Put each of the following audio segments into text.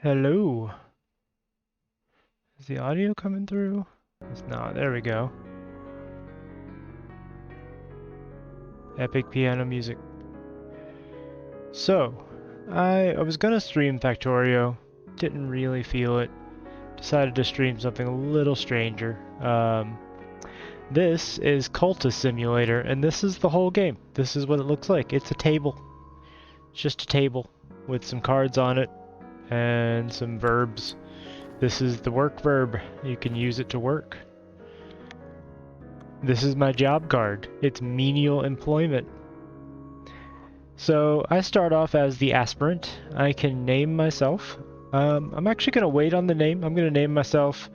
Hello. Is the audio coming through? It's not. There we go. Epic piano music. So, I was gonna stream Factorio. Didn't really feel it. Decided to stream something a little stranger. This is Cultist Simulator, and this is the whole game. This is what it looks like. It's a table. It's just a table with some cards on it and some verbs. This is the work verb. You can use it to work. This is my job card. It's menial employment. So I start off as the aspirant. I can name myself. I'm actually going to wait on the name. I'm going to name myself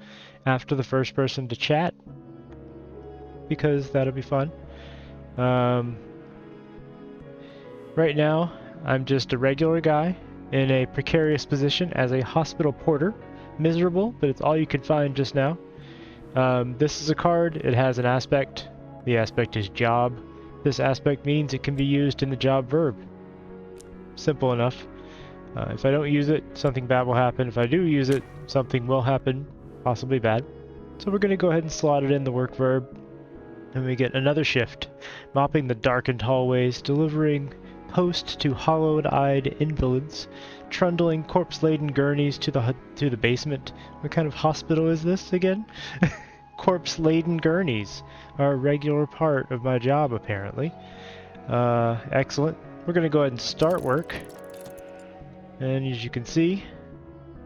after the first person to chat because that'll be fun. Right now, I'm just a regular guy in a precarious position as a hospital porter. Miserable, but it's all you can find just now. This is a card. It has an aspect. The aspect is job. This aspect means it can be used in the job verb. Simple enough. If I don't use it, something bad will happen. If I do use it, something will happen, possibly bad. So we're going to go ahead and slot it in the work verb. And we get another shift. Mopping the darkened hallways, delivering post to hollowed-eyed invalids, trundling corpse-laden gurneys to the basement. What kind of hospital is this again? Corpse-laden gurneys are a regular part of my job, apparently. Excellent. We're going to go ahead and start work. And as you can see,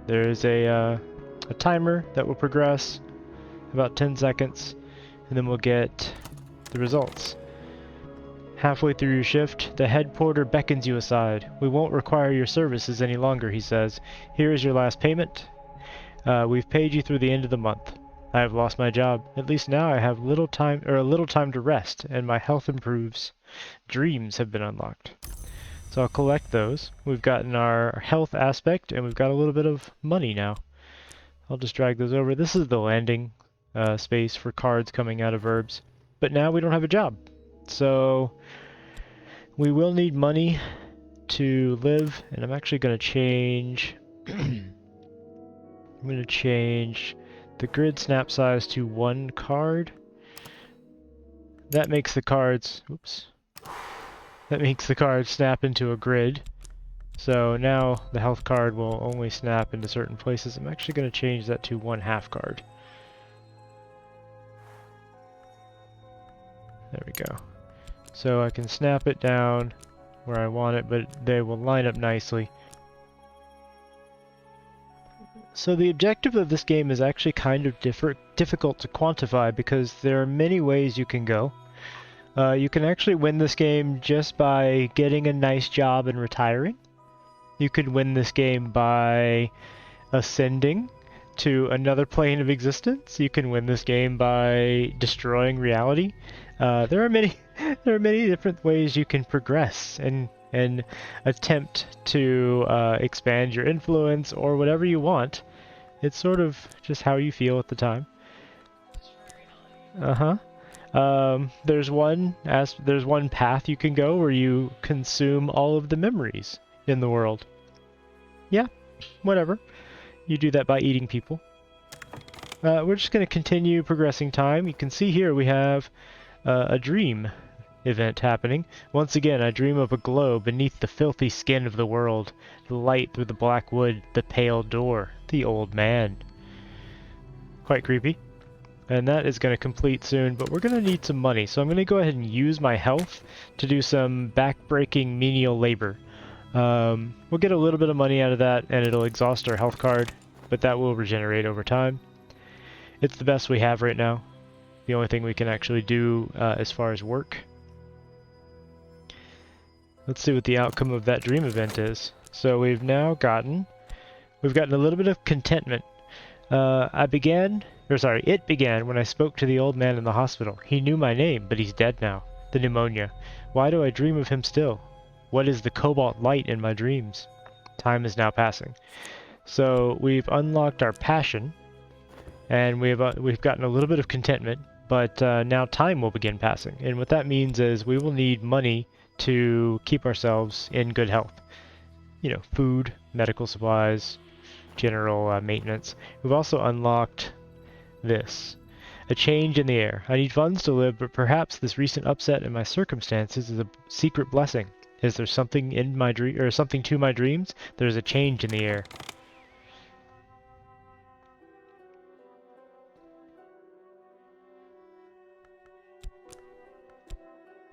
there's a timer that will progress about 10 seconds, and then we'll get the results. Halfway through your shift, the head porter beckons you aside. "We won't require your services any longer," he says. "Here is your last payment. We've paid you through the end of the month. I have lost my job. At least now I have a little time to rest, and my health improves. Dreams have been unlocked." So I'll collect those. We've gotten our health aspect, and we've got a little bit of money now. I'll just drag those over. This is the landing space for cards coming out of verbs. But now we don't have a job. So we will need money to live, and I'm actually going to change I'm going to change the grid snap size to 1 card. That makes the cards, that makes the cards snap into a grid. So now the health card will only snap into certain places. I'm actually going to change that to 1/2 card. There we go. So I can snap it down where I want it, but they will line up nicely. So the objective of this game is actually kind of difficult to quantify because there are many ways you can go. You can actually win this game just by getting a nice job and retiring. You can win this game by ascending to another plane of existence. You can win this game by destroying reality. There are many different ways you can progress and attempt to expand your influence or whatever you want. It's sort of just how you feel at the time. There's one path you can go where you consume all of the memories in the world. Yeah, whatever. You do that by eating people. We're just going to continue progressing time. You can see here we have a dream event happening. Once again, I dream of a glow beneath the filthy skin of the world, the light through the black wood, the pale door, the old man. Quite creepy. And that is going to complete soon, but we're going to need some money, so I'm going to go ahead and use my health to do some back-breaking menial labor. We'll get a little bit of money out of that, and it'll exhaust our health card, but that will regenerate over time. It's the best we have right now. The only thing we can actually do as far as work. Let's see what the outcome of that dream event is. So we've gotten a little bit of contentment. It began when I spoke to the old man in the hospital. He knew my name, but he's dead now. The pneumonia. Why do I dream of him still? What is the cobalt light in my dreams? Time is now passing. So we've unlocked our passion, and we've gotten a little bit of contentment, but now time will begin passing. And what that means is we will need money to keep ourselves in good health. You know, food, medical supplies, general maintenance. We've also unlocked this. A change in the air. I need funds to live, but perhaps this recent upset in my circumstances is a secret blessing. Is there something in my dream, or something to my dreams? There's a change in the air.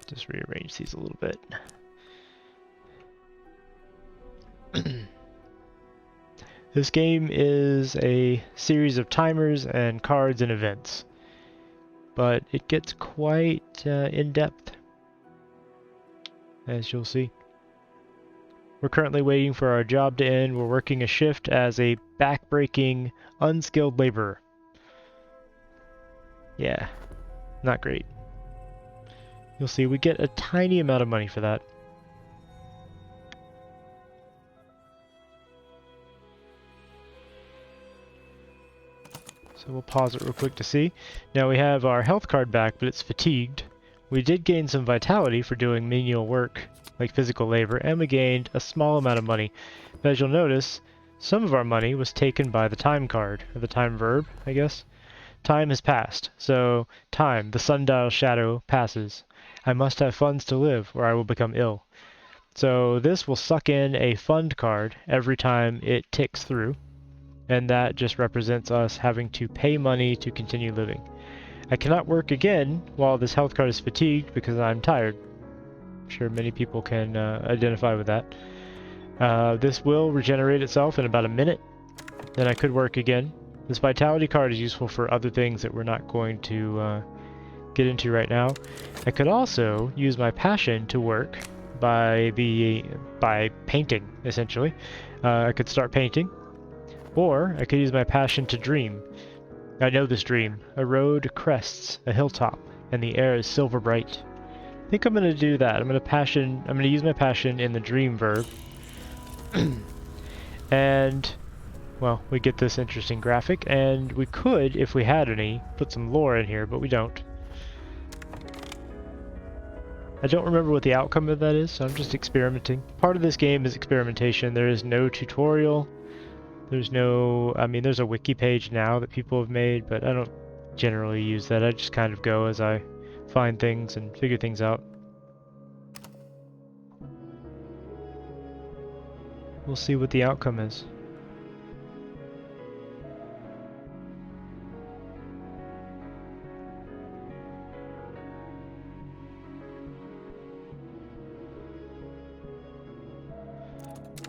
Just rearrange these a little bit. This game is a series of timers and cards and events, but it gets quite in-depth, as you'll see. We're currently waiting for our job to end. We're working a shift as a back-breaking, unskilled laborer. Yeah, not great. You'll see we get a tiny amount of money for that. So we'll pause it real quick to see. Now we have our health card back, but it's fatigued. We did gain some vitality for doing menial work, like physical labor, and we gained a small amount of money. But as you'll notice, some of our money was taken by the time card, or the time verb, I guess. Time has passed. So, time, the sundial shadow, passes. I must have funds to live, or I will become ill. So this will suck in a fund card every time it ticks through. And that just represents us having to pay money to continue living. I cannot work again while this health card is fatigued because I'm tired. I'm sure many people can identify with that. This will regenerate itself in about a minute. Then I could work again. This vitality card is useful for other things that we're not going to get into right now. I could also use my passion to work by painting, essentially. I could start painting. Or I could use my passion to dream. I know this dream. A road crests a hilltop, and the air is silver bright. I think I'm going to do that. I'm going to use my passion in the dream verb. And, well, we get this interesting graphic, and we could, if we had any, put some lore in here, but we don't. I don't remember what the outcome of that is, so I'm just experimenting. Part of this game is experimentation. There is no tutorial. There's no, I mean, there's a wiki page now that people have made, but I don't generally use that. I just kind of go as I find things and figure things out. We'll see what the outcome is.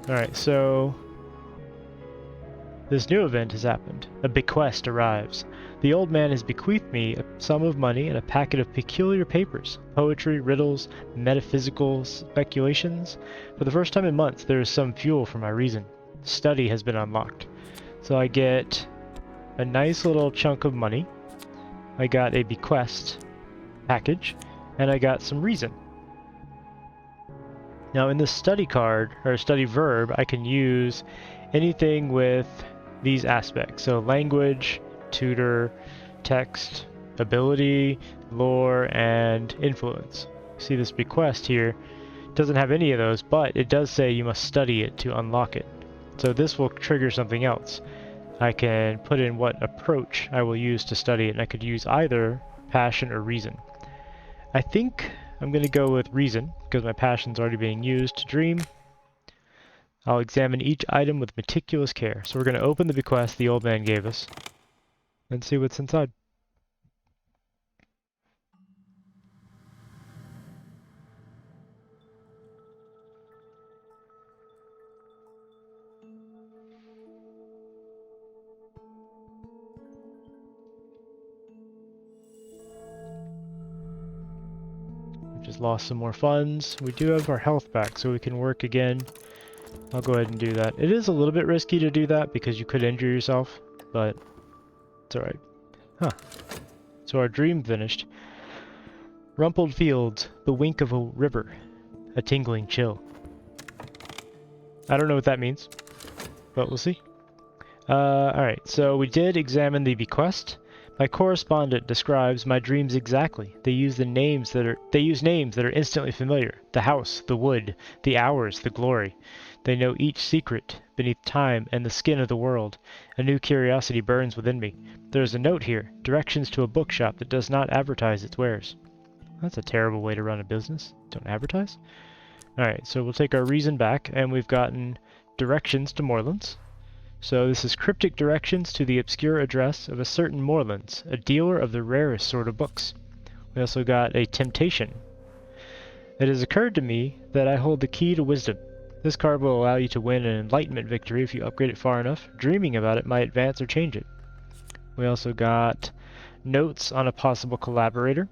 Alright, so this new event has happened. A bequest arrives. The old man has bequeathed me a sum of money and a packet of peculiar papers, poetry, riddles, metaphysical speculations. For the first time in months, there is some fuel for my reason. Study has been unlocked. So I get a nice little chunk of money. I got a bequest package, and I got some reason. Now in the study card, or study verb, I can use anything with these aspects. So language, tutor, text, ability, lore, and influence. See this bequest here doesn't have any of those, but it does say you must study it to unlock it. So this will trigger something else. I can put in what approach I will use to study it, and I could use either passion or reason. I think I'm going to go with reason, because my passion's already being used to dream. I'll examine each item with meticulous care. So we're going to open the bequest the old man gave us and see what's inside. We just lost some more funds. We do have our health back, so we can work again. I'll go ahead and do that. It is a little bit risky to do that because you could injure yourself, but it's alright. Huh. So our dream finished. Rumpled fields, the wink of a river, a tingling chill. I don't know what that means, but we'll see. Alright, so we did examine the bequest. My correspondent describes my dreams exactly. They use names that are instantly familiar. The house, the wood, the hours, the glory. They know each secret beneath time and the skin of the world. A new curiosity burns within me. There is a note here, directions to a bookshop that does not advertise its wares. That's a terrible way to run a business. Don't advertise? Alright, so we'll take our reason back, and we've gotten directions to Moorlands. So this is cryptic directions to the obscure address of a certain Moorlands, a dealer of the rarest sort of books. We also got a temptation. It has occurred to me that I hold the key to wisdom. This card will allow you to win an enlightenment victory if you upgrade it far enough. Dreaming about it might advance or change it. We also got notes on a possible collaborator.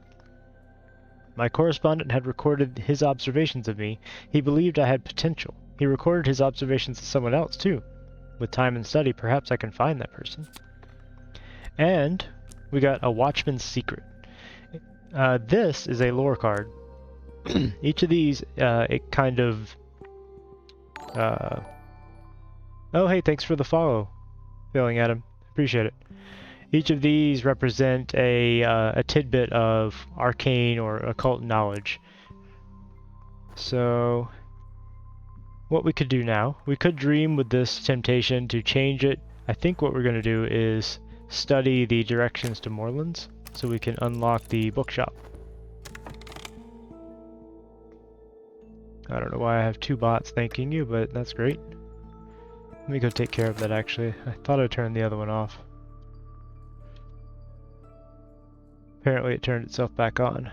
My correspondent had recorded his observations of me. He believed I had potential. He recorded his observations of someone else, too. With time and study, perhaps I can find that person. And we got a Watchman's Secret. This is a lore card. Each of these, it kind of... Oh, hey, thanks for the follow, Failing Adam. Appreciate it. Each of these represent a tidbit of arcane or occult knowledge. So, what we could do now, we could dream with this temptation to change it. I think what we're going to do is study the directions to Moorlands so we can unlock the bookshop. I don't know why I have two bots thanking you, but that's great. Let me go take care of that actually. I thought I turned the other one off. Apparently it turned itself back on.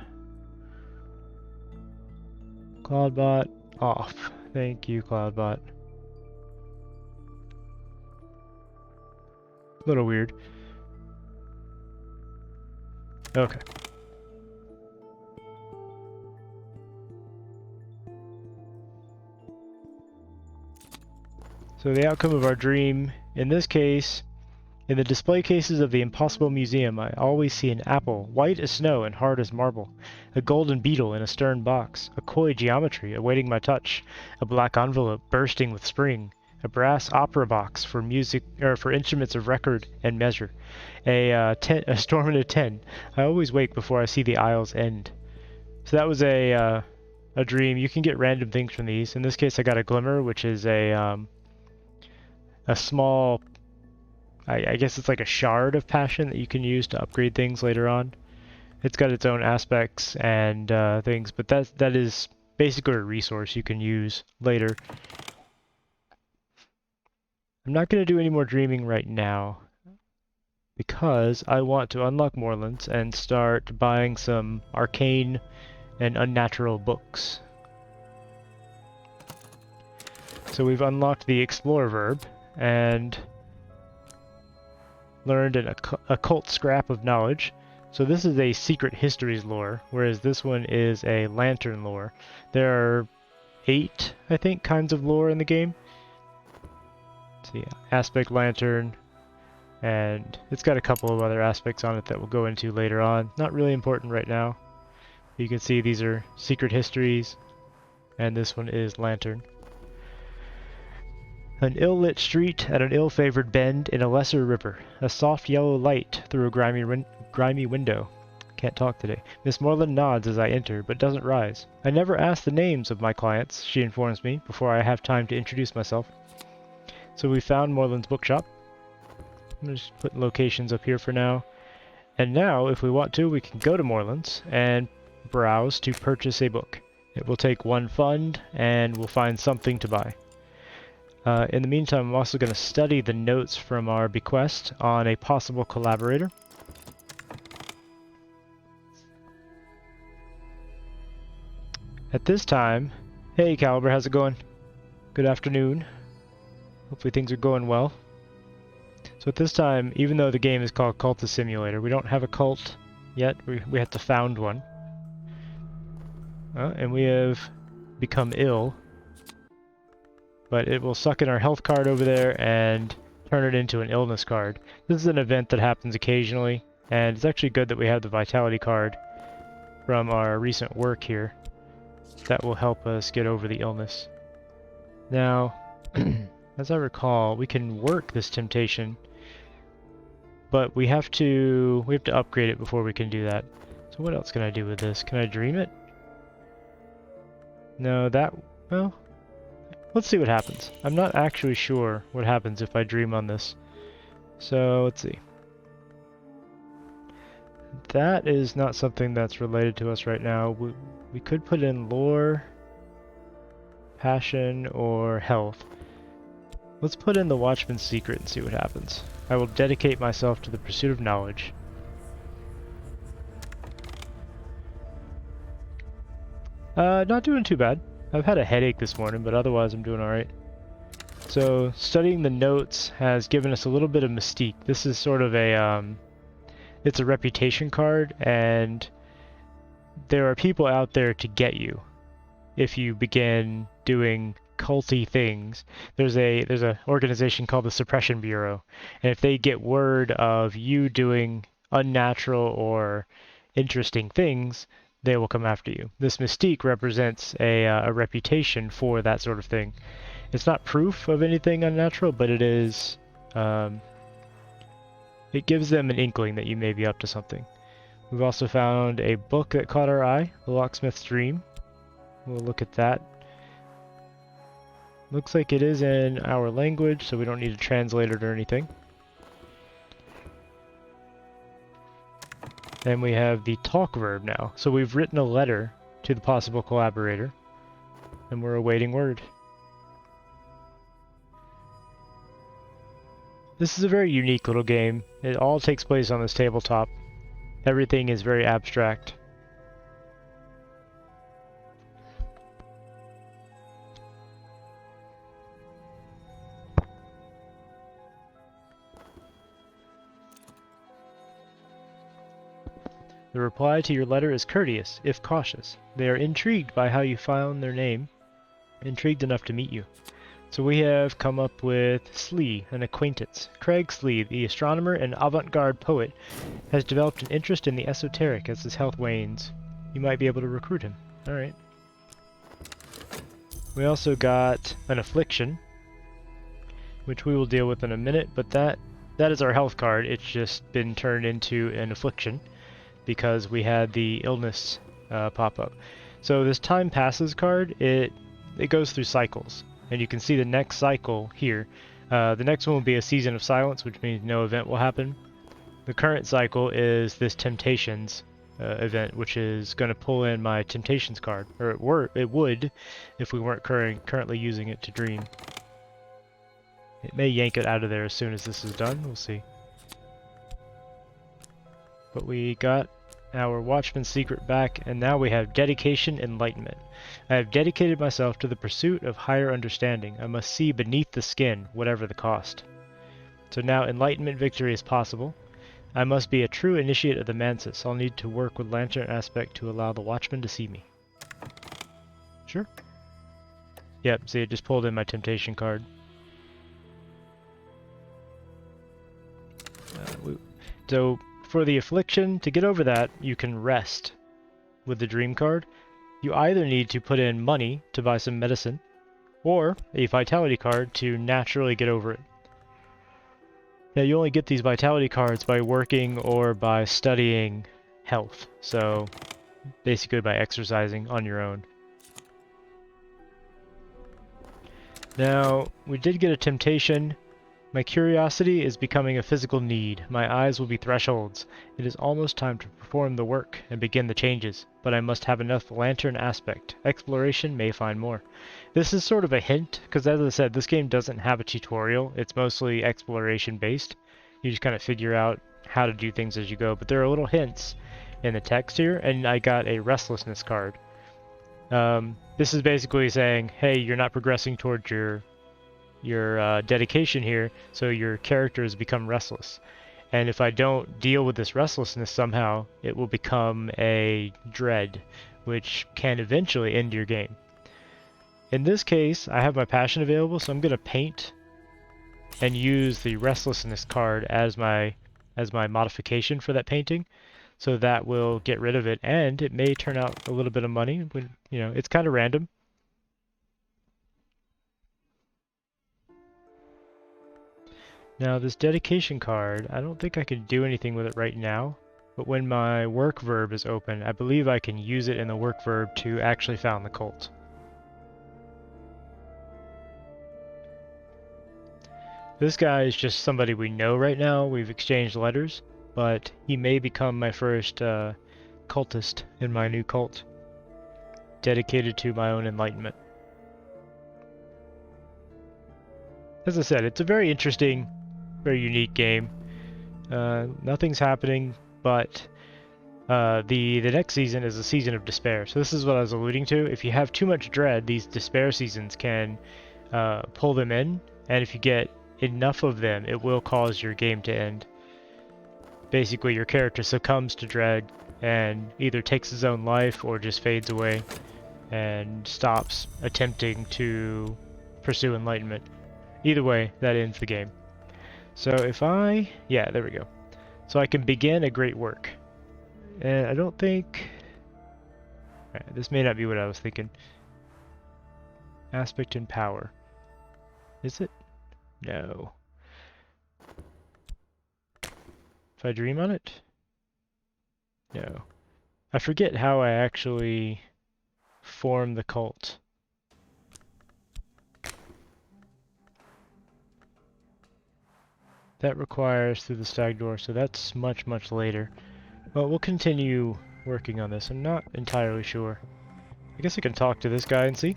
Cloudbot off. Thank you, Cloudbot. A little weird. Okay. So the outcome of our dream, in this case, in the display cases of the Impossible Museum, I always see an apple, white as snow and hard as marble, a golden beetle in a stern box, a coy geometry awaiting my touch, a black envelope bursting with spring, a brass opera box for music or for instruments of record and measure, a storm in a 10. I always wake before I see the aisle's end. So that was a dream. You can get random things from these. In this case, I got a glimmer, which is a small, I guess it's like a shard of passion that you can use to upgrade things later on. It's got its own aspects and things, but that is basically a resource you can use later. I'm not going to do any more dreaming right now because I want to unlock Moorlands and start buying some arcane and unnatural books. So we've unlocked the Explore verb and learned an occult scrap of knowledge. So this is a secret histories lore, whereas this one is a lantern lore. There are 8, I think, kinds of lore in the game. Let's see, aspect lantern, and it's got a couple of other aspects on it that we'll go into later on. Not really important right now. You can see these are secret histories, and this one is lantern. An ill-lit street at an ill-favored bend in a lesser river. A soft yellow light through a grimy window. Can't talk today. Miss Moreland nods as I enter, but doesn't rise. I never ask the names of my clients, she informs me, before I have time to introduce myself. So we found Moreland's bookshop. I'm going to just put locations up here for now. And now, if we want to, we can go to Moreland's and browse to purchase a book. It will take 1 fund, and we'll find something to buy. In the meantime, I'm also going to study the notes from our bequest on a possible collaborator. At this time, hey Caliber, how's it going? Good afternoon. Hopefully things are going well. So at this time, even though the game is called Cultist Simulator, we don't have a cult yet. We have to found one. And we have become ill. But it will suck in our health card over there and turn it into an illness card. This is an event that happens occasionally, and it's actually good that we have the vitality card from our recent work here. That will help us get over the illness. Now, as I recall, we can work this temptation, but we have to upgrade it before we can do that. So what else can I do with this? Can I dream it? No, well, Let's see what happens. I'm not actually sure what happens if I dream on this. So, let's see. That is not something that's related to us right now. We could put in lore, passion, or health. Let's put in the Watchman's Secret and see what happens. I will dedicate myself to the pursuit of knowledge. Not doing too bad. I've had a headache this morning, but otherwise I'm doing alright. So, studying the notes has given us a little bit of mystique. This is sort of a, it's a reputation card, and there are people out there to get you if you begin doing culty things. There's a organization called the Suppression Bureau, and if they get word of you doing unnatural or interesting things, they will come after you. This mystique represents a reputation for that sort of thing. It's not proof of anything unnatural, but it is, it gives them an inkling that you may be up to something. We've also found a book that caught our eye, The Locksmith's Dream. We'll look at that. Looks like it is in our language, so we don't need to translate it or anything. And we have the talk verb now. So we've written a letter to the possible collaborator, and we're awaiting word. This is a very unique little game. It all takes place on this tabletop. Everything is very abstract. The reply to your letter is courteous, if cautious. They are intrigued by how you found their name, intrigued enough to meet you. So we have come up with Slee, an acquaintance. Craig Slee, the astronomer and avant-garde poet, has developed an interest in the esoteric as his health wanes. You might be able to recruit him. Alright. We also got an affliction, which we will deal with in a minute, but that is our health card. It's just been turned into an affliction because we had the illness pop up. So this time passes card, it goes through cycles, and you can see the next cycle here. The next one will be a season of silence, which means no event will happen. The current cycle is this temptations event, which is going to pull in my temptations card, or it would if we weren't currently using it to dream. It may yank it out of there as soon as this is done. We'll see. But we got our Watchman's Secret back, and now we have Dedication Enlightenment. I have dedicated myself to the pursuit of higher understanding. I must see beneath the skin, whatever the cost. So now Enlightenment victory is possible. I must be a true initiate of the Mansis. I'll need to work with Lantern Aspect to allow the Watchman to see me. Sure. Yep, see, it just pulled in my Temptation card. So for the affliction, to get over that, you can rest with the dream card. You either need to put in money to buy some medicine, or a vitality card to naturally get over it. Now you only get these vitality cards by working or by studying health, so basically by exercising on your own. Now, we did get a temptation. My curiosity is becoming a physical need. My eyes will be thresholds. It is almost time to perform the work and begin the changes, but I must have enough lantern aspect. Exploration may find more. This is sort of a hint, because as I said, this game doesn't have a tutorial. It's mostly exploration based. You just kind of figure out how to do things as you go, but there are little hints in the text here, and I got a restlessness card. This is basically saying, hey, you're not progressing towards your dedication here, so your character has become restless. And if I don't deal with this restlessness somehow, it will become a dread, which can eventually end your game. In this case, I have my passion available, so I'm going to paint and use the restlessness card as my modification for that painting. So that will get rid of it, and it may turn out a little bit of money. When, you know, it's kind of random. Now this dedication card, I don't think I can do anything with it right now, but when my work verb is open, I believe I can use it in the work verb to actually found the cult. This guy is just somebody we know right now. We've exchanged letters, but he may become my first cultist in my new cult, dedicated to my own enlightenment. As I said, it's a very interesting, very unique game. Nothing's happening, but the next season is a season of despair. So this is what I was alluding to. If you have too much dread, these despair seasons can pull them in, and if you get enough of them, it will cause your game to end. Basically, your character succumbs to dread and either takes his own life or just fades away and stops attempting to pursue enlightenment. Either way, that ends the game. So if yeah, there we go. So I can begin a great work. And I don't think... Right, this may not be what I was thinking. Aspect and power. Is it? No. If I dream on it? No. I forget how I actually form the cult. That requires through the stag door, so that's much, much later. Well, we'll continue working on this. I'm not entirely sure. I guess I can talk to this guy and see.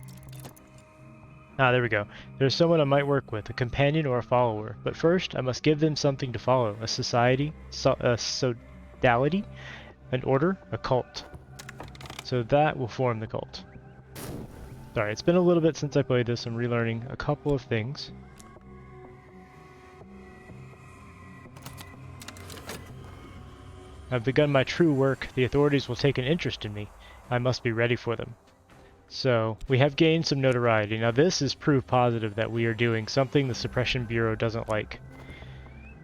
Ah, there we go. There's someone I might work with, a companion or a follower. But first, I must give them something to follow. A society, a sodality, an order, a cult. So that will form the cult. Sorry, it's been a little bit since I played this. I'm relearning a couple of things. I've begun my true work. The authorities will take an interest in me. I must be ready for them. So, we have gained some notoriety. Now this is proof positive that we are doing something the Suppression Bureau doesn't like.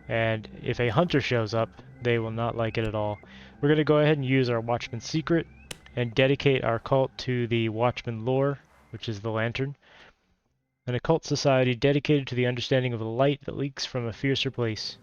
And if a hunter shows up, they will not like it at all. We're going to go ahead and use our Watchman secret and dedicate our cult to the Watchman lore, which is the lantern. An occult society dedicated to the understanding of the light that leaks from a fiercer place.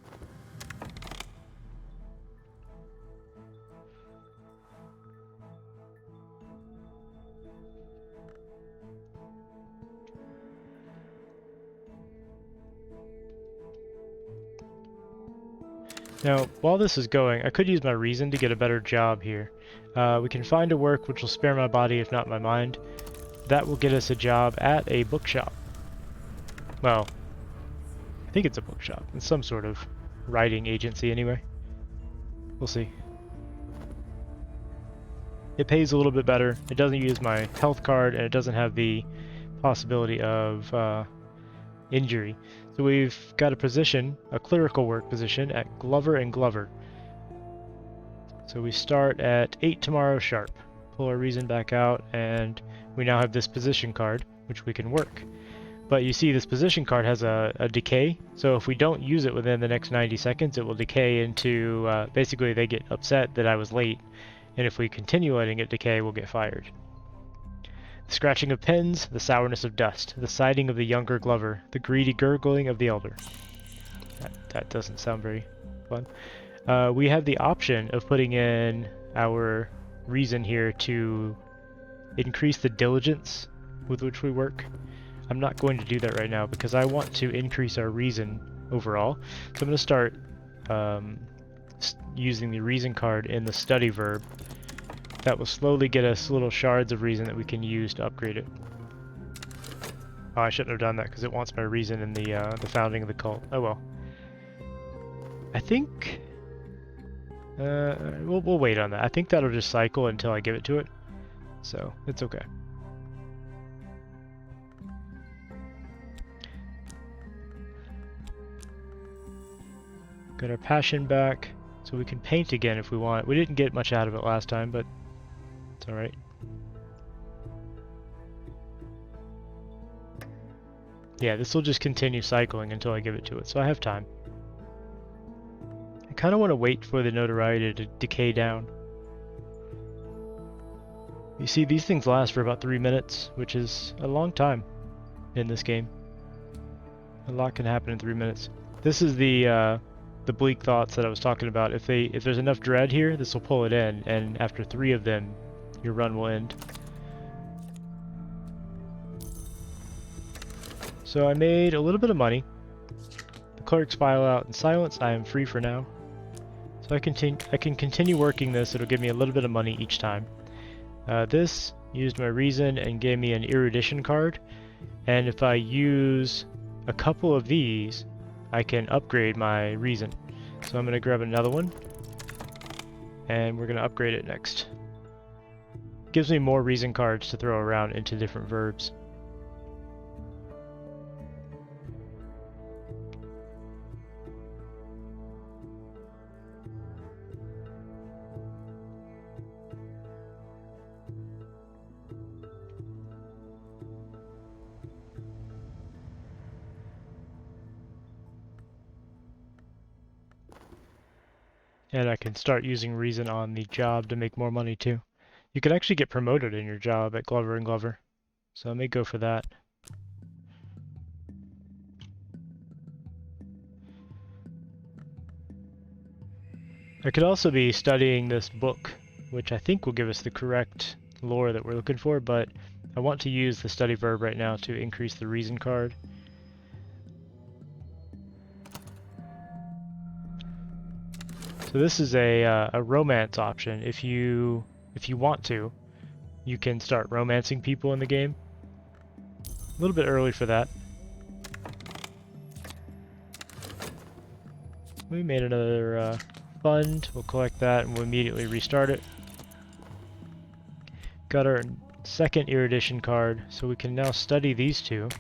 Now, while this is going, I could use my reason to get a better job here. We can find a work which will spare my body if not my mind. That will get us a job at a bookshop. Well, I think it's a bookshop. It's some sort of writing agency anyway. We'll see. It pays a little bit better. It doesn't use my health card, and it doesn't have the possibility of injury. So we've got a position, a clerical work position, at Glover and Glover. So we start at 8 tomorrow sharp. Pull our reason back out, and we now have this position card, which we can work. But you see this position card has a decay, so if we don't use it within the next 90 seconds, it will decay into, basically they get upset that I was late, and if we continue letting it decay, we'll get fired. The scratching of pens, the sourness of dust, the sighing of the younger Glover, the greedy gurgling of the elder. That doesn't sound very fun. We have the option of putting in our reason here to increase the diligence with which we work. I'm not going to do that right now because I want to increase our reason overall. So I'm going to start using the reason card in the study verb. That will slowly get us little shards of reason that we can use to upgrade it. Oh, I shouldn't have done that because it wants my reason in the founding of the cult. Oh well. I think we'll wait on that. I think that'll just cycle until I give it to it, so it's okay. Got our passion back, so we can paint again if we want. We didn't get much out of it last time, but it's alright. Yeah, this will just continue cycling until I give it to it, so I have time. I kind of want to wait for the notoriety to decay down. You see, these things last for about 3 minutes, which is a long time in this game. A lot can happen in 3 minutes. This is the bleak thoughts that I was talking about. If there's enough dread here, this will pull it in, and after 3 of them, your run will end. So I made a little bit of money. clerk's file out in silence, I am free for now. So I can continue working this. It'll give me a little bit of money each time. This used my reason and gave me an erudition card. And if I use a couple of these, I can upgrade my reason. So I'm going to grab another one. And we're going to upgrade it next. Gives me more reason cards to throw around into different verbs. And I can start using reason on the job to make more money too. You can actually get promoted in your job at Glover & Glover. So I may go for that. I could also be studying this book, which I think will give us the correct lore that we're looking for, but I want to use the study verb right now to increase the reason card. So this is a romance option. If you want to, you can start romancing people in the game. A little bit early for that. We made another fund. We'll collect that and we'll immediately restart it. Got our second erudition card, so we can now study these two,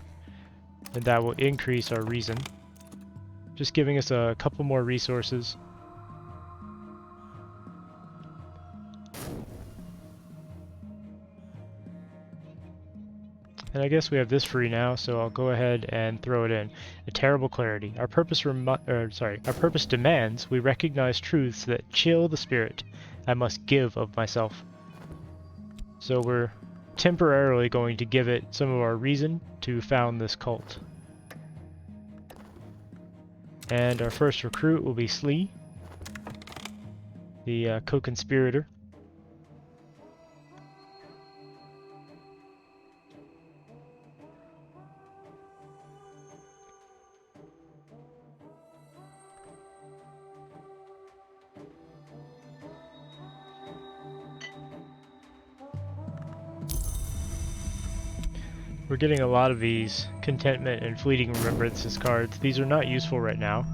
and that will increase our reason. Just giving us a couple more resources. And I guess we have this free now, so I'll go ahead and throw it in. A terrible clarity. Our purpose demands we recognize truths that chill the spirit. I must give of myself. So we're temporarily going to give it some of our reason to found this cult. And our first recruit will be Slee, the co-conspirator. We're getting a lot of these contentment and fleeting remembrances cards. These are not useful right now,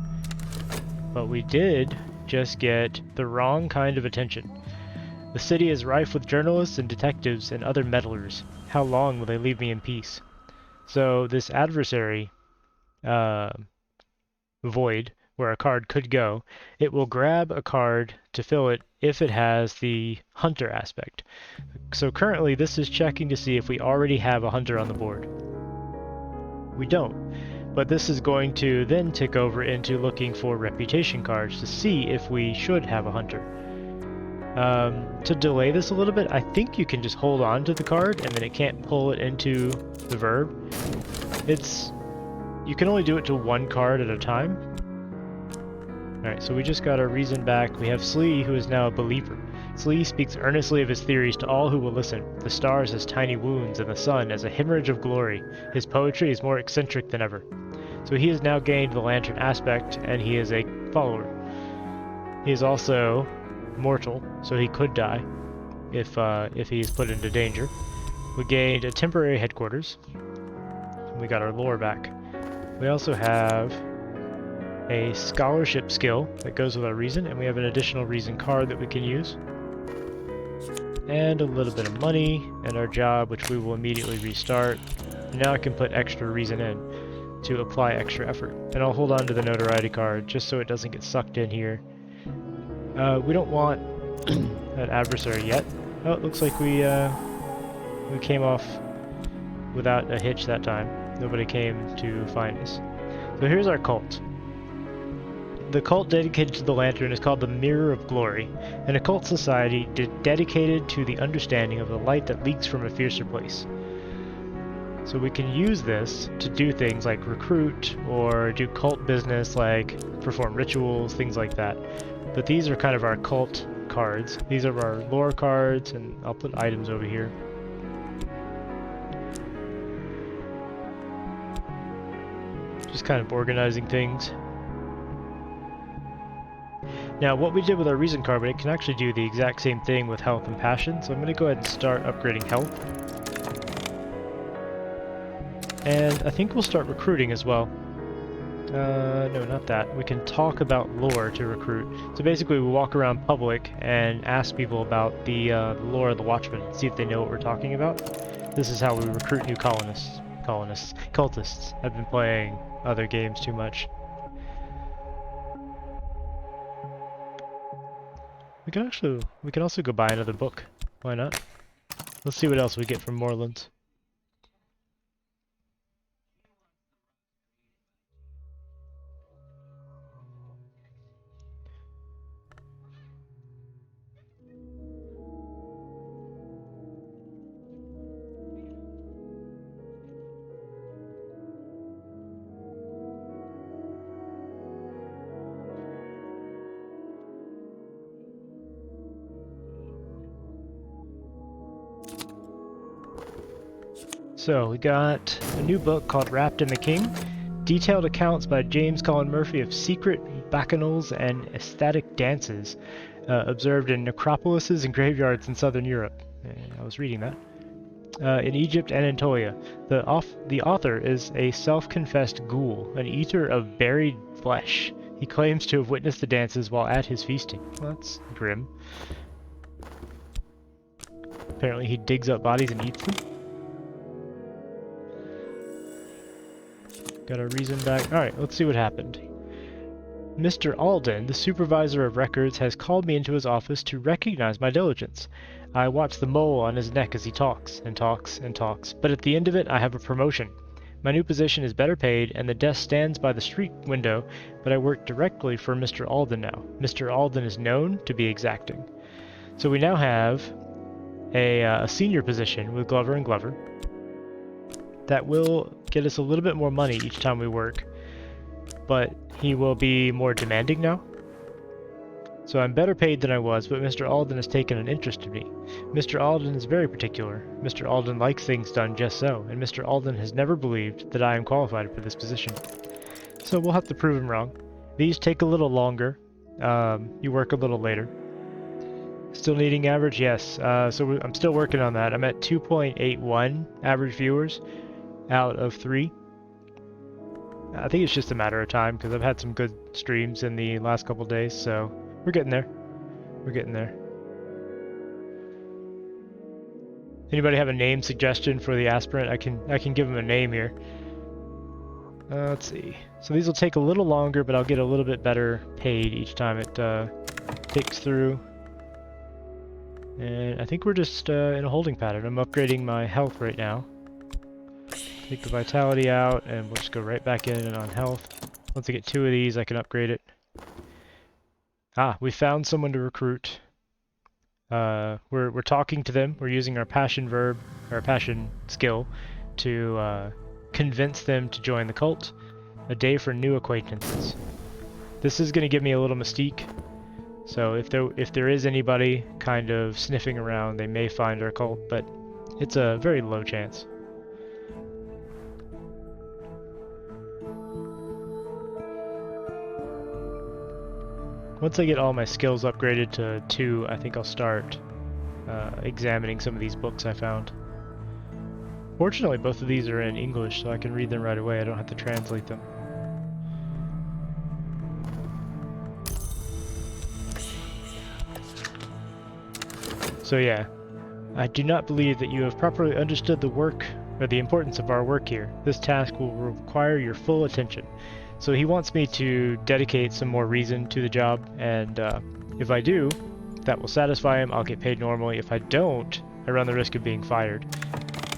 but we did just get the wrong kind of attention. The city is rife with journalists and detectives and other meddlers. How long will they leave me in peace? So this adversary void, where a card could go, it will grab a card to fill it if it has the hunter aspect. So currently this is checking to see if we already have a hunter on the board. We don't, but this is going to then tick over into looking for reputation cards to see if we should have a hunter. To delay this a little bit, I think you can just hold on to the card and then it can't pull it into the verb. You can only do it to one card at a time. Alright, so we just got our reason back. We have Slee, who is now a believer. Slee speaks earnestly of his theories to all who will listen. The stars as tiny wounds, and the sun as a hemorrhage of glory. His poetry is more eccentric than ever. So he has now gained the lantern aspect, and he is a follower. He is also mortal, so he could die if he is put into danger. We gained a temporary headquarters. We got our lore back. We also have a scholarship skill that goes with our reason, and we have an additional reason card that we can use. And a little bit of money, and our job, which we will immediately restart. And now I can put extra reason in to apply extra effort. And I'll hold on to the notoriety card just so it doesn't get sucked in here. We don't want an adversary yet. Oh, it looks like we came off without a hitch that time. Nobody came to find us. So here's our cult. The cult dedicated to the lantern is called the Mirror of Glory, an occult society dedicated to the understanding of the light that leaks from a fiercer place. So we can use this to do things like recruit or do cult business, like perform rituals, things like that. But these are kind of our cult cards. These are our lore cards, and I'll put items over here. Just kind of organizing things. Now, what we did with our reason card, but it can actually do the exact same thing with health and passion, so I'm going to go ahead and start upgrading health. And I think we'll start recruiting as well. No, not that. We can talk about lore to recruit. So basically we walk around public and ask people about the lore of the Watchmen, see if they know what we're talking about. This is how we recruit new cultists. I've been playing other games too much. We can also go buy another book. Why not? Let's see what else we get from Morelands. So, we got a new book called Wrapped in the King. Detailed accounts by James Colin Murphy of secret bacchanals and ecstatic dances observed in necropolises and graveyards in southern Europe. I was reading that. In Egypt and Anatolia. The author is a self-confessed ghoul, an eater of buried flesh. He claims to have witnessed the dances while at his feasting. Well, that's grim. Apparently he digs up bodies and eats them. Got our reason back. Alright, let's see what happened. Mr. Alden, the supervisor of records, has called me into his office to recognize my diligence. I watch the mole on his neck as he talks, and talks, and talks, but at the end of it I have a promotion. My new position is better paid, and the desk stands by the street window, but I work directly for Mr. Alden now. Mr. Alden is known to be exacting. So we now have a senior position with Glover and Glover. That will get us a little bit more money each time we work, but he will be more demanding now. So I'm better paid than I was, but Mr. Alden has taken an interest in me. Mr. Alden is very particular. Mr. Alden likes things done just so, and Mr. Alden has never believed that I am qualified for this position. So we'll have to prove him wrong. These take a little longer. You work a little later. Still needing average? Yes. So I'm still working on that. I'm at 2.81 average viewers out of 3. I think it's just a matter of time because I've had some good streams in the last couple days, so we're getting there. We're getting there. Anybody have a name suggestion for the aspirant? I can give him a name here. Let's see. So these will take a little longer, but I'll get a little bit better paid each time it takes through. And I think we're just in a holding pattern. I'm upgrading my health right now. Take the vitality out, and we'll just go right back in and on health. Once I get 2 of these, I can upgrade it. Ah, we found someone to recruit. We're talking to them. We're using our passion verb, our passion skill, to convince them to join the cult. A day for new acquaintances. This is going to give me a little mystique. So if there is anybody kind of sniffing around, they may find our cult, but it's a very low chance. Once I get all my skills upgraded to 2, I think I'll start examining some of these books I found. Fortunately, both of these are in English, so I can read them right away. I don't have to translate them. So yeah, I do not believe that you have properly understood the work or the importance of our work here. This task will require your full attention. So he wants me to dedicate some more reason to the job, and if I do, that will satisfy him. I'll get paid normally. If I don't, I run the risk of being fired.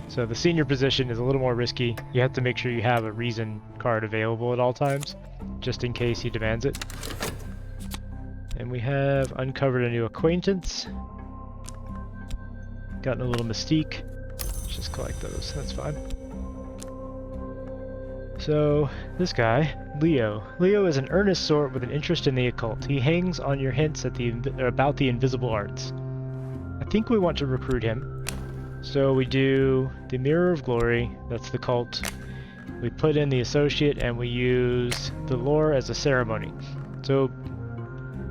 So the senior position is a little more risky. You have to make sure you have a reason card available at all times, just in case he demands it. And we have uncovered a new acquaintance. Gotten a little mystique. Let's just collect those, that's fine. So, this guy, Leo. Leo is an earnest sort with an interest in the occult. He hangs on your hints at about the invisible arts. I think we want to recruit him. So we do the Mirror of Glory, that's the cult. We put in the associate and we use the lore as a ceremony. So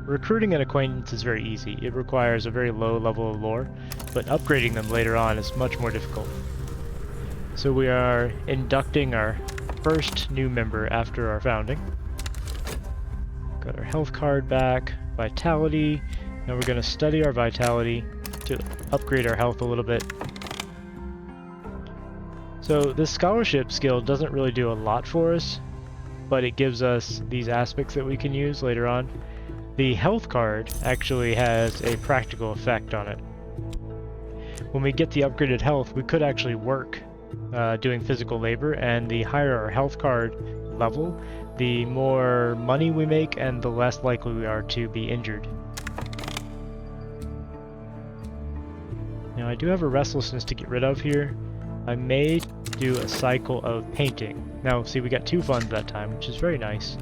Recruiting an acquaintance is very easy. It requires a very low level of lore, but upgrading them later on is much more difficult. So we are inducting our first new member after our founding. Got our health card back, vitality. Now we're going to study our vitality to upgrade our health a little bit. So this scholarship skill doesn't really do a lot for us, but it gives us these aspects that we can use later on. The health card actually has a practical effect on it. When we get the upgraded health, we could actually work doing physical labor, and the higher our health card level, the more money we make and the less likely we are to be injured. Now I do have a restlessness to get rid of here. I may do a cycle of painting. Now see, we got 2 funds that time, which is very nice.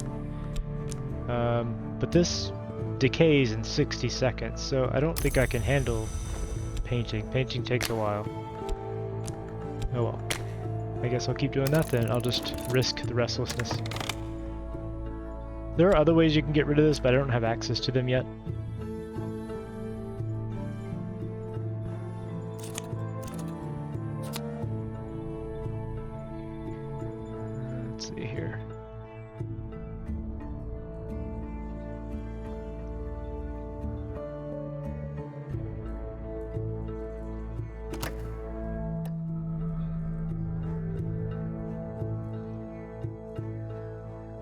But this decays in 60 seconds, so I don't think I can handle painting. Painting takes a while. Oh well. I guess I'll keep doing that then. I'll just risk the restlessness. There are other ways you can get rid of this, but I don't have access to them yet. Let's see here.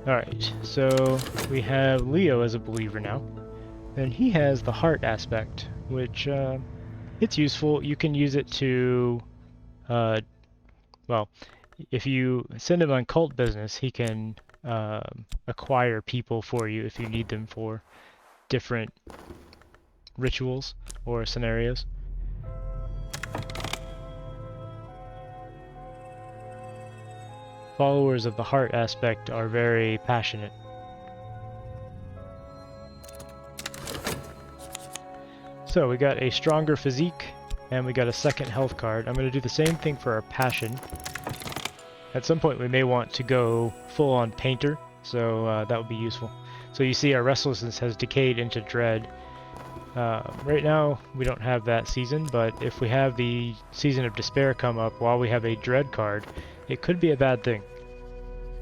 Alright, so we have Leo as a believer now, and he has the heart aspect, which, it's useful. You can use it to, well, if you send him on cult business, he can acquire people for you if you need them for different rituals or scenarios. Followers of the heart aspect are very passionate. So we got a stronger physique, and we got a second health card. I'm going to do the same thing for our passion. At some point we may want to go full on painter, so that would be useful. So you see our restlessness has decayed into dread. Right now we don't have that season, but if we have the season of despair come up while we have a dread card, it could be a bad thing.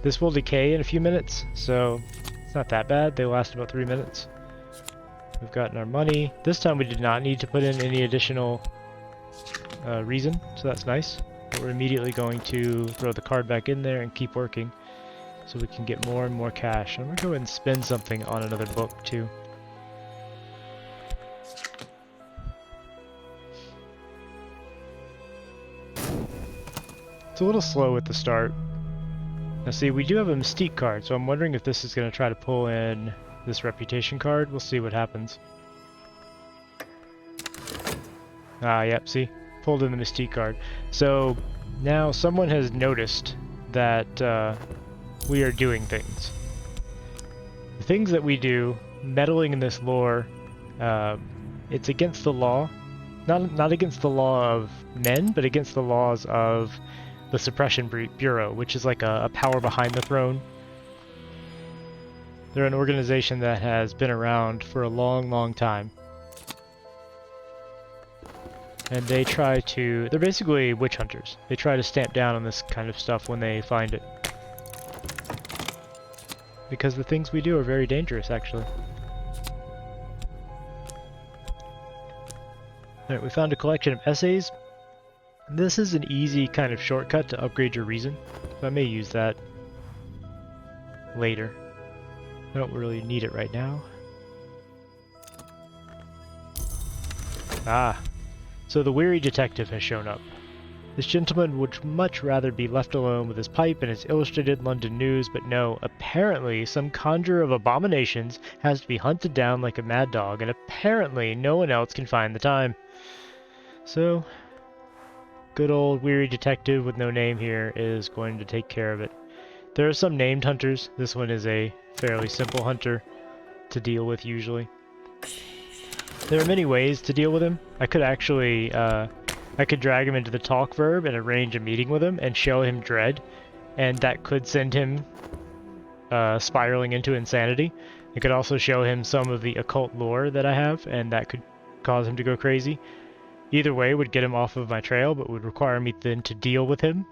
This will decay in a few minutes, so it's not that bad. They last about 3 minutes. We've gotten our money. This time we did not need to put in any additional reason, so that's nice. But we're immediately going to throw the card back in there and keep working so we can get more and more cash. I'm going to go ahead and spend something on another book too. It's a little slow at the start. Now see, we do have a Mystique card, so I'm wondering if this is going to try to pull in this Reputation card. We'll see what happens. Ah, yep, see? Pulled in the Mystique card. So, now someone has noticed that we are doing things. The things that we do, meddling in this lore, it's against the law. Not against the law of men, but against the laws of the Suppression Bureau, which is like a power behind the throne. They're an organization that has been around for a long, long time. And they try to... they're basically witch hunters. They try to stamp down on this kind of stuff when they find it. Because the things we do are very dangerous, actually. Alright, we found a collection of essays. This is an easy kind of shortcut to upgrade your reason, so I may use that later. I don't really need it right now. Ah, so the weary detective has shown up. This gentleman would much rather be left alone with his pipe and his illustrated London news, but no, apparently some conjurer of abominations has to be hunted down like a mad dog, and apparently no one else can find the time. So, good old weary detective with no name here is going to take care of it. There are some named hunters. This one is a fairly simple hunter to deal with usually. There are many ways to deal with him. I could actually, I could drag him into the talk verb and arrange a meeting with him and show him dread, and that could send him spiraling into insanity. I could also show him some of the occult lore that I have, and that could cause him to go crazy. Either way would get him off of my trail, but would require me then to deal with him,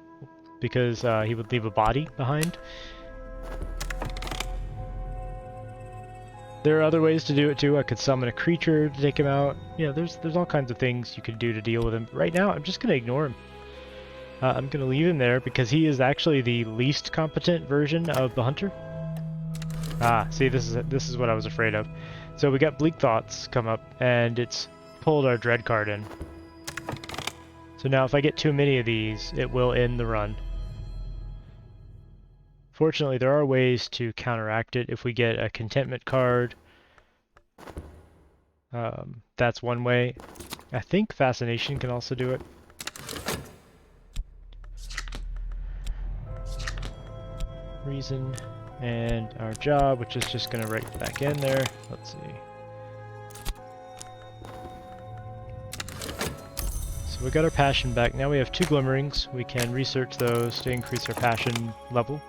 because he would leave a body behind. There are other ways to do it too. I could summon a creature to take him out. Yeah, there's all kinds of things you could do to deal with him. Right now, I'm just going to ignore him. I'm going to leave him there because he is actually the least competent version of the hunter. Ah, see, this is what I was afraid of. So we got Bleak Thoughts come up, and it's pulled our Dread card in. So now if I get too many of these, it will end the run. Fortunately, there are ways to counteract it. If we get a Contentment card, that's one way. I think Fascination can also do it. Reason, and our job, which is just going to write back in there. Let's see. So we got our passion back. Now we have 2 glimmerings. We can research those to increase our passion level.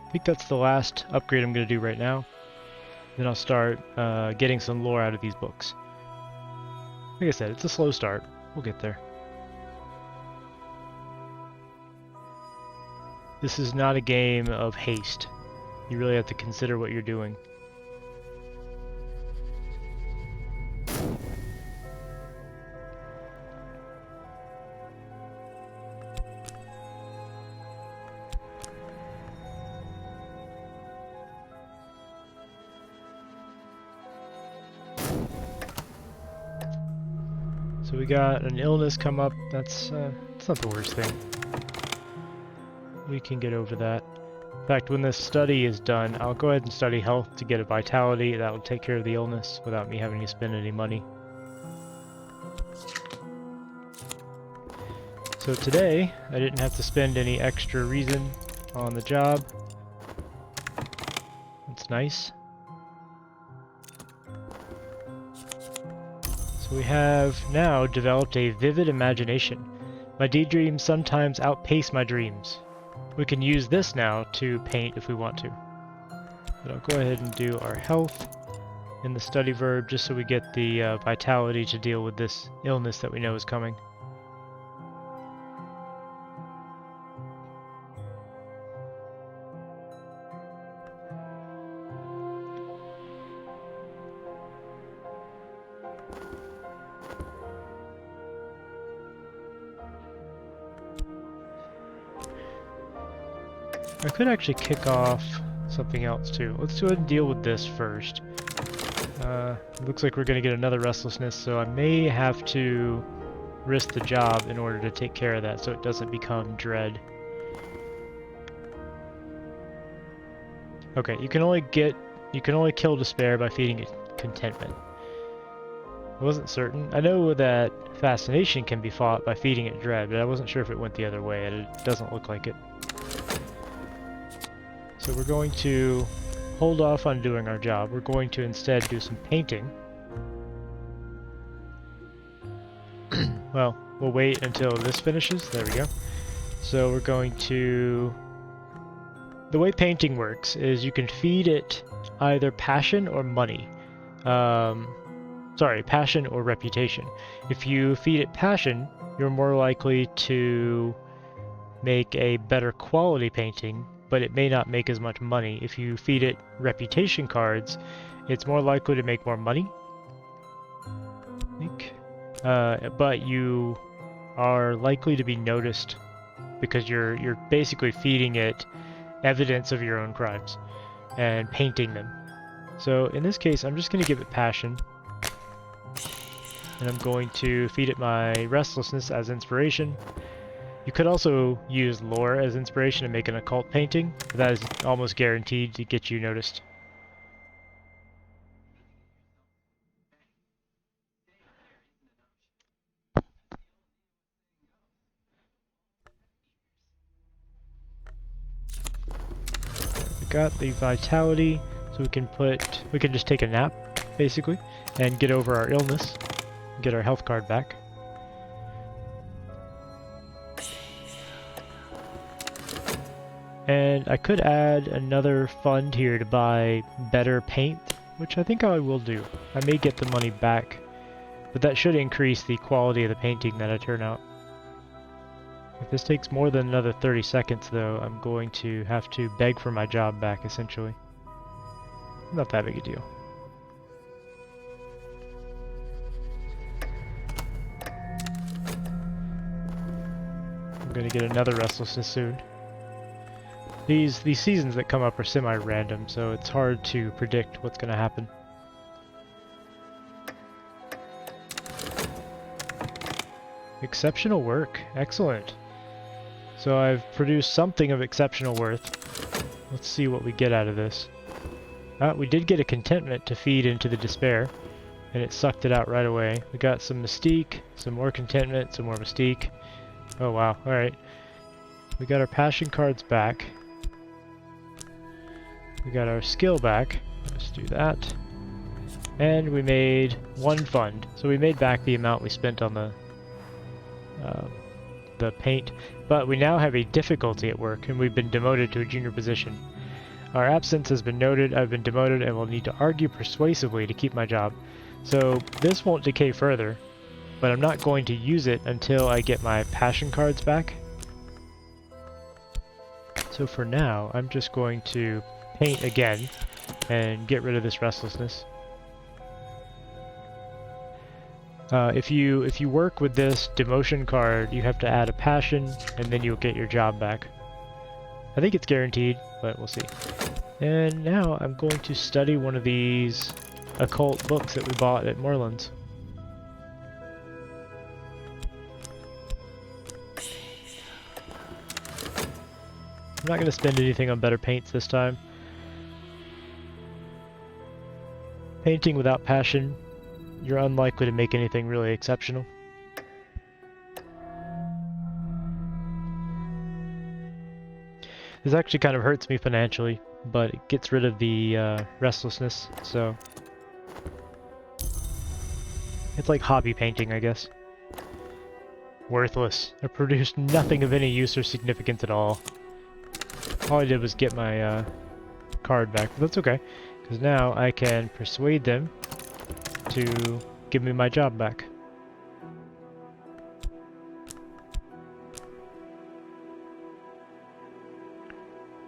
I think that's the last upgrade I'm going to do right now. Then I'll start getting some lore out of these books. Like I said, it's a slow start. We'll get there. This is not a game of haste. You really have to consider what you're doing. So we got an illness come up. That's not the worst thing. We can get over that. In fact, when this study is done, I'll go ahead and study health to get a vitality. That will take care of the illness without me having to spend any money. So today, I didn't have to spend any extra reason on the job. That's nice. So we have now developed a vivid imagination. My daydreams sometimes outpace my dreams. We can use this now to paint if we want to. But I'll go ahead and do our health in the study verb just so we get the vitality to deal with this illness that we know is coming. I could actually kick off something else too. Let's go ahead and deal with this first. Looks like we're going to get another restlessness, so I may have to risk the job in order to take care of that so it doesn't become dread. Okay, you can only kill despair by feeding it contentment. I wasn't certain. I know that fascination can be fought by feeding it dread, but I wasn't sure if it went the other way. It doesn't look like it. So we're going to hold off on doing our job. We're going to instead do some painting. Well, we'll wait until this finishes. There we go. So we're going to... The way painting works is you can feed it either passion or money. Sorry, passion or reputation. If you feed it passion, you're more likely to make a better quality painting, but it may not make as much money. If you feed it reputation cards, it's more likely to make more money, I think. But you are likely to be noticed because you're basically feeding it evidence of your own crimes and painting them. So in this case, I'm just going to give it passion, and I'm going to feed it my restlessness as inspiration. You could also use lore as inspiration and make an occult painting. That is almost guaranteed to get you noticed. We got the vitality, so we can just take a nap, basically, and get over our illness, get our health card back. And I could add another fund here to buy better paint, which I think I will do. I may get the money back, but that should increase the quality of the painting that I turn out. If this takes more than another 30 seconds though, I'm going to have to beg for my job back, essentially. Not that big a deal. I'm gonna get another restlessness soon. These seasons that come up are semi-random, so it's hard to predict what's gonna happen. Exceptional work. Excellent. So I've produced something of exceptional worth. Let's see what we get out of this. We did get a contentment to feed into the despair, and it sucked it out right away. We got some mystique, some more contentment, some more mystique. Oh wow, alright. We got our passion cards back. We got our skill back. Let's do that. And we made one fund. So we made back the amount we spent on the paint. But we now have a difficulty at work, and we've been demoted to a junior position. Our absence has been noted, I've been demoted, and will need to argue persuasively to keep my job. So this won't decay further, but I'm not going to use it until I get my passion cards back. So for now, I'm just going to paint again and get rid of this restlessness. If you work with this demotion card, you have to add a passion, and then you'll get your job back. I think it's guaranteed, but we'll see. And now I'm going to study one of these occult books that we bought at Moreland's. I'm not going to spend anything on better paints this time. Painting without passion, you're unlikely to make anything really exceptional. This actually kind of hurts me financially, but it gets rid of the restlessness, so it's like hobby painting, I guess. Worthless. I produced nothing of any use or significance at all. All I did was get my card back, but that's okay, because now I can persuade them to give me my job back.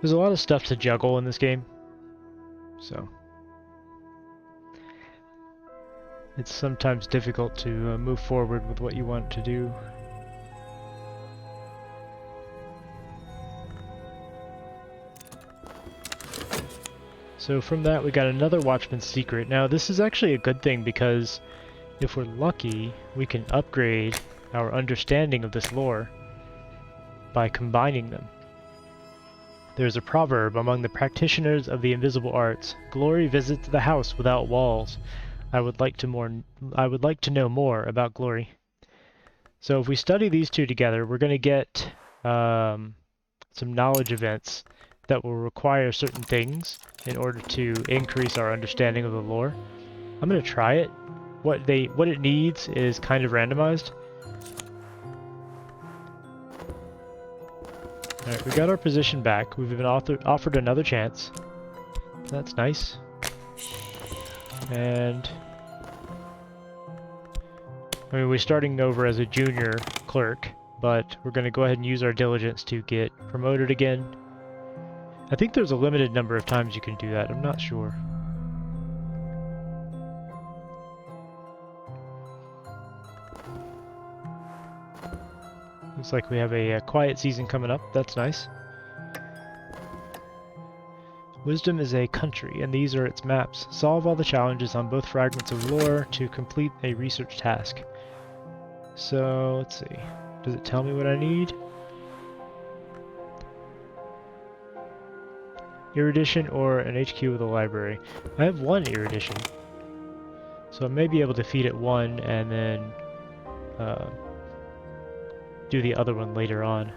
There's a lot of stuff to juggle in this game, so it's sometimes difficult to move forward with what you want to do. So from that we got another Watchman's Secret. Now this is actually a good thing because if we're lucky, we can upgrade our understanding of this lore by combining them. There's a proverb among the practitioners of the invisible arts: glory visits the house without walls. I would like to know more about glory. So if we study these two together, we're going to get some knowledge events that will require certain things in order to increase our understanding of the lore. I'm going to try it. What it needs is kind of randomized. Alright, we got our position back. We've been offered another chance. That's nice. And I mean, we're starting over as a junior clerk, but we're going to go ahead and use our diligence to get promoted again. I think there's a limited number of times you can do that. I'm not sure. Looks like we have a quiet season coming up. That's nice. Wisdom is a country, and these are its maps. Solve all the challenges on both fragments of lore to complete a research task. So, let's see. Does it tell me what I need? Erudition or an HQ with a library. I have one erudition, so I may be able to feed it one and then do the other one later on.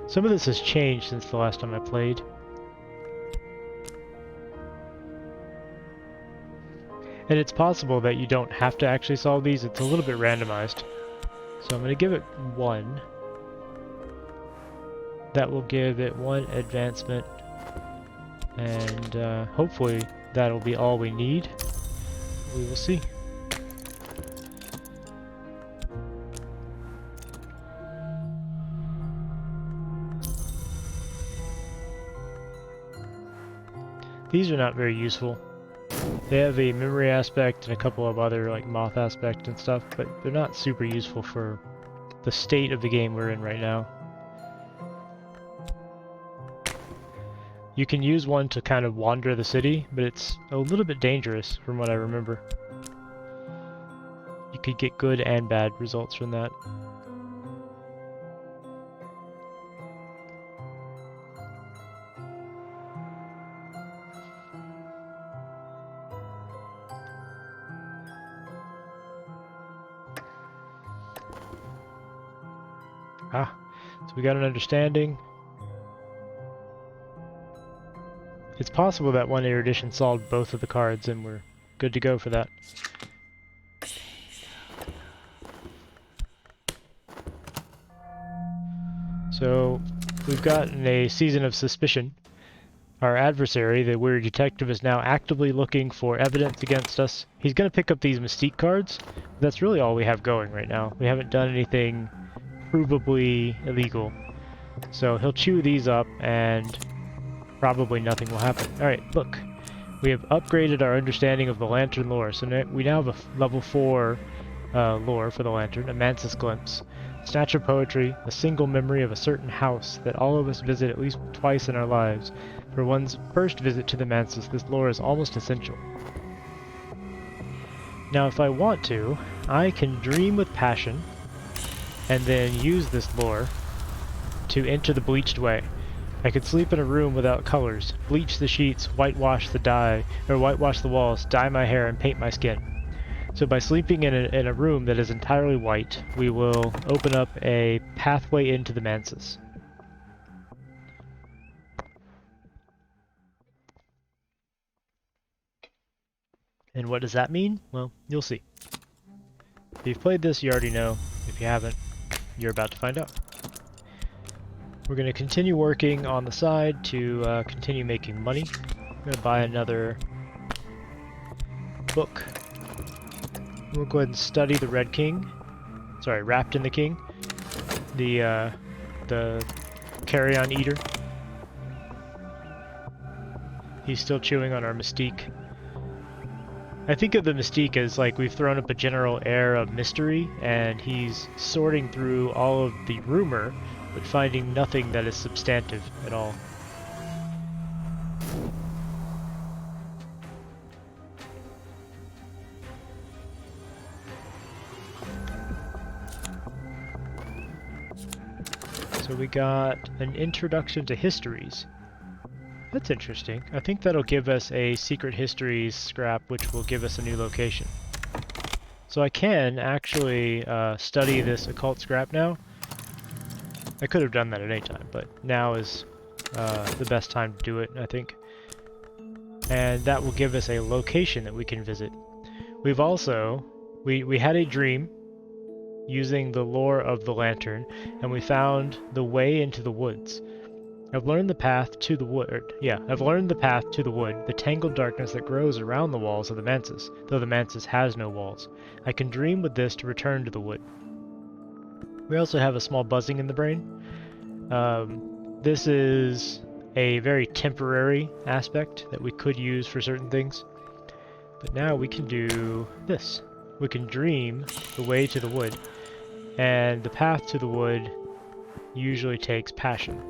Some of this has changed since the last time I played. And it's possible that you don't have to actually solve these. It's a little bit randomized. So I'm going to give it 1. That will give it 1 advancement, and hopefully that'll be all we need. We will see. These are not very useful. They have a memory aspect and a couple of other like moth aspect and stuff, but they're not super useful for the state of the game we're in right now. You can use one to kind of wander the city, but it's a little bit dangerous from what I remember. You could get good and bad results from that. So we got an understanding. It's possible that one erudition solved both of the cards and we're good to go for that. So we've gotten a season of suspicion. Our adversary, the weird detective, is now actively looking for evidence against us. He's going to pick up these mystique cards. That's really all we have going right now. We haven't done anything provably illegal. So he'll chew these up and probably nothing will happen. Alright, look. We have upgraded our understanding of the lantern lore. So we now have a level 4 lore for the lantern, a Mantis glimpse. Snatch of poetry, a single memory of a certain house that all of us visit at least twice in our lives. For one's first visit to the Mantis, this lore is almost essential. Now if I want to, I can dream with passion and then use this lore to enter the bleached way. I could sleep in a room without colors, bleach the sheets, whitewash the walls, dye my hair, and paint my skin. So by sleeping in a room that is entirely white, we will open up a pathway into the Mantis. And what does that mean? Well, you'll see. If you've played this, you already know. If you haven't, you're about to find out. We're going to continue working on the side to continue making money. I'm going to buy another book. We'll go ahead and study the Red King. Sorry, Wrapped in the King. The carrion eater. He's still chewing on our mystique. I think of the mystique as like we've thrown up a general air of mystery, and he's sorting through all of the rumor, but finding nothing that is substantive at all. So we got an introduction to histories. That's interesting. I think that'll give us a secret histories scrap, which will give us a new location. So I can actually study this occult scrap now. I could have done that at any time, but now is the best time to do it, I think. And that will give us a location that we can visit. We've also... We had a dream using the lore of the lantern, and we found the way into the woods. I've learned the path to the wood. I've learned the path to the wood, the tangled darkness that grows around the walls of the Mantis, though the Mantis has no walls. I can dream with this to return to the wood. We also have a small buzzing in the brain. This is a very temporary aspect that we could use for certain things. But now we can do this. We can dream the way to the wood, and the path to the wood usually takes passion.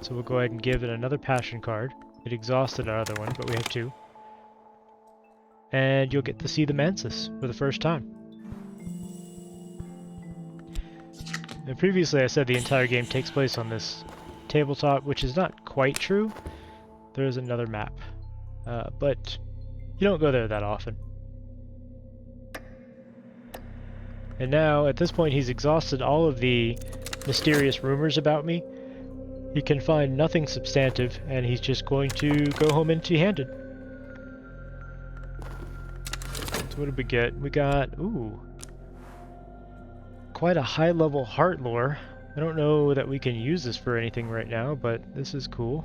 So we'll go ahead and give it another passion card. It exhausted our other one, but we have 2. And you'll get to see the Mantis for the first time. And previously I said the entire game takes place on this tabletop, which is not quite true. There is another map, but you don't go there that often. And now, at this point, he's exhausted all of the mysterious rumors about me. He can find nothing substantive, and he's just going to go home empty-handed. So what did we get? We got, ooh, quite a high-level heart lore. I don't know that we can use this for anything right now, but this is cool.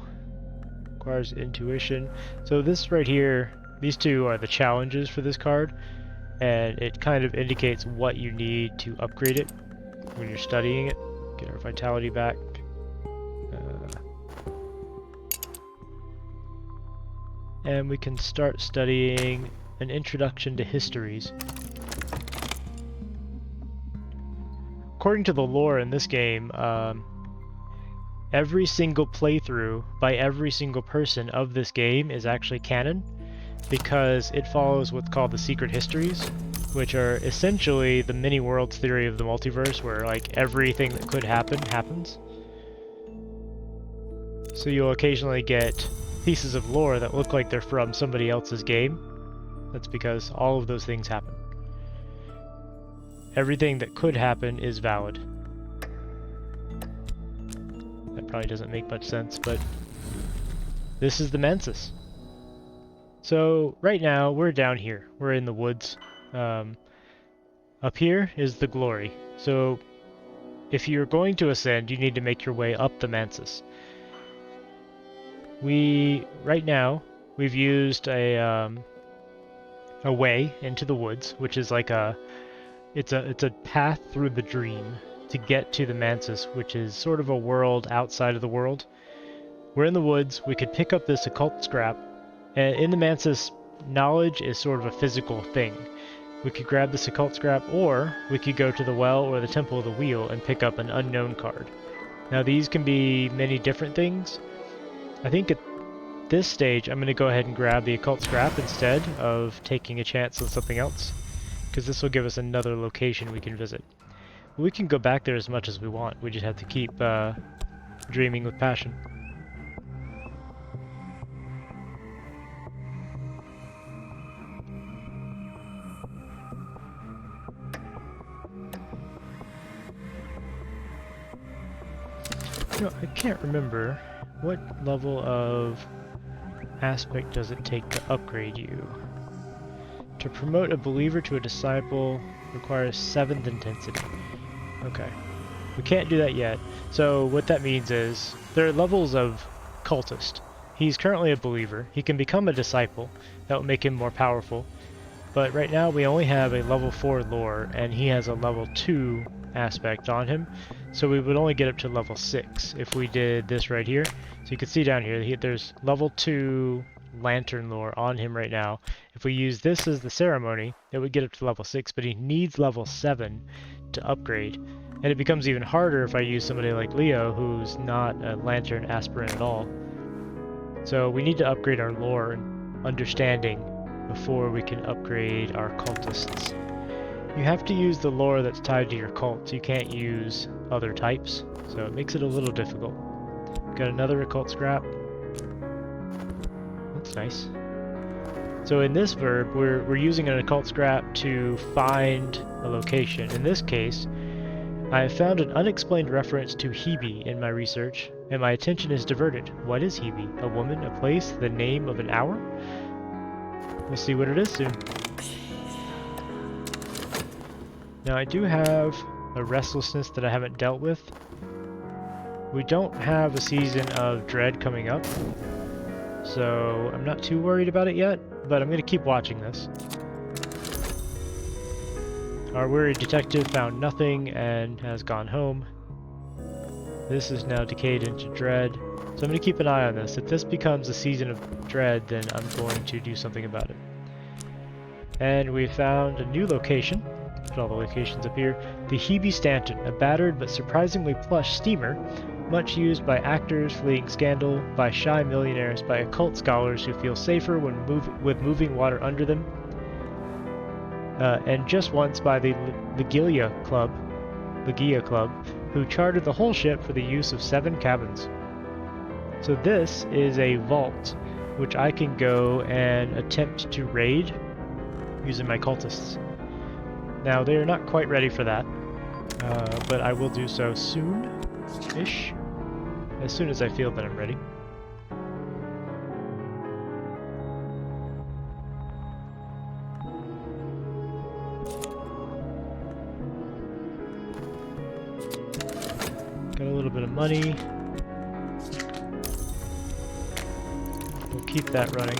Requires intuition. So this right here, these two are the challenges for this card, and it kind of indicates what you need to upgrade it when you're studying it. Get our vitality back. And we can start studying an introduction to histories. According to the lore in this game, every single playthrough by every single person of this game is actually canon, because it follows what's called the secret histories, which are essentially the mini worlds theory of the multiverse, where like everything that could happen happens. So you'll occasionally get pieces of lore that look like they're from somebody else's game. That's because all of those things happen. Everything that could happen is valid. That probably doesn't make much sense, but this is the Mansis. So right now we're down here. We're in the woods. Up here is the Glory. So if you're going to ascend, you need to make your way up the Mansis. Right now we've used a way into the woods, which is like it's a path through the dream to get to the Mansis, which is sort of a world outside of the world. We're in the woods. We could pick up this occult scrap, and in the Mansis, knowledge is sort of a physical thing. We could grab this occult scrap, or we could go to the well or the Temple of the Wheel and pick up an unknown card. Now these can be many different things. I think at this stage I'm going to go ahead and grab the occult scrap instead of taking a chance on something else, because this will give us another location we can visit. We can go back there as much as we want. We just have to keep dreaming with passion. You know, I can't remember what level of aspect does it take to upgrade you. To promote a believer to a disciple requires 7th intensity. Okay. We can't do that yet. So what that means is there are levels of Cultist. He's currently a believer. He can become a disciple. That will make him more powerful. But right now we only have a level 4 lore, and he has a level 2 aspect on him. So we would only get up to level 6 if we did this right here. So you can see down here, there's level 2 lantern lore on him right now. If we use this as the ceremony, it would get up to level 6, but he needs level 7 to upgrade. And it becomes even harder if I use somebody like Leo, who's not a lantern aspirant at all. So we need to upgrade our lore and understanding before we can upgrade our cultists. You have to use the lore that's tied to your cult. You can't use other types, so it makes it a little difficult. Got another occult scrap. That's nice. So in this verb, we're using an occult scrap to find a location. In this case, I have found an unexplained reference to Hebe in my research, and my attention is diverted. What is Hebe? A woman, a place, the name of an hour? We'll see what it is soon. Now I do have a restlessness that I haven't dealt with. We don't have a season of dread coming up, so I'm not too worried about it yet, but I'm going to keep watching this. Our weary detective found nothing and has gone home. This is now decayed into dread, so I'm going to keep an eye on this. If this becomes a season of dread, then I'm going to do something about it. And we found a new location. Put all the locations up here. The Hebe Stanton, a battered but surprisingly plush steamer, much used by actors fleeing scandal, by shy millionaires, by occult scholars who feel safer when with moving water under them, and just once by the Legia Club, who chartered the whole ship for the use of 7 cabins. So this is a vault, which I can go and attempt to raid using my cultists. Now, they are not quite ready for that, but I will do so soon-ish, as soon as I feel that I'm ready. bit of money. We'll keep that running.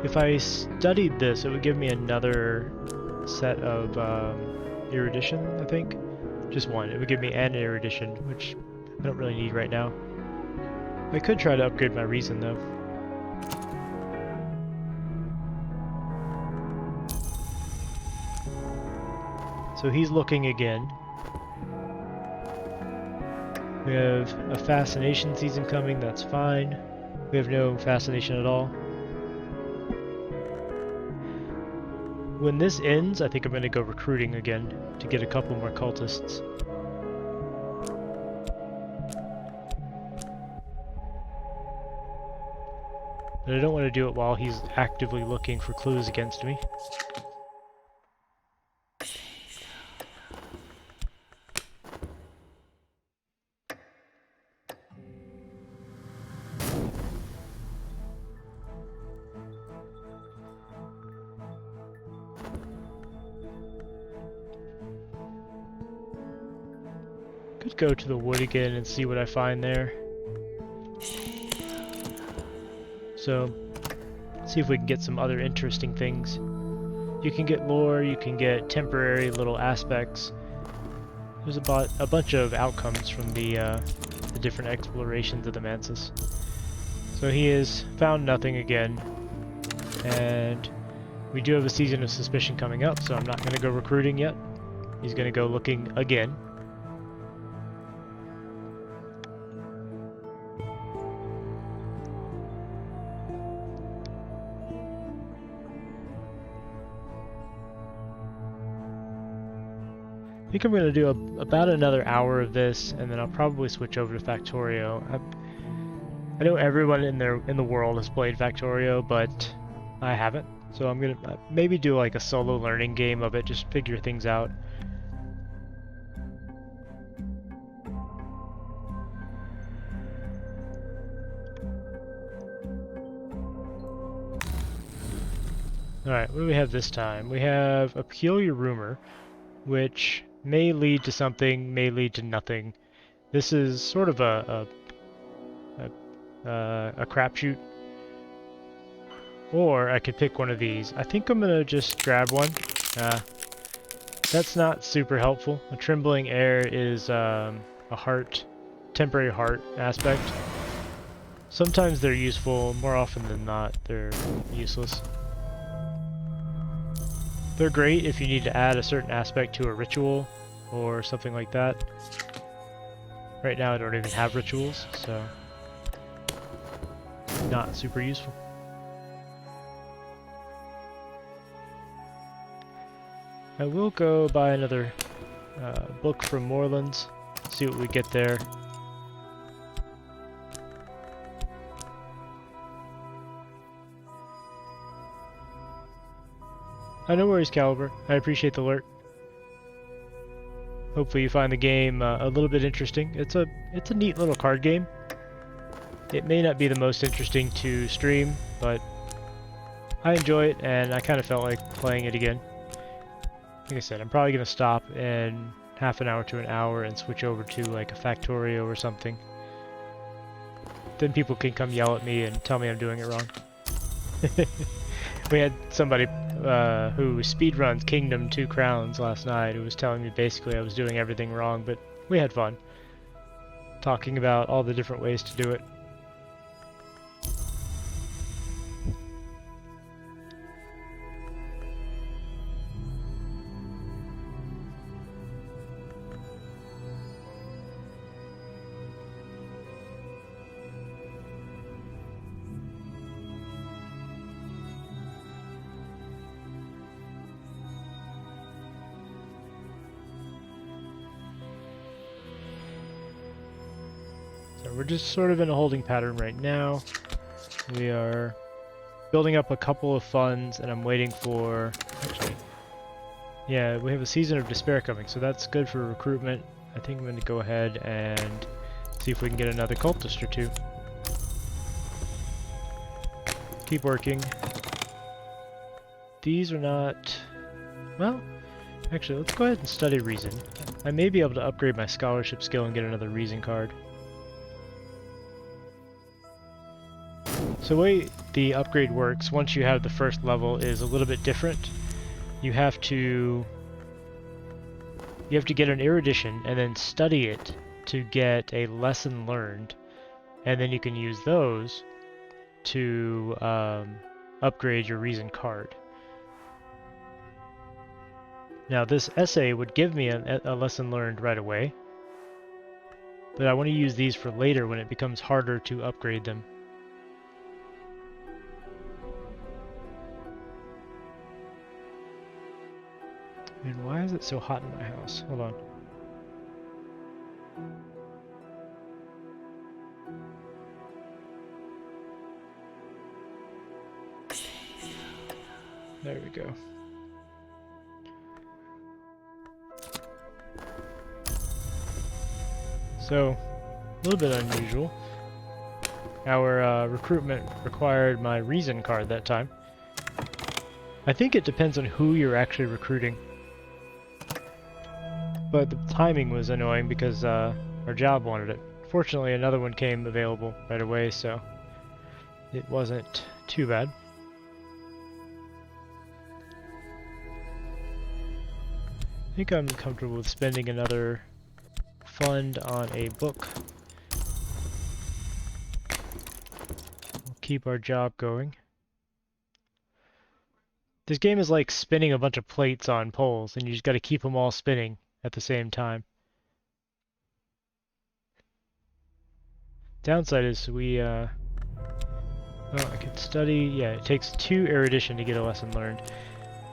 If I studied this, it would give me another set of erudition, I think. Just one. It would give me an erudition, which I don't really need right now. I could try to upgrade my reason, though. So he's looking again. We have a fascination season coming, that's fine. We have no fascination at all. When this ends, I think I'm going to go recruiting again to get a couple more cultists. But I don't want to do it while he's actively looking for clues against me. Could go to the wood again and see what I find there. So, see if we can get some other interesting things. You can get lore, you can get temporary little aspects. There's a bunch of outcomes from the different explorations of the Mansus. So he has found nothing again, and we do have a season of suspicion coming up, so I'm not going to go recruiting yet. He's going to go looking again. I think I'm going to do about another hour of this, and then I'll probably switch over to Factorio. I know everyone in the world has played Factorio, but I haven't. So I'm going to maybe do like a solo learning game of it, just figure things out. Alright, what do we have this time? We have a peculiar rumor, which may lead to something, may lead to nothing. This is sort of a crapshoot. Or I could pick one of these. I think I'm gonna just grab one. That's not super helpful. A trembling air is a temporary heart aspect. Sometimes they're useful, more often than not they're useless. They're great if you need to add a certain aspect to a ritual or something like that. Right now I don't even have rituals, so not super useful. I will go buy another book from Moorlands, see what we get there. No worries, Caliber. I appreciate the alert. Hopefully you find the game a little bit interesting. It's a neat little card game. It may not be the most interesting to stream, but I enjoy it, and I kind of felt like playing it again. Like I said, I'm probably going to stop in half an hour to an hour and switch over to like a Factorio or something. Then people can come yell at me and tell me I'm doing it wrong. We had somebody who speedruns Kingdom 2 Crowns last night who was telling me basically I was doing everything wrong, but we had fun talking about all the different ways to do it. So we're just sort of in a holding pattern right now. We are building up a couple of funds, and I'm waiting for... Actually, yeah, we have a Season of Despair coming, so that's good for recruitment. I think I'm going to go ahead and see if we can get another cultist or two. keep working. These are not... Well, actually, let's go ahead and study reason. I may be able to upgrade my scholarship skill and get another reason card. So the way the upgrade works, once you have the first level, is a little bit different. You have to get an erudition and then study it to get a lesson learned, and then you can use those to upgrade your reason card. Now this essay would give me a lesson learned right away, but I want to use these for later when it becomes harder to upgrade them. And why is it so hot in my house? Hold on. There we go. So, a little bit unusual. Our recruitment required my reason card that time. I think it depends on who you're actually recruiting. But the timing was annoying because our job wanted it. Fortunately, another one came available right away, so it wasn't too bad. I think I'm comfortable with spending another fund on a book. We'll keep our job going. This game is like spinning a bunch of plates on poles, and you just got to keep them all spinning at the same time. Downside is well, I could study, yeah, it takes 2 erudition to get a lesson learned.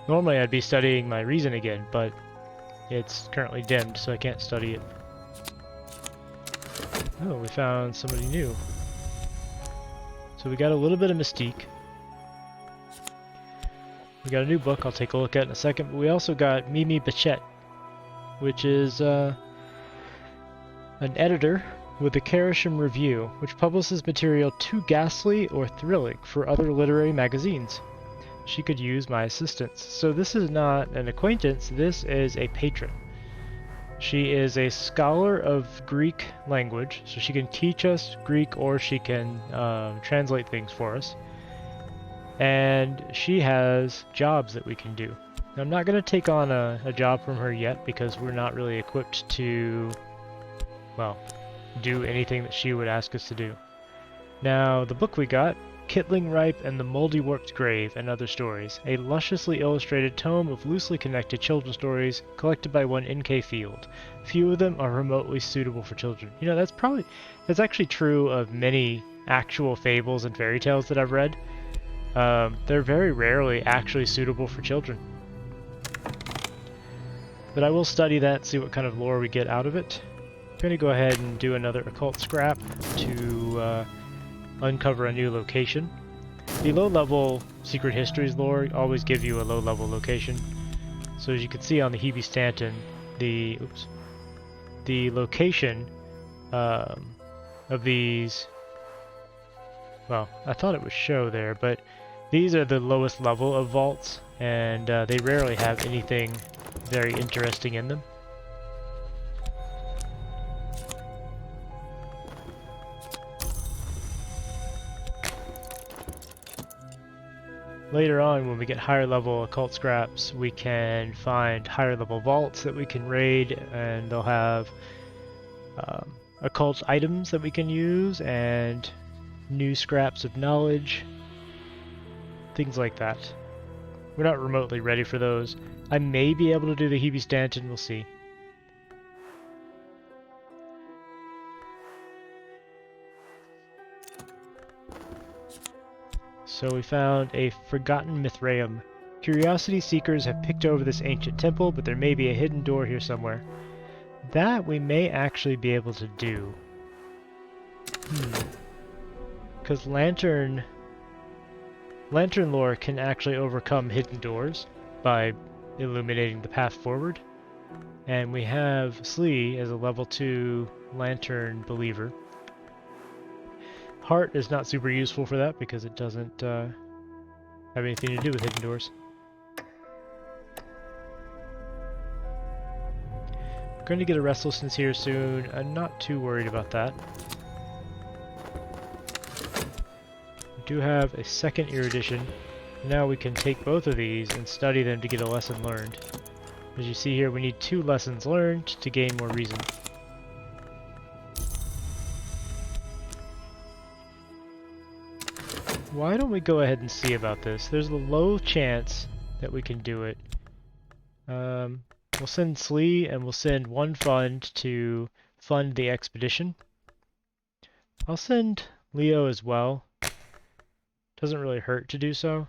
Normally I'd be studying my reason again, but it's currently dimmed, so I can't study it. Oh, we found somebody new. So we got a little bit of mystique. We got a new book I'll take a look at in a second, but we also got Mimi Bichette, which is an editor with the Carisham Review, which publishes material too ghastly or thrilling for other literary magazines. She could use my assistance. So this is not an acquaintance, this is a patron. She is a scholar of Greek language, so she can teach us Greek or she can translate things for us. And she has jobs that we can do. Now, I'm not going to take on a job from her yet because we're not really equipped to, well, do anything that she would ask us to do. Now, the book we got, Kittling Ripe and the Moldy Warped Grave and Other Stories, a lusciously illustrated tome of loosely connected children's stories collected by one N.K. Field. Few of them are remotely suitable for children. You know, that's actually true of many actual fables and fairy tales that I've read. They're very rarely actually suitable for children. But I will study that, see what kind of lore we get out of it. I'm going to go ahead and do another occult scrap to uncover a new location. The low-level Secret Histories lore always give you a low-level location. So as you can see on the Hebe Stanton, the location of these, well, I thought it would show there, but these are the lowest level of vaults, and they rarely have anything very interesting in them. Later on, when we get higher level occult scraps, we can find higher level vaults that we can raid, and they'll have occult items that we can use, and new scraps of knowledge, things like that. We're not remotely ready for those. I may be able to do the Hebe Stanton, we'll see. So we found a forgotten Mithraeum. Curiosity seekers have picked over this ancient temple, but there may be a hidden door here somewhere. That we may actually be able to do. Because lantern lore can actually overcome hidden doors by illuminating the path forward. And we have Slee as a level 2 lantern believer. Heart is not super useful for that because it doesn't have anything to do with hidden doors. Going to get a restlessness here soon. I'm not too worried about that. We do have a second erudition. Now we can take both of these and study them to get a lesson learned. As you see here, we need 2 lessons learned to gain more reason. Why don't we go ahead and see about this? There's a low chance that we can do it. We'll send Slee and we'll send 1 fund to fund the expedition. I'll send Leo as well. Doesn't really hurt to do so.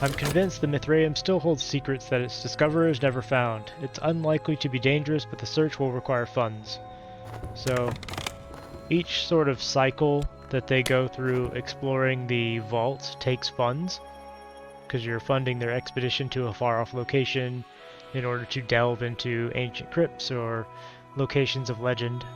I'm convinced the Mithraeum still holds secrets that its discoverers never found. It's unlikely to be dangerous, but the search will require funds. So, each sort of cycle that they go through exploring the vault takes funds, because you're funding their expedition to a far-off location in order to delve into ancient crypts or locations of legend.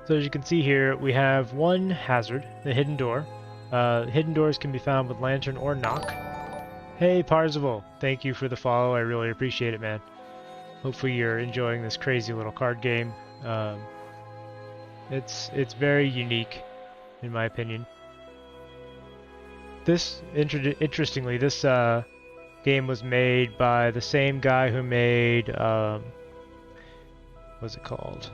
So as you can see here, we have 1 hazard, the hidden door. Hidden doors can be found with lantern or knock. Hey Parzival, thank you for the follow, I really appreciate it, man. Hopefully you're enjoying this crazy little card game. It's very unique, in my opinion. This, interestingly, this game was made by the same guy who made, what's it called?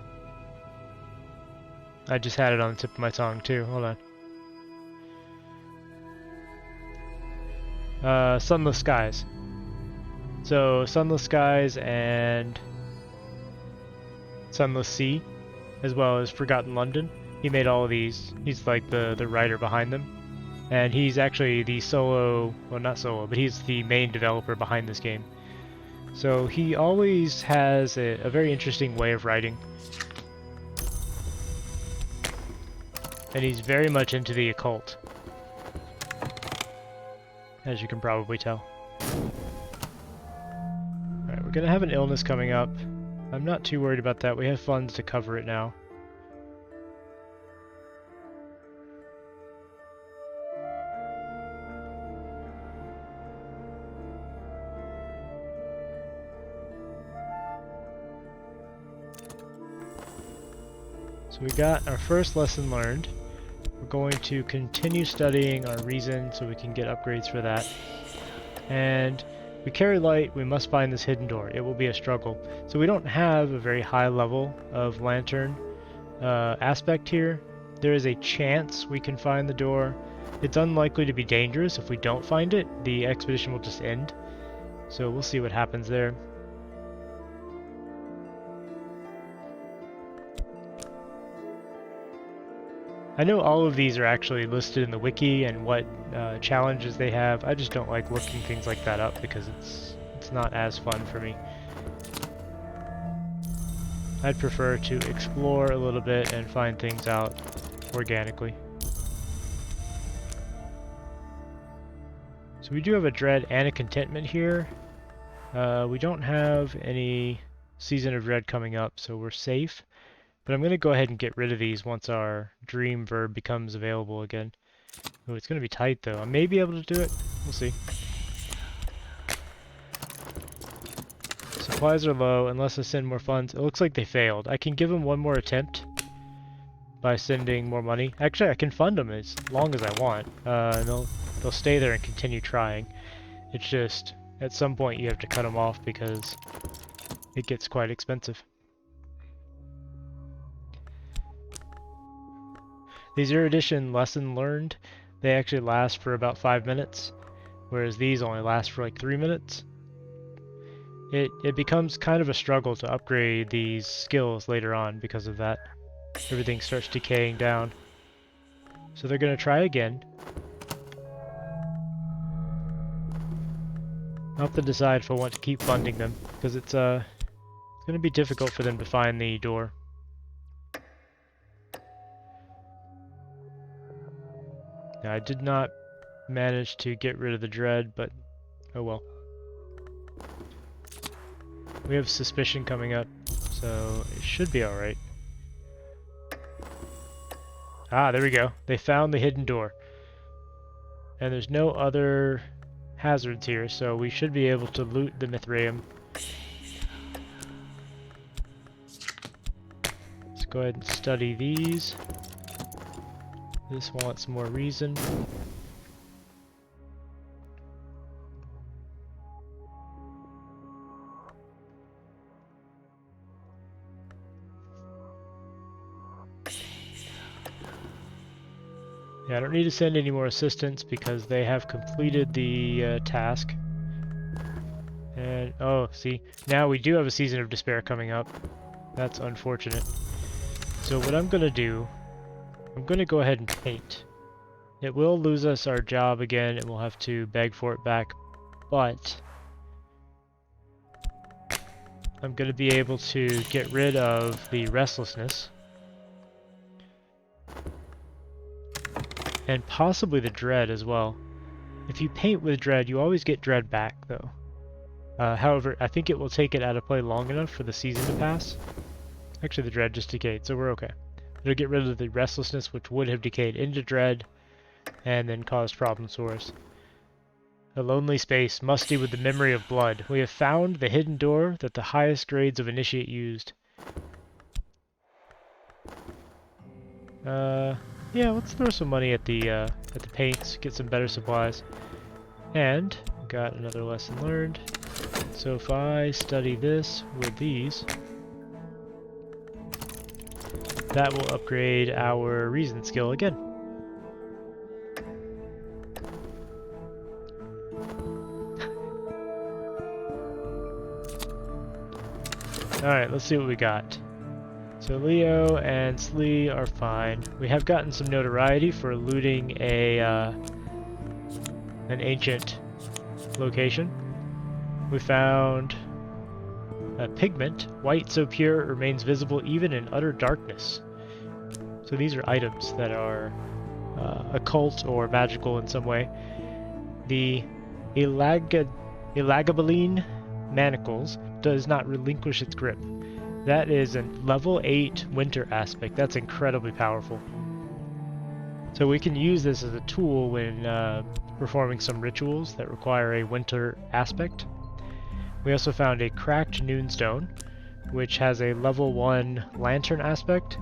I just had it on the tip of my tongue too, hold on. Sunless Skies. So, Sunless Skies and Sunless Sea, as well as Forgotten London. He made all of these. He's like the writer behind them. And he's actually the solo, well not solo, but he's the main developer behind this game. So he always has a very interesting way of writing. And he's very much into the occult, as you can probably tell. Alright, we're gonna have an illness coming up. I'm not too worried about that. We have funds to cover it now. So we got our first lesson learned. We're going to continue studying our reason so we can get upgrades for that. And we carry light, we must find this hidden door. It will be a struggle. So we don't have a very high level of lantern aspect here. There is a chance we can find the door. It's unlikely to be dangerous. If we don't find it, the expedition will just end. So we'll see what happens there. I know all of these are actually listed in the wiki and what challenges they have. I just don't like looking things like that up because it's not as fun for me. I'd prefer to explore a little bit and find things out organically. So we do have a dread and a contentment here. We don't have any season of dread coming up, so we're safe. But I'm going to go ahead and get rid of these once our dream verb becomes available again. Oh, it's going to be tight though. I may be able to do it. We'll see. Supplies are low unless I send more funds. It looks like they failed. I can give them one more attempt by sending more money. Actually, I can fund them as long as I want. And they'll stay there and continue trying. It's just, at some point you have to cut them off because it gets quite expensive. These erudition lesson learned, they actually last for about 5 minutes, whereas these only last for like 3 minutes. It becomes kind of a struggle to upgrade these skills later on because of that. Everything starts decaying down. So they're going to try again. I'll have to decide if I want to keep funding them, because it's going to be difficult for them to find the door. Now, I did not manage to get rid of the dread, but oh well. We have suspicion coming up, so it should be alright. Ah, there we go. They found the hidden door. And there's no other hazards here, so we should be able to loot the Mithraeum. Let's go ahead and study these. This wants more reason. Yeah, I don't need to send any more assistants because they have completed the task. And, oh, see, now we do have a Season of Despair coming up. That's unfortunate. So what I'm going to do, I'm going to go ahead and paint. It will lose us our job again, and we'll have to beg for it back, but I'm going to be able to get rid of the restlessness. And possibly the dread as well. If you paint with dread, you always get dread back, though. However, I think it will take it out of play long enough for the season to pass. Actually, the dread just decayed, so we're okay. It'll get rid of the restlessness, which would have decayed into dread, and then caused problems for us. A lonely space, musty with the memory of blood. We have found the hidden door that the highest grades of initiate used. Yeah, let's throw some money at the paints, get some better supplies. And got another lesson learned. So if I study this with these, that will upgrade our reason skill again. Alright, let's see what we got. So Leo and Slee are fine. We have gotten some notoriety for looting an ancient location. We found a pigment, white so pure it remains visible even in utter darkness. So these are items that are occult or magical in some way. The Elagabalene manacles does not relinquish its grip. That is a level 8 winter aspect. That's incredibly powerful. So we can use this as a tool when performing some rituals that require a winter aspect. We also found a cracked noonstone, which has a level 1 lantern aspect.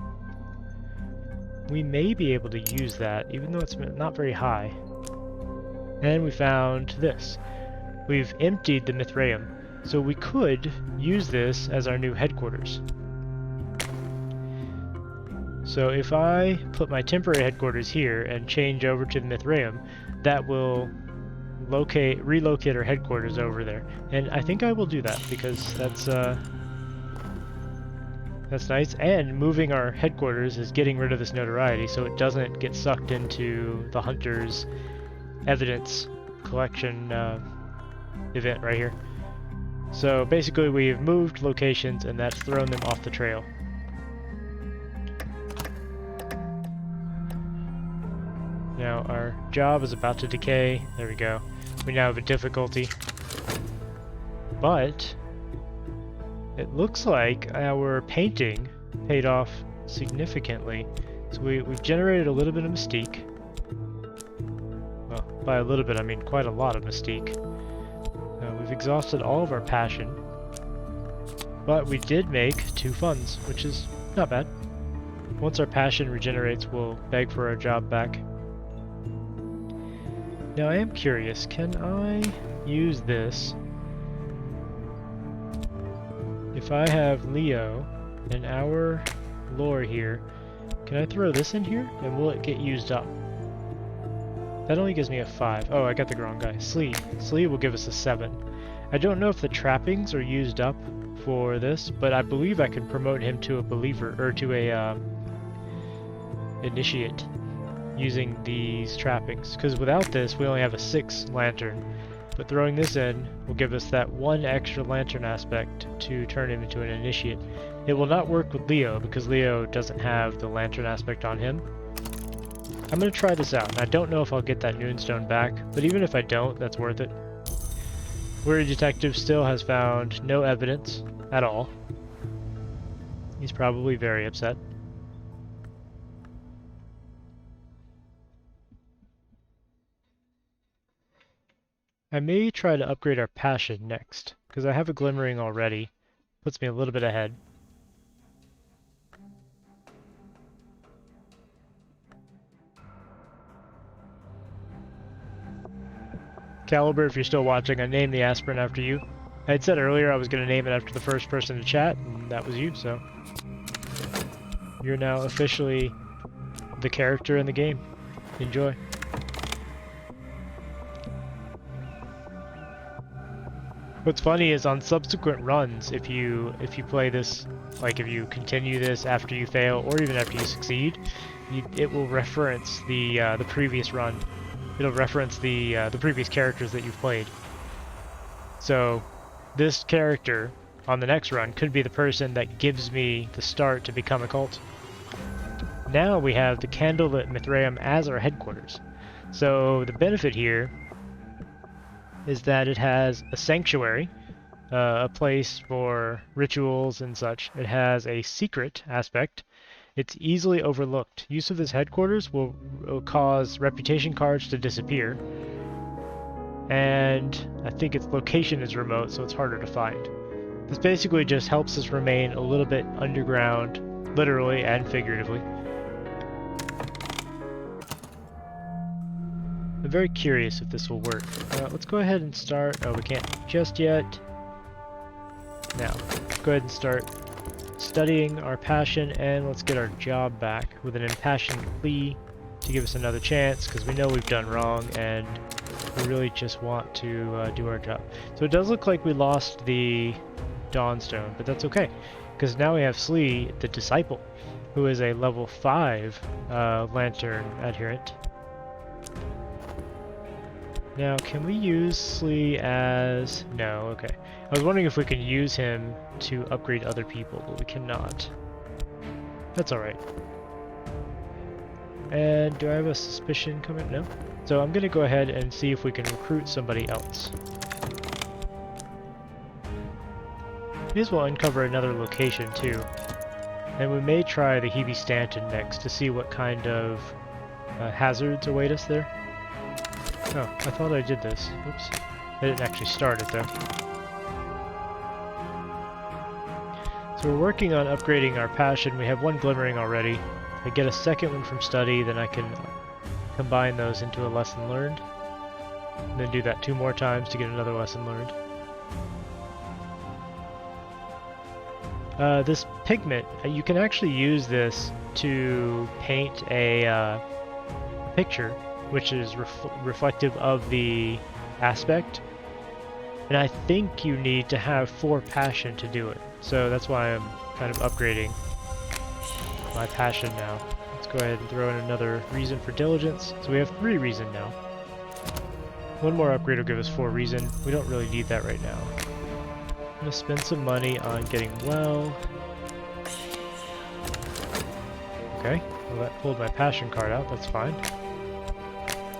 We may be able to use that, even though it's not very high. And we found this. We've emptied the Mithraeum, so we could use this as our new headquarters. So if I put my temporary headquarters here and change over to the Mithraeum, that will relocate our headquarters over there. And I think I will do that because that's nice. And moving our headquarters is getting rid of this notoriety so it doesn't get sucked into the hunter's evidence collection event right here. So basically we've moved locations and that's thrown them off the trail. Now our job is about to decay. There we go. We now have a difficulty. But it looks like our painting paid off significantly. So we've generated a little bit of mystique. Well, by a little bit I mean quite a lot of mystique. We've exhausted all of our passion. But we did make 2 funds, which is not bad. Once our passion regenerates, we'll beg for our job back. Now I am curious, can I use this if I have Leo and our lore here? Can I throw this in here and will it get used up? That only gives me a 5. Oh, I got the wrong guy. Slee will give us a 7. I don't know if the trappings are used up for this, but I believe I can promote him to a believer, or to a initiate, using these trappings. Because without this, we only have a 6 lantern. But throwing this in will give us that 1 extra lantern aspect to turn him into an initiate. It will not work with Leo, because Leo doesn't have the lantern aspect on him. I'm going to try this out, and I don't know if I'll get that Noonstone back, but even if I don't, that's worth it. Weary Detective still has found no evidence at all. He's probably very upset. I may try to upgrade our passion next, because I have a glimmering already. Puts me a little bit ahead. Caliber, if you're still watching, I named the aspirin after you. I had said earlier I was going to name it after the first person to chat, and that was you, so... You're now officially the character in the game. Enjoy. What's funny is on subsequent runs, if you play this, like if you continue this after you fail or even after you succeed, it will reference the previous run. It'll reference the previous characters that you've played. So this character on the next run could be the person that gives me the start to become a cult. Now we have the Candlelit Mithraeum as our headquarters. So the benefit here is that it has a sanctuary, a place for rituals and such. It has a secret aspect. It's easily overlooked. Use of this headquarters will cause reputation cards to disappear. And I think its location is remote, so it's harder to find. This basically just helps us remain a little bit underground, literally and figuratively. I'm very curious if this will work. Let's go ahead and start. Oh, we can't just yet. Now, let's go ahead and start studying our passion, and let's get our job back with an impassioned plea to give us another chance, because we know we've done wrong, and we really just want to do our job. So it does look like we lost the Dawnstone, but that's okay, because now we have Slee, the Disciple, who is a level 5 Lantern adherent. Now, can we use Slee as... No, okay. I was wondering if we could use him to upgrade other people, but we cannot. That's alright. And do I have a suspicion coming? No? So I'm going to go ahead and see if we can recruit somebody else. May as well uncover another location too. And we may try the Hebe Stanton next to see what kind of hazards await us there. Oh, I thought I did this. Oops. I didn't actually start it though. So we're working on upgrading our passion. We have one glimmering already. If I get a second one from study, then I can combine those into a lesson learned. And then do that 2 more times to get another lesson learned. This pigment, you can actually use this to paint a picture which is reflective of the aspect. And I think you need to have 4 passion to do it. So that's why I'm kind of upgrading my passion now. Let's go ahead and throw in another reason for diligence. So we have 3 reason now. 1 more upgrade will give us 4 reason. We don't really need that right now. I'm going to spend some money on getting well. Okay, well that pulled my passion card out, that's fine.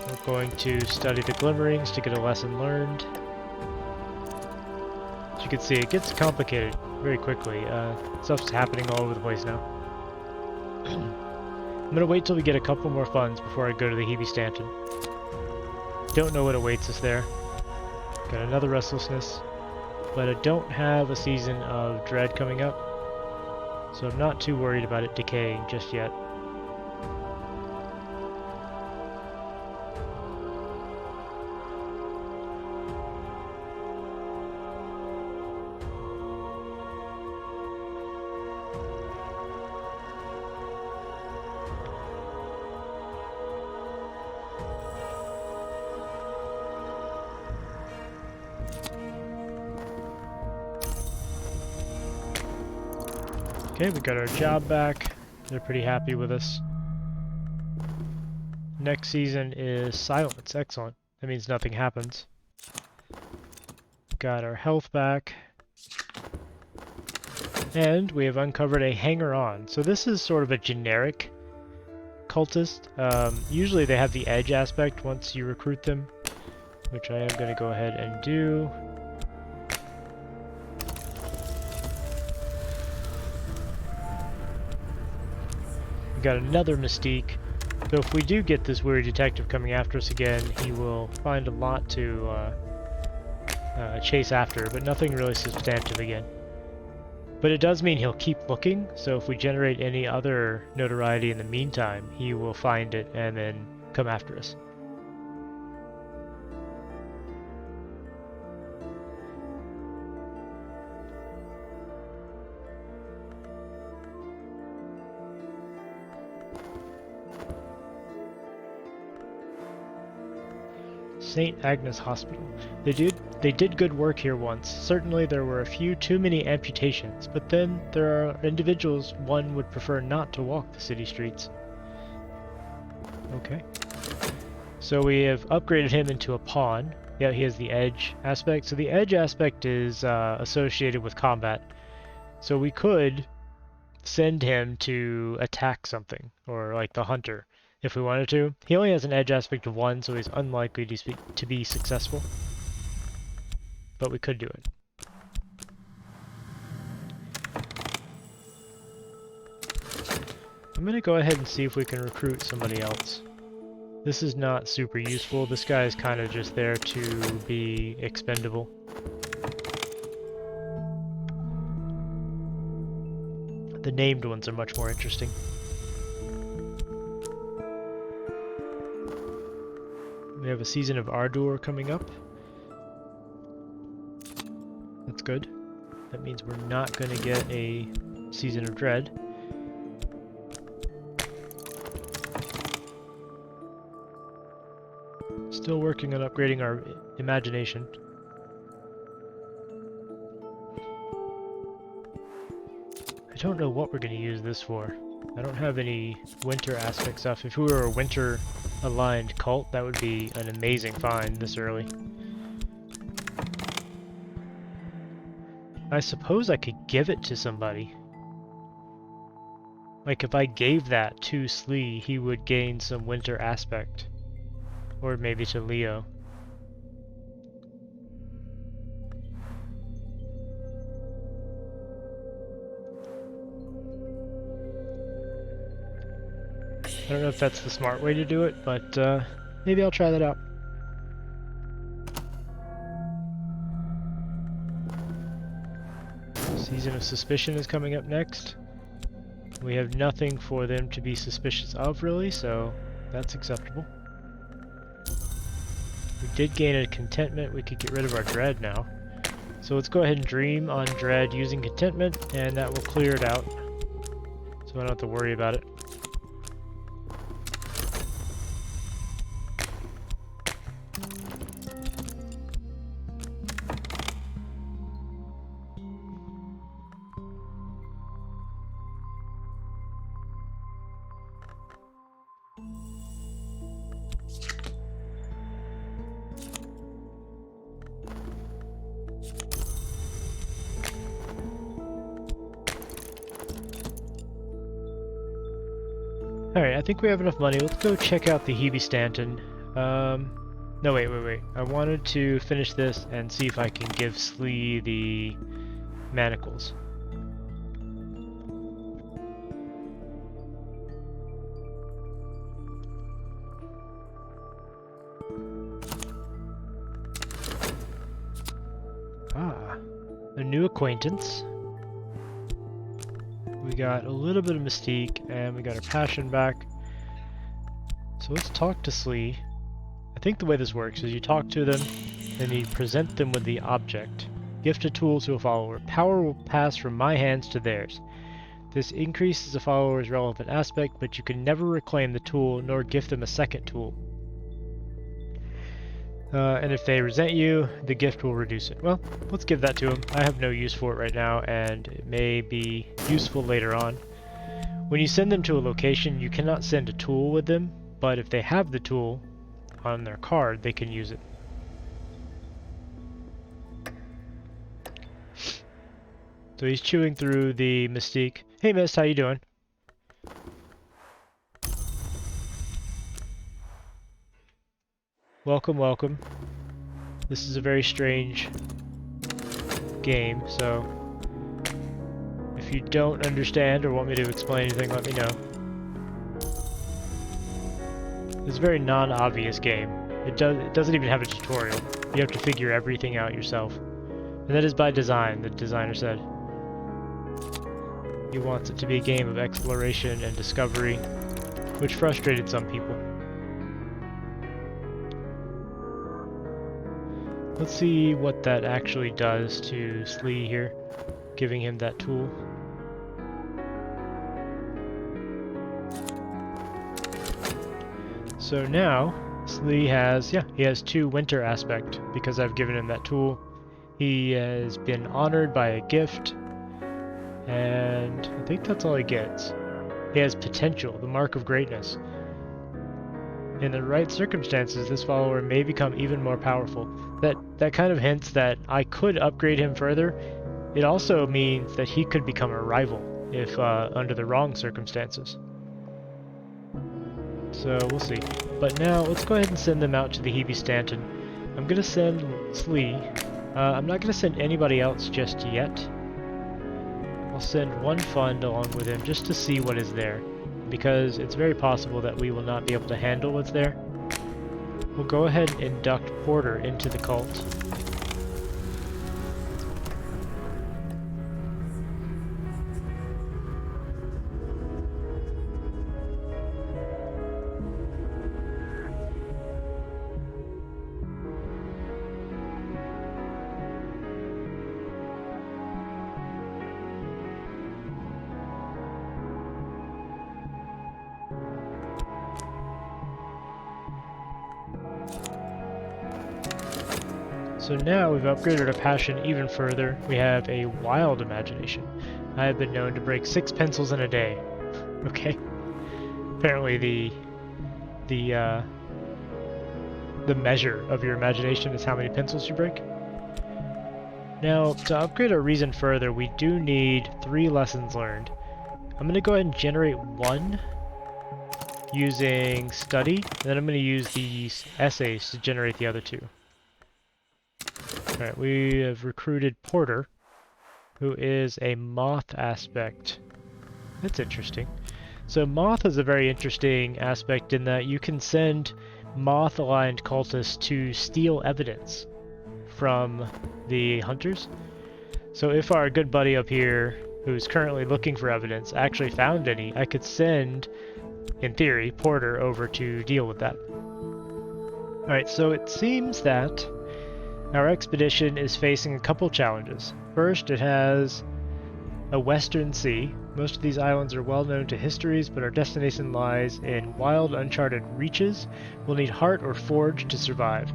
We're going to study the glimmerings to get a lesson learned. As you can see, it gets complicated very quickly. Stuff's happening all over the place now. I'm gonna wait till we get a couple more funds before I go to the Hebe Stanton. Don't know what awaits us there. Got another restlessness, but I don't have a season of dread coming up, so I'm not too worried about it decaying just yet. Okay, we got our job back. They're pretty happy with us. Next season is silence. Excellent. That means nothing happens. Got our health back. And we have uncovered a hanger-on. So this is sort of a generic cultist. Usually they have the edge aspect once you recruit them, which I am going to go ahead and do. We got another mystique. So if we do get this weird detective coming after us again, he will find a lot to chase after, but nothing really substantive again. But it does mean he'll keep looking, so if we generate any other notoriety in the meantime, he will find it and then come after us. St. Agnes Hospital. They did good work here once. Certainly there were a few too many amputations, but then there are individuals one would prefer not to walk the city streets. Okay. So we have upgraded him into a pawn. Yeah, he has the edge aspect. So the edge aspect is associated with combat. So we could send him to attack something, or like the hunter, if we wanted to. He only has an edge aspect of 1, so he's unlikely to be successful. But we could do it. I'm going to go ahead and see if we can recruit somebody else. This is not super useful. This guy is kind of just there to be expendable. The named ones are much more interesting. We have a season of Ardor coming up. That's good. That means we're not going to get a season of Dread. Still working on upgrading our imagination. I don't know what we're going to use this for. I don't have any winter aspect stuff. If we were a winter aligned cult, that would be an amazing find this early. I suppose I could give it to somebody. Like if I gave that to Slee, he would gain some winter aspect. Or maybe to Leo. I don't know if that's the smart way to do it, but maybe I'll try that out. Season of Suspicion is coming up next. We have nothing for them to be suspicious of, really, so that's acceptable. We did gain a contentment. We could get rid of our dread now. So let's go ahead and dream on dread using contentment, and that will clear it out. So I don't have to worry about it. Alright, I think we have enough money. Let's go check out the Hebe Stanton. No, wait. I wanted to finish this and see if I can give Slee the manacles. Ah, a new acquaintance. We got a little bit of mystique, and we got our passion back. So let's talk to Slee. I think the way this works is you talk to them, then you present them with the object. Gift a tool to a follower. Power will pass from my hands to theirs. This increases a follower's relevant aspect, but you can never reclaim the tool, nor gift them a second tool. And if they resent you, the gift will reduce it. Well, let's give that to them. I have no use for it right now, and it may be useful later on. When you send them to a location, you cannot send a tool with them, but if they have the tool on their card, they can use it. So he's chewing through the mystique. Hey, Mist, how you doing? welcome, welcome. This is a very strange game, so if you don't understand or want me to explain anything, let me know. It's a very non-obvious game. It doesn't even have a tutorial. You have to figure everything out yourself. And that is by design, the designer said. He wants it to be a game of exploration and discovery, which frustrated some people. Let's see what that actually does to Slee here, giving him that tool. So now, Slee has, he has 2 winter aspect because I've given him that tool. He has been honored by a gift, and I think that's all he gets. He has potential, the mark of greatness. In the right circumstances, this follower may become even more powerful. That kind of hints that I could upgrade him further. It also means that he could become a rival if under the wrong circumstances. So we'll see. But now let's go ahead and send them out to the Hebe Stanton. I'm gonna send Slee. I'm not gonna send anybody else just yet. I'll send one fund along with him just to see what is there, because it's very possible that we will not be able to handle what's there. We'll go ahead and induct Porter into the cult. So now we've upgraded our passion even further. We have a wild imagination. I have been known to break 6 pencils in a day. Okay. Apparently the measure of your imagination is how many pencils you break. Now, to upgrade our reason further, we do need 3 lessons learned. I'm going to go ahead and generate 1 using study, and then I'm going to use these essays to generate the other 2. Alright, we have recruited Porter, who is a moth aspect. That's interesting. So moth is a very interesting aspect in that you can send moth-aligned cultists to steal evidence from the hunters. So if our good buddy up here, who's currently looking for evidence, actually found any, I could send, in theory, Porter over to deal with that. Alright, so it seems that our expedition is facing a couple challenges. First, it has a western sea. Most of these islands are well known to histories, but our destination lies in wild, uncharted reaches. We'll need heart or forge to survive.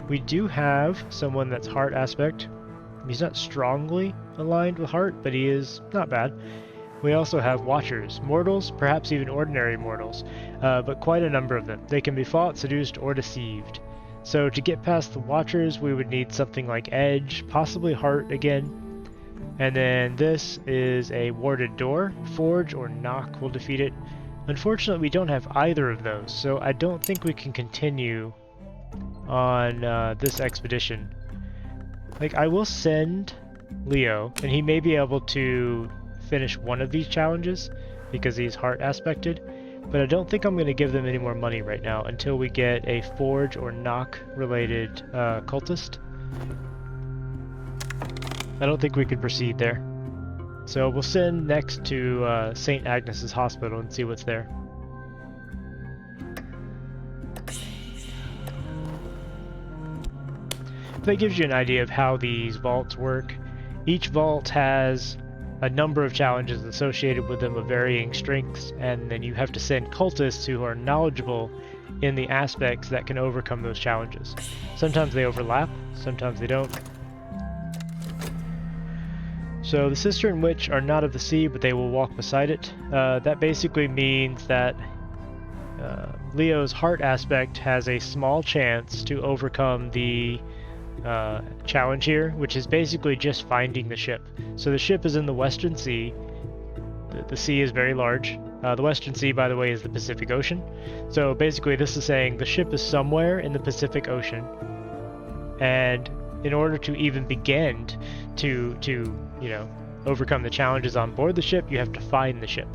We do have someone that's heart aspect. He's not strongly aligned with heart, but he is not bad. We also have watchers, mortals, perhaps even ordinary mortals, but quite a number of them. They can be fought, seduced, or deceived. So to get past the watchers, we would need something like edge, possibly heart again. And then this is a warded door. Forge or knock will defeat it. Unfortunately, we don't have either of those, so I don't think we can continue on this expedition. Like, I will send Leo, and he may be able to finish one of these challenges because he's heart aspected. But I don't think I'm going to give them any more money right now until we get a forge or knock related cultist. I don't think we could proceed there. So we'll send next to St. Agnes's Hospital and see what's there. That gives you an idea of how these vaults work. Each vault has a number of challenges associated with them of varying strengths, and then you have to send cultists who are knowledgeable in the aspects that can overcome those challenges. Sometimes they overlap, sometimes they don't. So the Sister and Witch are not of the sea, but they will walk beside it. That basically means that Leo's heart aspect has a small chance to overcome the challenge here, which is basically just finding the ship. So the ship is in the Western Sea. The sea is very large. The Western Sea, by the way, is the Pacific Ocean. So basically this is saying the ship is somewhere in the Pacific Ocean, and in order to even begin to you know, overcome the challenges on board the ship, you have to find the ship.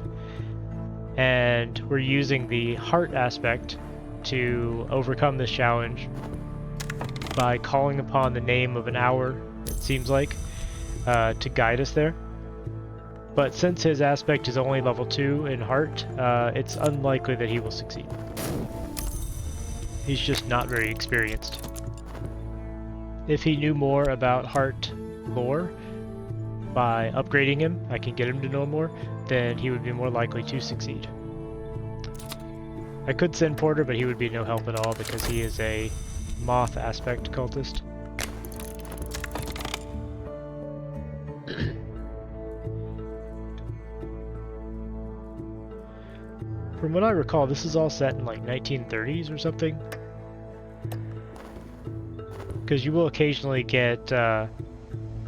And we're using the heart aspect to overcome this challenge by calling upon the name of an hour, it seems like, to guide us there. But since his aspect is only level 2 in heart, it's unlikely that he will succeed. He's just not very experienced. If he knew more about heart lore, by upgrading him, I can get him to know more, then he would be more likely to succeed. I could send Porter, but he would be no help at all because he is a moth aspect cultist. From what I recall, this is all set in like 1930s or something. Because you will occasionally get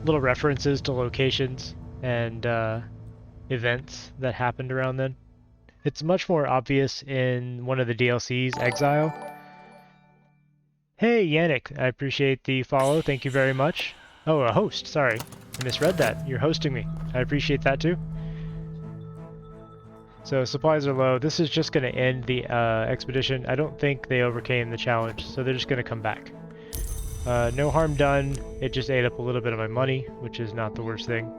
little references to locations and events that happened around then. It's much more obvious in one of the DLCs, Exile. Hey Yannick, I appreciate the follow, thank you very much. Oh, a host, sorry. I misread that. You're hosting me. I appreciate that too. So supplies are low. This is just going to end the expedition. I don't think they overcame the challenge, so they're just going to come back. No harm done. It just ate up a little bit of my money, which is not the worst thing.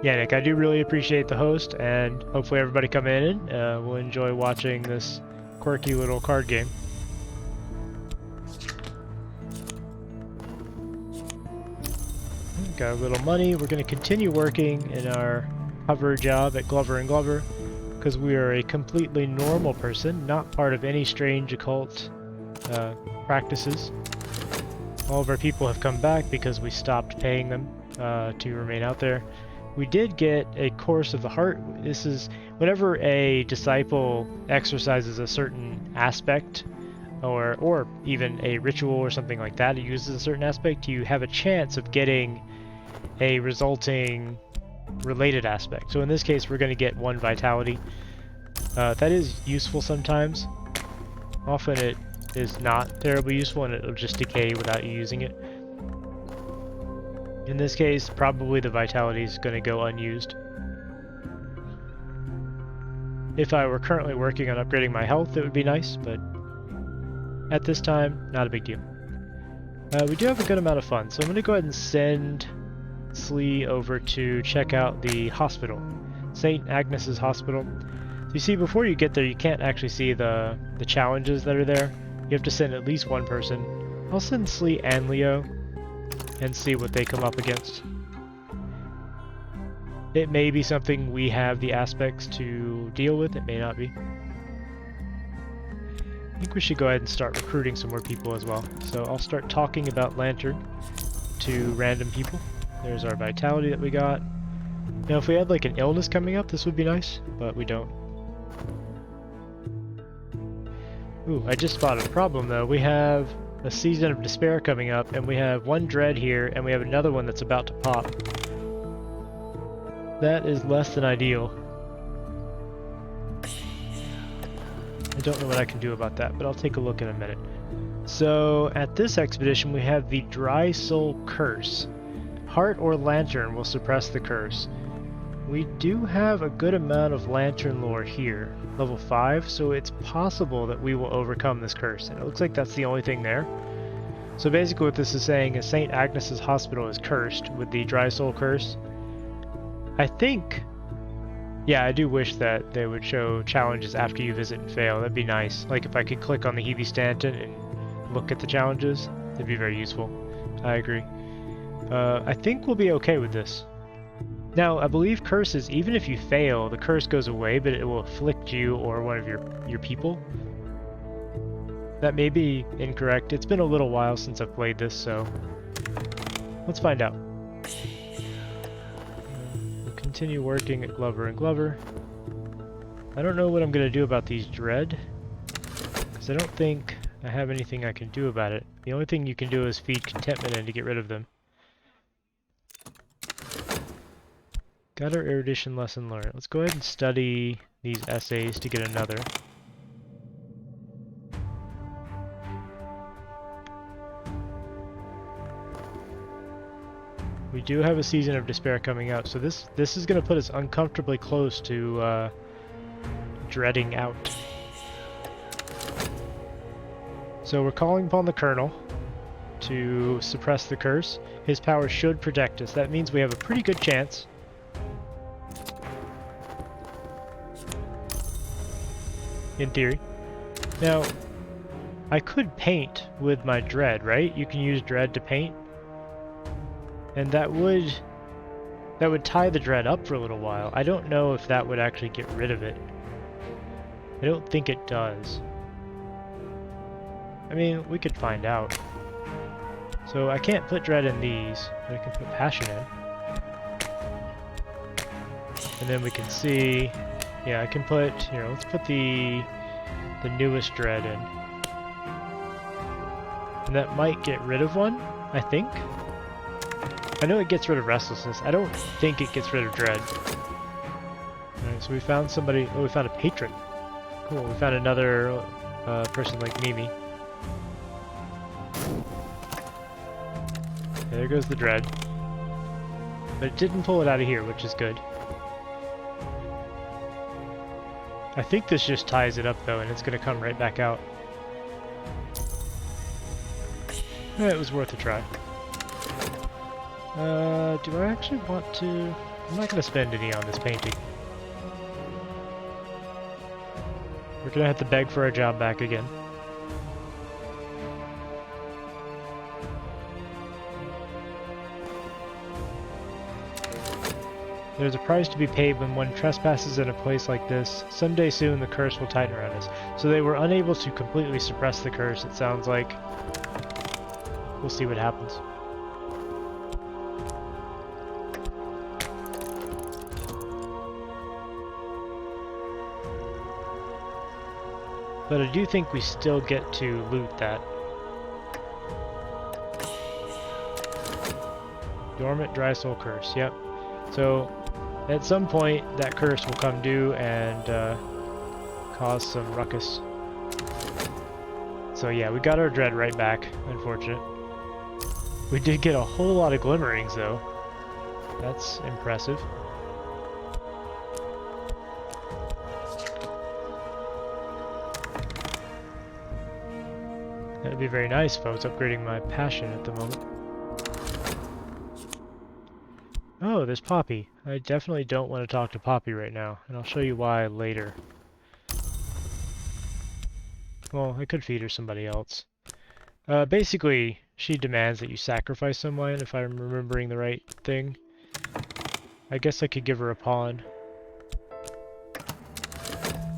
Yeah, Nick, I do really appreciate the host, and hopefully everybody come in and will enjoy watching this quirky little card game. Got a little money. We're going to continue working in our hover job at Glover & Glover because we are a completely normal person, not part of any strange occult practices. All of our people have come back because we stopped paying them to remain out there. We did get a course of the heart. This is whenever a disciple exercises a certain aspect or even a ritual or something like that, it uses a certain aspect, you have a chance of getting a resulting related aspect. So in this case, we're going to get 1 vitality. That is useful sometimes. Often it is not terribly useful and it'll just decay without you using it. In this case, probably the vitality is going to go unused. If I were currently working on upgrading my health, it would be nice, but at this time, not a big deal. We do have a good amount of fun, so I'm going to go ahead and send Slee over to check out the hospital, St. Agnes's Hospital. So you see, before you get there, you can't actually see the challenges that are there. You have to send at least 1 person. I'll send Slee and Leo and see what they come up against. It may be something we have the aspects to deal with, it may not be. I think we should go ahead and start recruiting some more people as well. So I'll start talking about Lantern to random people. There's our vitality that we got. Now if we had like an illness coming up, this would be nice, but we don't. Ooh, I just spotted a problem though. We have a Season of Despair coming up, and we have 1 Dread here, and we have another one that's about to pop. That is less than ideal. I don't know what I can do about that, but I'll take a look in a minute. So, at this expedition we have the Dry Soul Curse. Heart or Lantern will suppress the curse. We do have a good amount of Lantern lore here, level 5, so it's possible that we will overcome this curse, and it looks like that's the only thing there. So basically what this is saying is St. Agnes's Hospital is cursed with the Dry Soul Curse. I think... yeah, I do wish that they would show challenges after you visit and fail. That'd be nice. Like if I could click on the Hebe Stanton and look at the challenges, that'd be very useful. I agree. I think we'll be okay with this. Now, I believe curses, even if you fail, the curse goes away, but it will afflict you or one of your people. That may be incorrect. It's been a little while since I've played this, so let's find out. We'll continue working at Glover & Glover. I don't know what I'm going to do about these Dread, because I don't think I have anything I can do about it. The only thing you can do is feed contentment and to get rid of them. Got our erudition lesson learned. Let's go ahead and study these essays to get another. We do have a Season of Despair coming out, so this is going to put us uncomfortably close to dreading out. So we're calling upon the Colonel to suppress the curse. His power should protect us. That means we have a pretty good chance. In theory. Now, I could paint with my dread, right? You can use dread to paint. And that would tie the dread up for a little while. I don't know if that would actually get rid of it. I don't think it does. I mean, we could find out. So I can't put dread in these, but I can put passion in. And then we can see, yeah, I can put, here, let's put the newest dread in. And that might get rid of one, I think. I know it gets rid of restlessness. I don't think it gets rid of dread. Alright, so we found somebody, oh, we found a patron. Cool, we found another person like Mimi. Okay, there goes the dread. But it didn't pull it out of here, which is good. I think this just ties it up though, and it's going to come right back out. It was worth a try. Do I actually want to... I'm not going to spend any on this painting. We're going to have to beg for our job back again. There's a price to be paid when one trespasses in a place like this. Someday soon the curse will tighten around us. So they were unable to completely suppress the curse, it sounds like. We'll see what happens. But I do think we still get to loot that. Dormant Dry Soul Curse, yep. So, at some point, that curse will come due and cause some ruckus. So yeah, we got our dread right back, unfortunate. We did get a whole lot of glimmerings, though. That's impressive. That'd be very nice if I was upgrading my passion at the moment. Oh, there's Poppy. I definitely don't want to talk to Poppy right now, and I'll show you why later. Well, I could feed her somebody else. Basically, she demands that you sacrifice someone, if I'm remembering the right thing. I guess I could give her a pawn.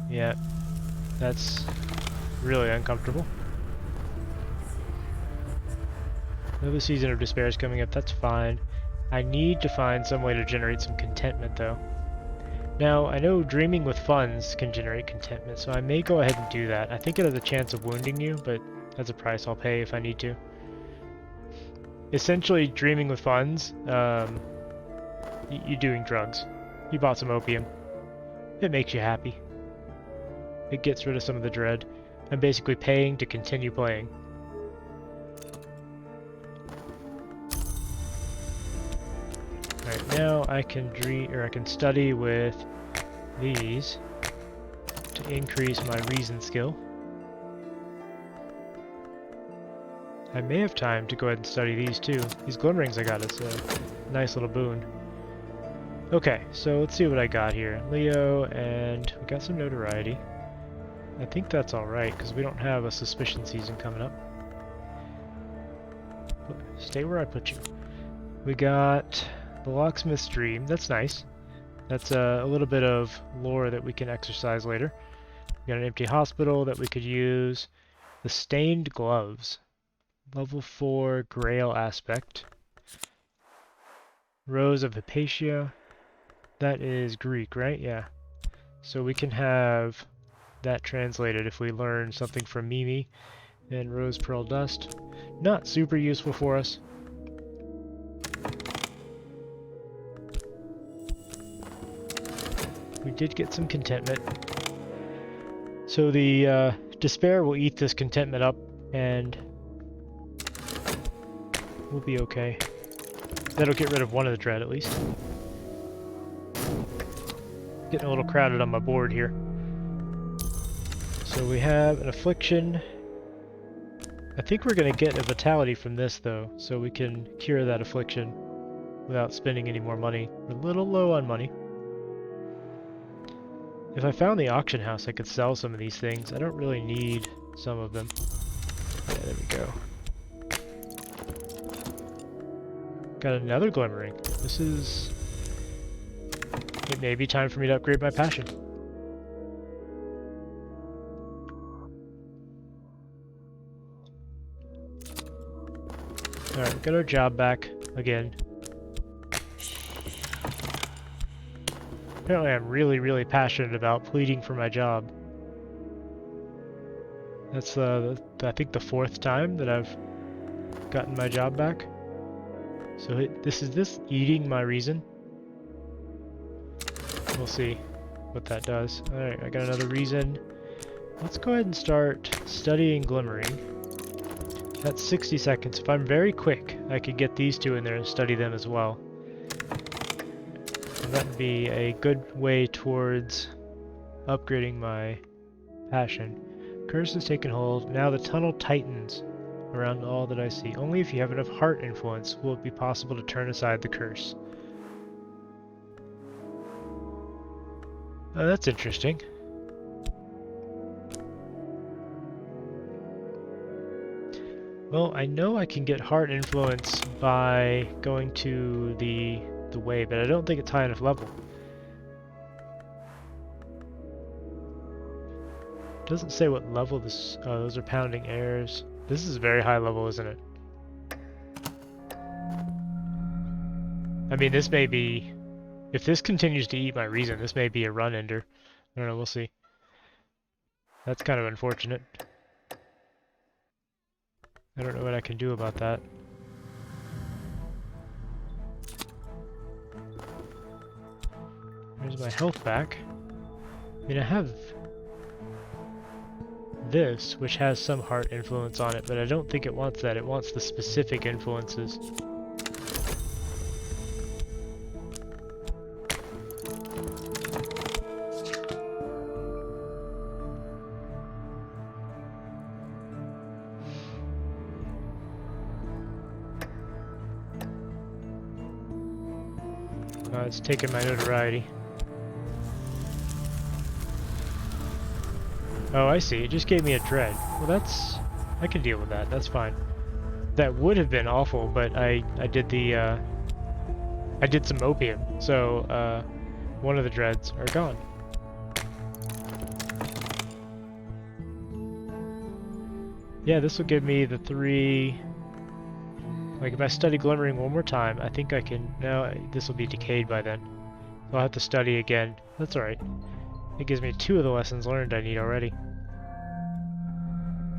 Yeah, that's really uncomfortable. Another Season of Despair is coming up, that's fine. I need to find some way to generate some contentment, though. Now, I know dreaming with funds can generate contentment, so I may go ahead and do that. I think it has a chance of wounding you, but that's a price I'll pay if I need to. Essentially, dreaming with funds, you're doing drugs. You bought some opium. It makes you happy. It gets rid of some of the dread. I'm basically paying to continue playing. Alright, now I can dream, or I can study with these to increase my reason skill. I may have time to go ahead and study these too. These glimmerings I got is a nice little boon. Okay, so let's see what I got here. Leo, and we got some notoriety. I think that's alright, because we don't have a suspicion season coming up. Stay where I put you. We got the Locksmith's Dream. That's nice. That's a little bit of lore that we can exercise later. We got an empty hospital that we could use. The Stained Gloves. Level 4 Grail Aspect. Rose of Hypatia. That is Greek, right? Yeah. So we can have that translated if we learn something from Mimi. And Rose Pearl Dust. Not super useful for us. we did get some contentment. So the despair will eat this contentment up, and we'll be okay. That'll get rid of one of the dread, at least. Getting a little crowded on my board here. So we have an affliction. I think we're going to get a vitality from this, though, so we can cure that affliction without spending any more money. We're a little low on money. If I found the auction house, I could sell some of these things. I don't really need some of them. Yeah, there we go. Got another glimmering. This is... It may be time for me to upgrade my passion. Alright, got our job back again. Apparently I'm really passionate about pleading for my job. That's I think the 4th time that I've gotten my job back. So this eating my reason? We'll see what that does. Alright, I got another reason. Let's go ahead and start studying glimmering. That's 60 seconds. If I'm very quick, I could get these two in there and study them as well. And that would be a good way towards upgrading my passion. Curse has taken hold. Now the tunnel tightens around all that I see. Only if you have enough heart influence will it be possible to turn aside the curse. Oh, that's interesting. Well, I know I can get heart influence by going to the way, but I don't think it's high enough level. Doesn't say what level this... Oh, those are pounding airs. This is very high level, isn't it? I mean, this may be... If this continues to eat my reason, this may be a run ender. I don't know, we'll see. That's kind of unfortunate. I don't know what I can do about that. There's my health back. I mean, I have this, which has some heart influence on it, but I don't think it wants that. It wants the specific influences. It's taking my notoriety. Oh, I see. It just gave me a dread. Well, I can deal with that. That's fine. That would have been awful, but I did the, I did some opium, so, one of the dreads are gone. Yeah, this will give me the 3... Like, if I study Glimmering one more time, I think I can... No, this will be decayed by then. So I'll have to study again. That's alright. It gives me 2 of the lessons learned I need already.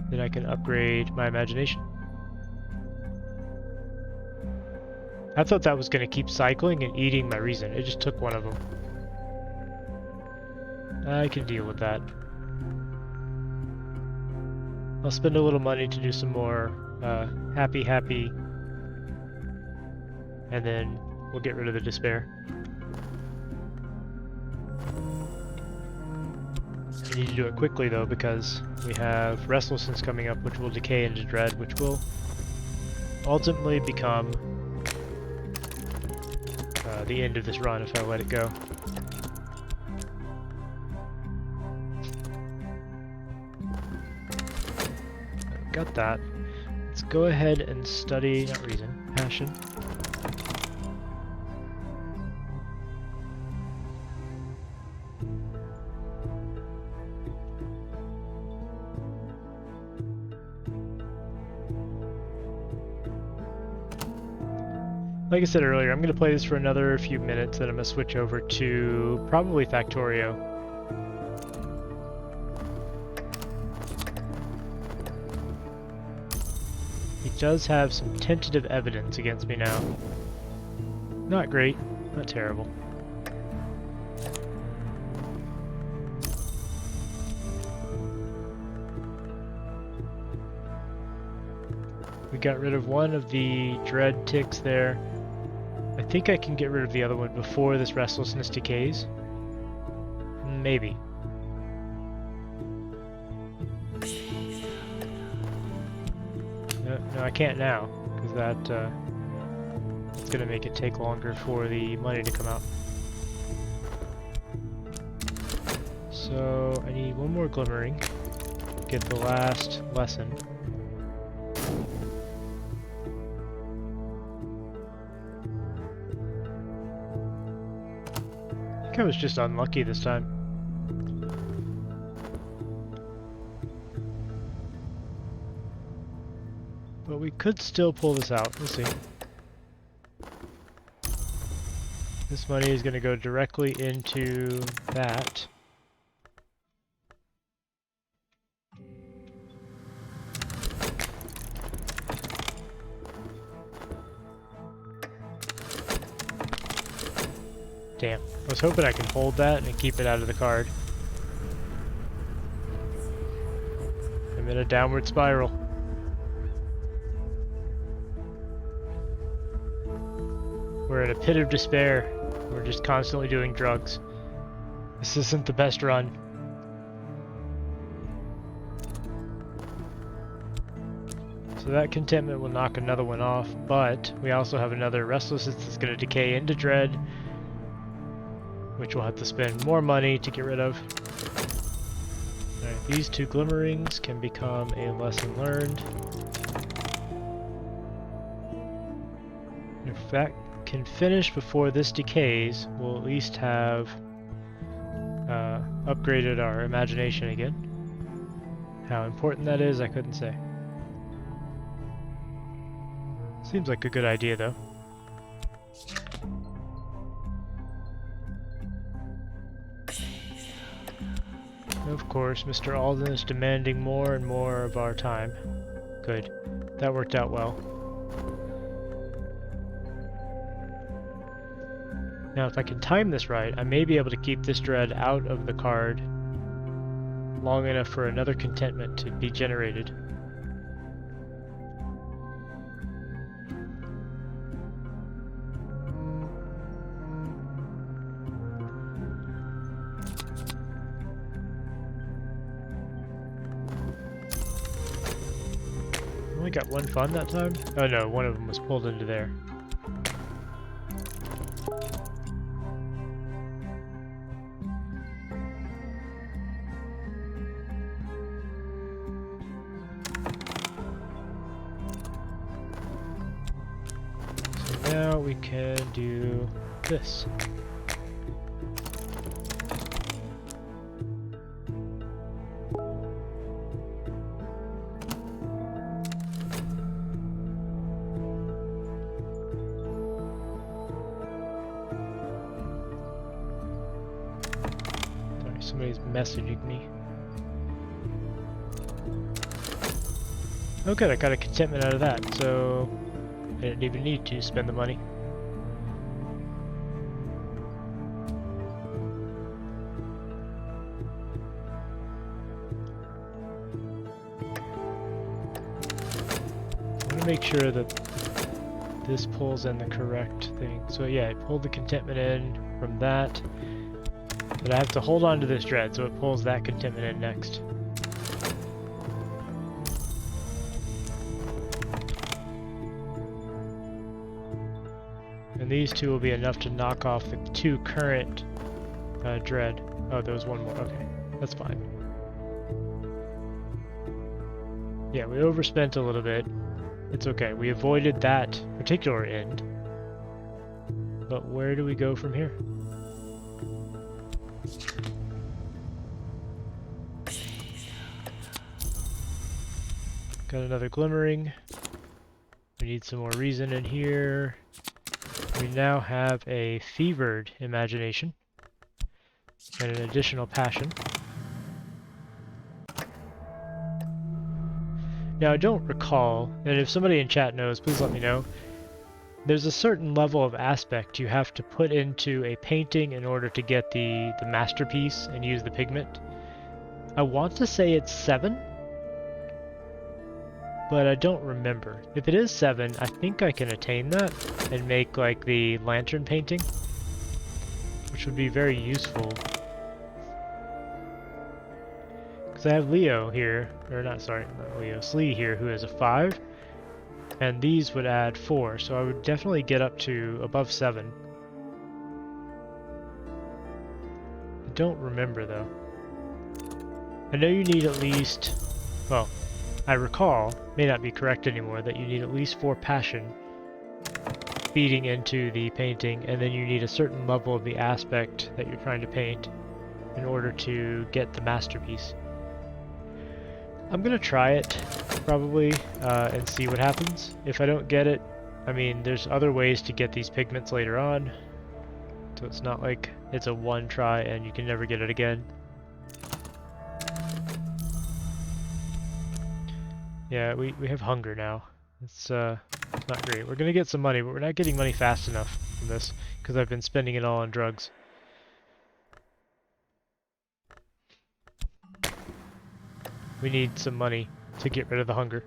Then I can upgrade my imagination. I thought that was going to keep cycling and eating my reason. It just took one of them. I can deal with that. I'll spend a little money to do some more happy, and then we'll get rid of the despair. I need to do it quickly though, because we have restlessness coming up, which will decay into dread, which will ultimately become the end of this run if I let it go. Got that. Let's go ahead and study, not reason, passion. Like I said earlier, I'm going to play this for another few minutes, then I'm going to switch over to probably Factorio. He does have some tentative evidence against me now. Not great, not terrible. got rid of one of the dread ticks there. I think I can get rid of the other one before this restlessness decays. Maybe. No, I can't now, because it's gonna make it take longer for the money to come out. So I need one more glimmering to get the last lesson. I think I was just unlucky this time. But we could still pull this out. We'll see. This money is going to go directly into that. Damn. I was hoping I can hold that and keep it out of the card. I'm in a downward spiral. We're in a pit of despair. We're just constantly doing drugs. This isn't the best run. So that contentment will knock another one off, but we also have another restlessness that's going to decay into dread, which we'll have to spend more money to get rid of. Alright, these two glimmerings can become a lesson learned. If that can finish before this decays, we'll at least have upgraded our imagination again. How important that is, I couldn't say. Seems like a good idea, though. Of course, Mr. Alden is demanding more and more of our time. Good. That worked out well. Now, if I can time this right, I may be able to keep this dread out of the card long enough for another contentment to be generated. Only got one fun that time? Oh no, one of them was pulled into there. So now we can do this. Somebody's messaging me. Oh good, I got a contentment out of that, so I didn't even need to spend the money. I want to make sure that this pulls in the correct thing. So yeah, it pulled the contentment in from that. But I have to hold on to this dread, so it pulls that contentment in next. And these two will be enough to knock off the two current dread. Oh, there was one more. Okay, that's fine. Yeah, we overspent a little bit. It's okay. We avoided that particular end. But where do we go from here? Got another glimmering. We need some more reason in here. We now have a fevered imagination and an additional passion. Now I don't recall, and if somebody in chat knows, please let me know. There's a certain level of aspect you have to put into a painting in order to get the masterpiece and use the pigment. I want to say it's 7. but I don't remember. If it is 7, I think I can attain that and make like the lantern painting, which would be very useful. Because I have Leo here, or not, sorry, not Leo, Slee here, who has a 5, and these would add 4, so I would definitely get up to above 7. I don't remember though. I know you need at least, well, I recall, may not be correct anymore, that you need at least 4 passion feeding into the painting, and then you need a certain level of the aspect that you're trying to paint in order to get the masterpiece. I'm gonna try it, probably, and see what happens. If I don't get it, I mean, there's other ways to get these pigments later on, so it's not like it's a one try and you can never get it again. Yeah, we have hunger now. It's not great. We're gonna get some money, but we're not getting money fast enough from this, because I've been spending it all on drugs. We need some money to get rid of the hunger.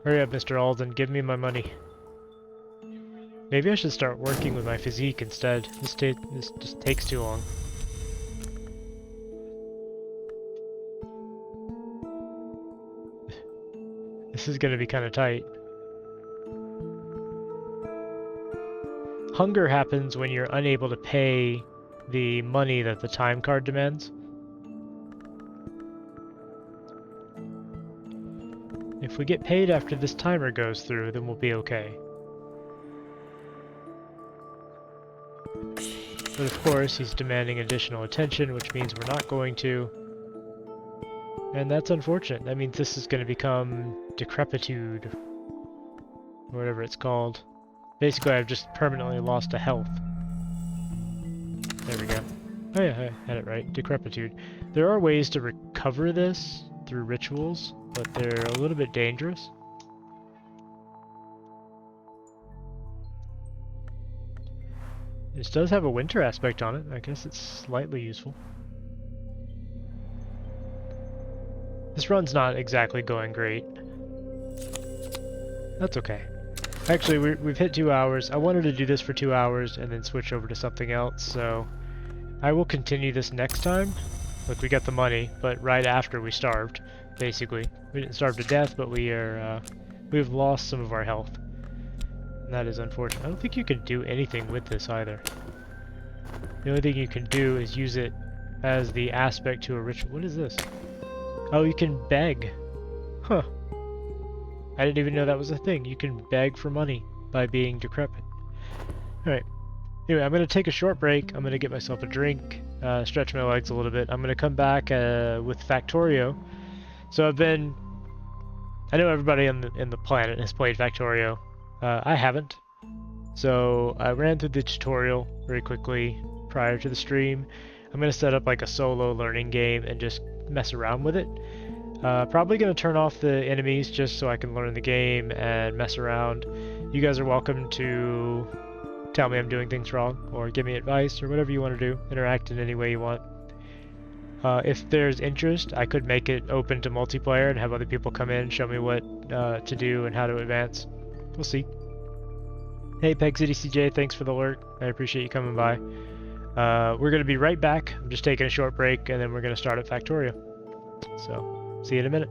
Hurry up, Mr. Alden, give me my money. Maybe I should start working with my physique instead. This just takes too long. This is gonna be kind of tight. Hunger happens when you're unable to pay the money that the time card demands. If we get paid after this timer goes through, then we'll be okay. But of course, he's demanding additional attention, which means we're not going to. And that's unfortunate. That means this is going to become decrepitude, or whatever it's called. Basically, I've just permanently lost a health. There we go. Oh yeah, I had it right. Decrepitude. There are ways to recover this through rituals, but they're a little bit dangerous. This does have a winter aspect on it. I guess it's slightly useful. This run's not exactly going great. That's okay. Actually, we've hit 2 hours. I wanted to do this for 2 hours and then switch over to something else, so I will continue this next time. Look, we got the money, but right after we starved, basically. We didn't starve to death, but we've lost some of our health. And that is unfortunate. I don't think you can do anything with this either. The only thing you can do is use it as the aspect to a ritual. What is this? Oh, you can beg. Huh. I didn't even know that was a thing. You can beg for money by being decrepit. Alright. Anyway, I'm going to take a short break. I'm going to get myself a drink, stretch my legs a little bit. I'm going to come back with Factorio. So I know everybody in the planet has played Factorio. I haven't. So I ran through the tutorial very quickly prior to the stream. I'm going to set up like a solo learning game and just mess around with it. Probably going to turn off the enemies just so I can learn the game and mess around. You guys are welcome to tell me I'm doing things wrong or give me advice or whatever you want to do. Interact in any way you want. If there's interest, I could make it open to multiplayer and have other people come in and show me what to do and how to advance. We'll see. Hey, Peg City CJ, thanks for the alert. I appreciate you coming by. We're going to be right back. I'm just taking a short break, and then we're going to start at Factorio. So, see you in a minute.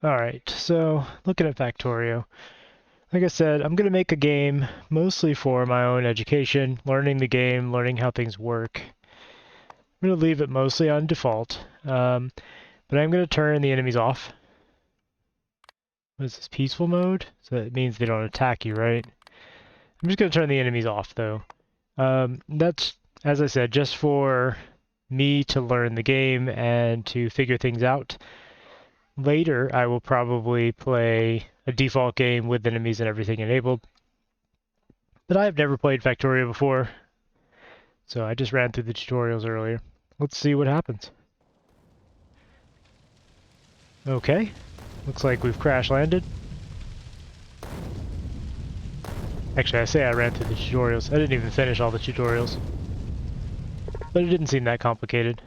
Alright, so looking at Factorio. Like I said, I'm going to make a game mostly for my own education, learning the game, learning how things work. I'm going to leave it mostly on default, but I'm going to turn the enemies off. What is this, peaceful mode? So that means they don't attack you, right? I'm just going to turn the enemies off, though. That's, as I said, just for me to learn the game and to figure things out. Later, I will probably play a default game with enemies and everything enabled. But I have never played Factorio before, so I just ran through the tutorials earlier. Let's see what happens. Okay, looks like we've crash landed. Actually, I say I ran through the tutorials. I didn't even finish all the tutorials. But it didn't seem that complicated.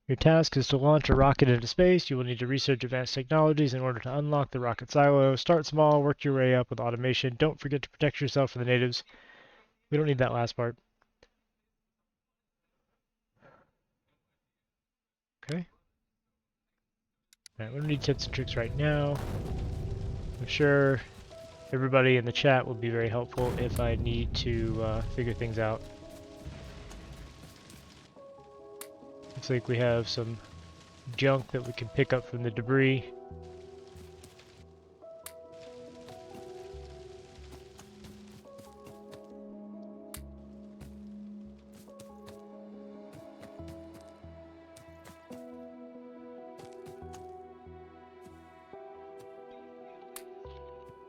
Your task is to launch a rocket into space. You will need to research advanced technologies in order to unlock the rocket silo. Start small, work your way up with automation. Don't forget to protect yourself from the natives. We don't need that last part. Okay. Alright, we don't need tips and tricks right now. I'm sure everybody in the chat will be very helpful if I need to figure things out. Looks like we have some junk that we can pick up from the debris.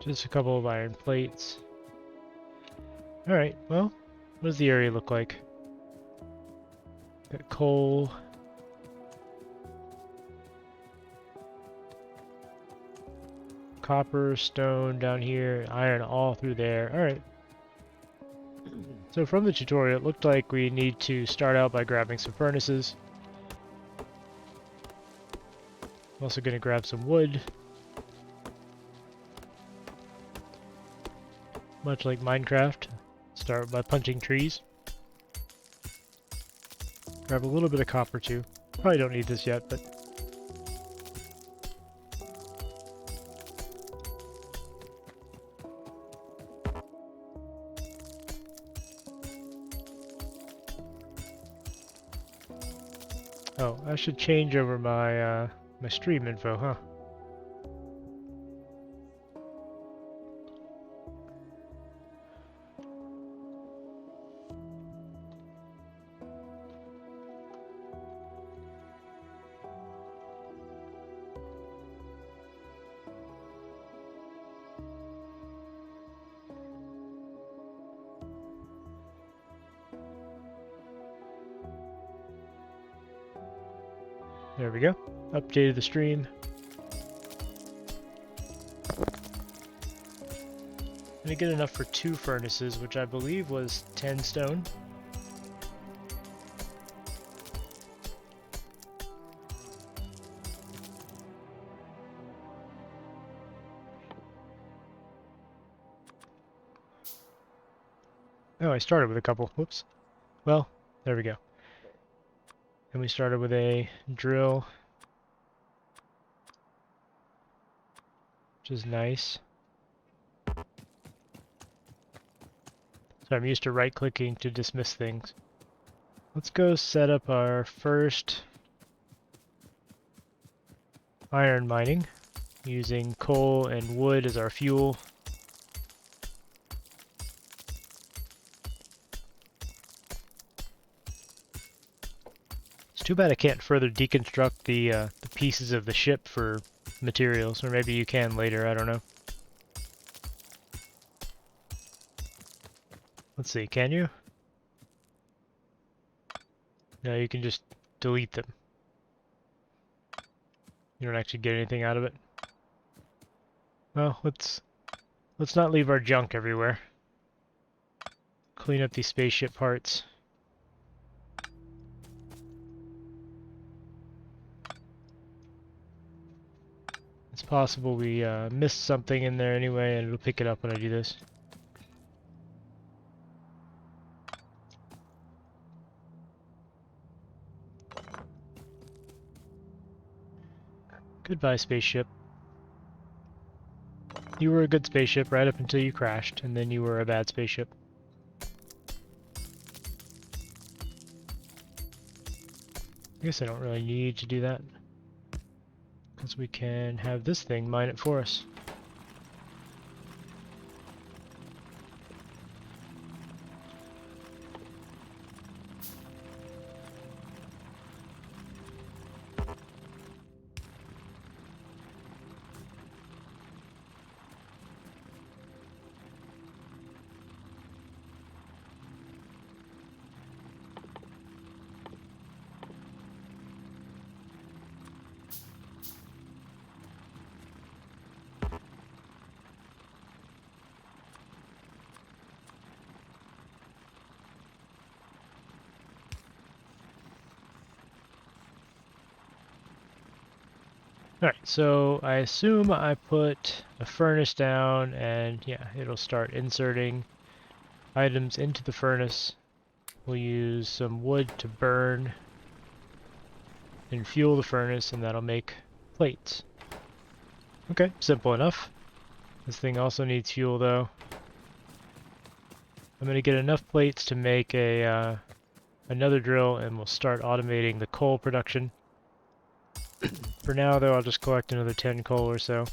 Just a couple of iron plates. Alright, well, what does the area look like? Got coal. Copper, stone down here, iron all through there. Alright. So from the tutorial, it looked like we need to start out by grabbing some furnaces. I'm also going to grab some wood. Much like Minecraft, start by punching trees. Grab a little bit of copper too. Probably don't need this yet, but... Oh, I should change over my my stream info, huh? There we go. Updated the stream. Gonna get enough for 2 furnaces, which I believe was 10 stone. Oh, I started with a couple. Whoops. Well, there we go. And we started with a drill, which is nice. So I'm used to right-clicking to dismiss things. Let's go set up our first iron mining, using coal and wood as our fuel. It's too bad I can't further deconstruct the pieces of the ship for materials, or maybe you can later, I don't know. Let's see, can you? No, you can just delete them. You don't actually get anything out of it. Well, let's not leave our junk everywhere. Clean up these spaceship parts. It's possible we missed something in there anyway, and it'll pick it up when I do this. Goodbye, spaceship. You were a good spaceship right up until you crashed, and then you were a bad spaceship. I guess I don't really need to do that, because we can have this thing mine it for us. Alright, so I assume I put a furnace down, and yeah, it'll start inserting items into the furnace. We'll use some wood to burn and fuel the furnace, and that'll make plates. Okay, simple enough. This thing also needs fuel though. I'm going to get enough plates to make a another drill, and we'll start automating the coal production. For now though, I'll just collect another 10 coal or so.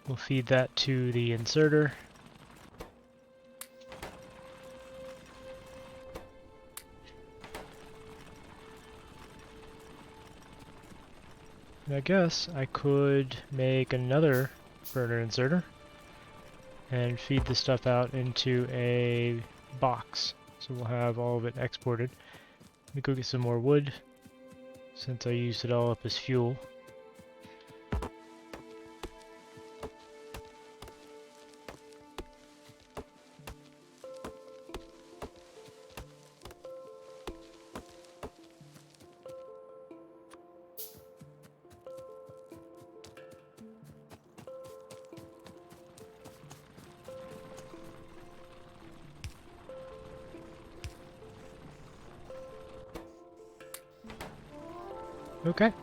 We'll feed that to the inserter. And I guess I could make another burner inserter and feed the stuff out into a box. So we'll have all of it exported. Let me go get some more wood, since I used it all up as fuel. Okay,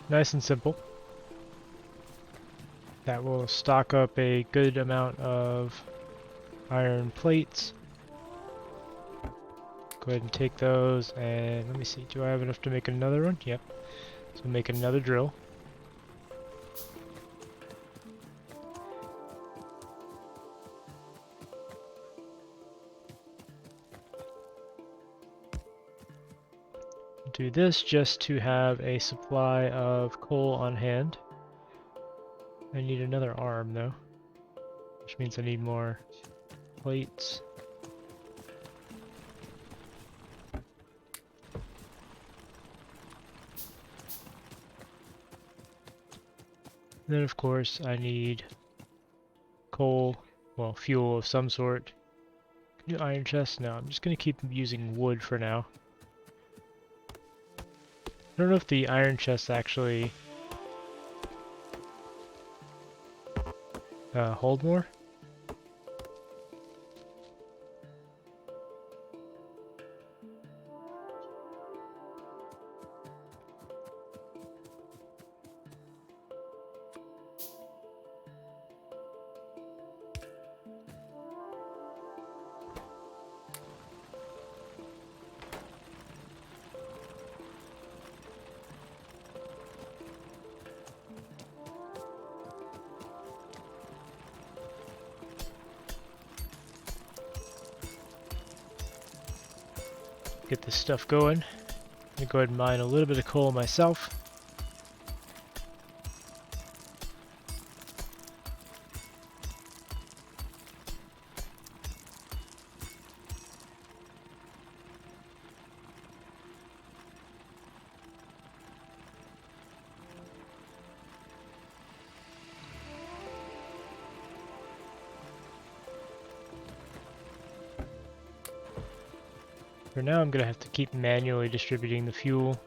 nice and simple. That will stock up a good amount of iron plates. Go ahead and take those, and let me see, do I have enough to make another one? Yep. So make another drill. Do this just to have a supply of coal on hand. I need another arm though, which means I need more plates. Then of course I need coal, well, fuel of some sort. Can do iron chest? No, I'm just gonna keep using wood for now. I don't know if the iron chests actually hold more. get this stuff going. I'm gonna go ahead and mine a little bit of coal myself. For now, I'm going to have to keep manually distributing the fuel,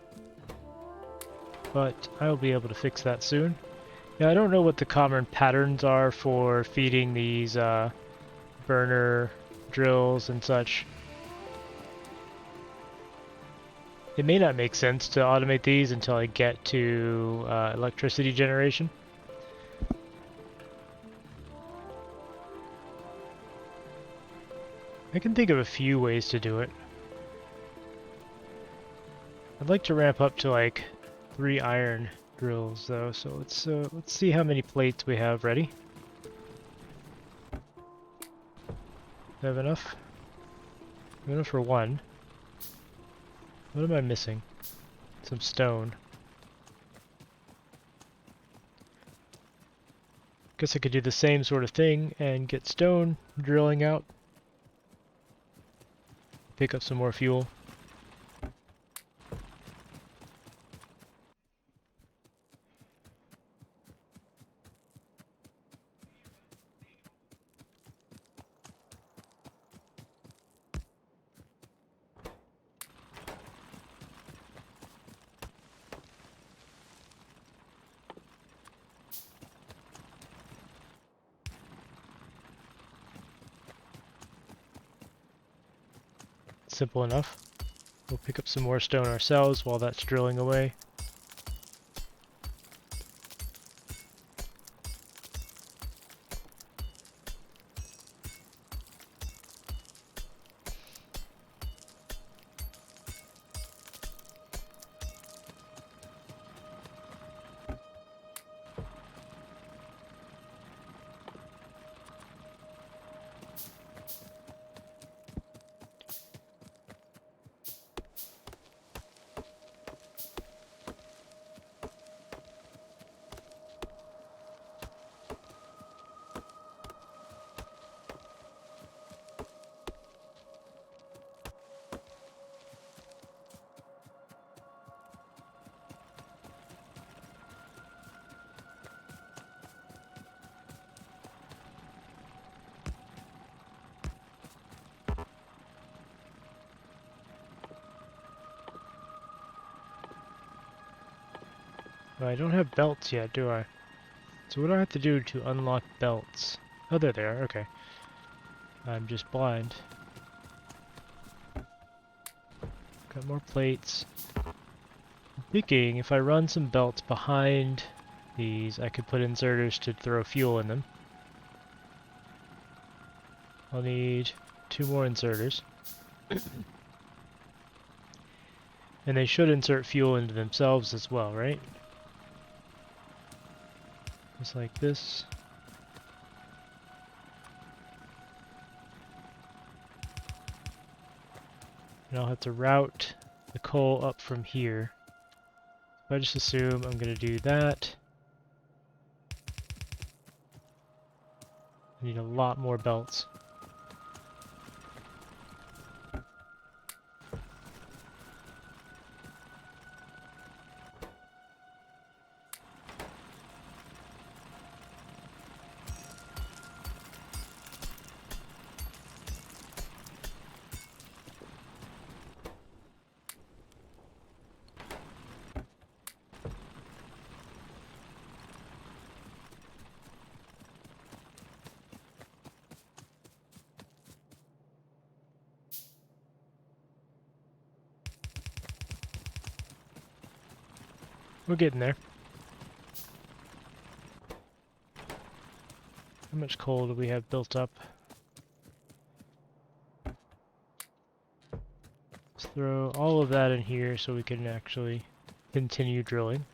but I'll be able to fix that soon. Now, I don't know what the common patterns are for feeding these burner drills and such. It may not make sense to automate these until I get to electricity generation. I can think of a few ways to do it. I'd like to ramp up to like 3 iron drills though, so let's see how many plates we have ready. Do I have enough? I have enough for 1. What am I missing? Some stone. Guess I could do the same sort of thing and get stone drilling out. Pick up some more fuel. Simple enough. We'll pick up some more stone ourselves while that's drilling away. Oh, I don't have belts yet, do I? So what do I have to do to unlock belts? Oh, they're there, okay. I'm just blind. Got more plates. I'm thinking if I run some belts behind these, I could put inserters to throw fuel in them. I'll need 2 more inserters. And they should insert fuel into themselves as well, right? Just like this. And I'll have to route the coal up from here. If I just assume I'm going to do that. I need a lot more belts. We're getting there. How much coal do we have built up? Let's throw all of that in here so we can actually continue drilling.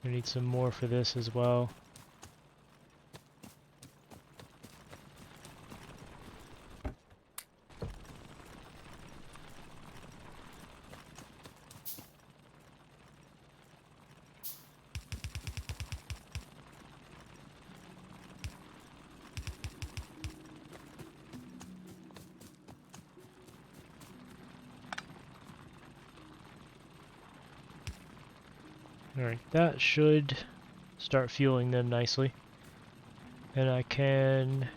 We need some more for this as well. Alright, that should start fueling them nicely. And I can...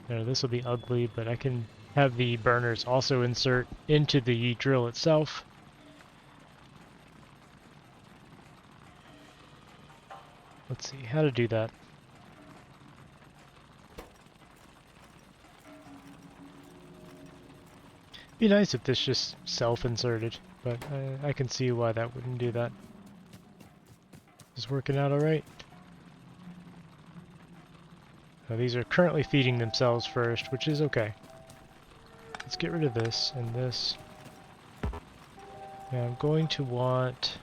this will be ugly, but I can have the burners also insert into the drill itself. Let's see how to do that. Be nice if this just self-inserted, but I can see why that wouldn't do that. Is working out alright? These are currently feeding themselves first, which is okay. Let's get rid of this and this. Now I'm going to want...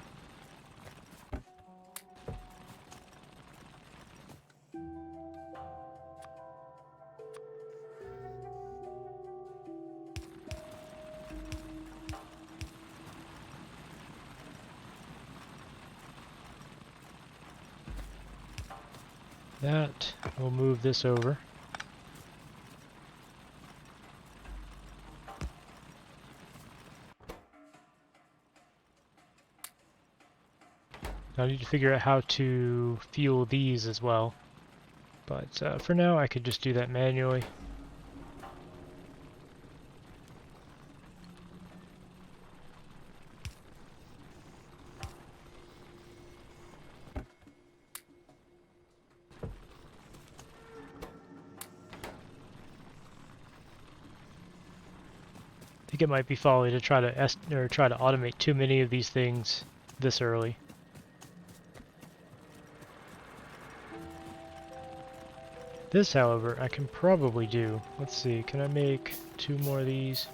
that. We'll move this over. I need to figure out how to fuel these as well. But for now, I could just do that manually. I think it might be folly to try to automate too many of these things this early. This, however, I can probably do. Let's see, can I make 2 more of these?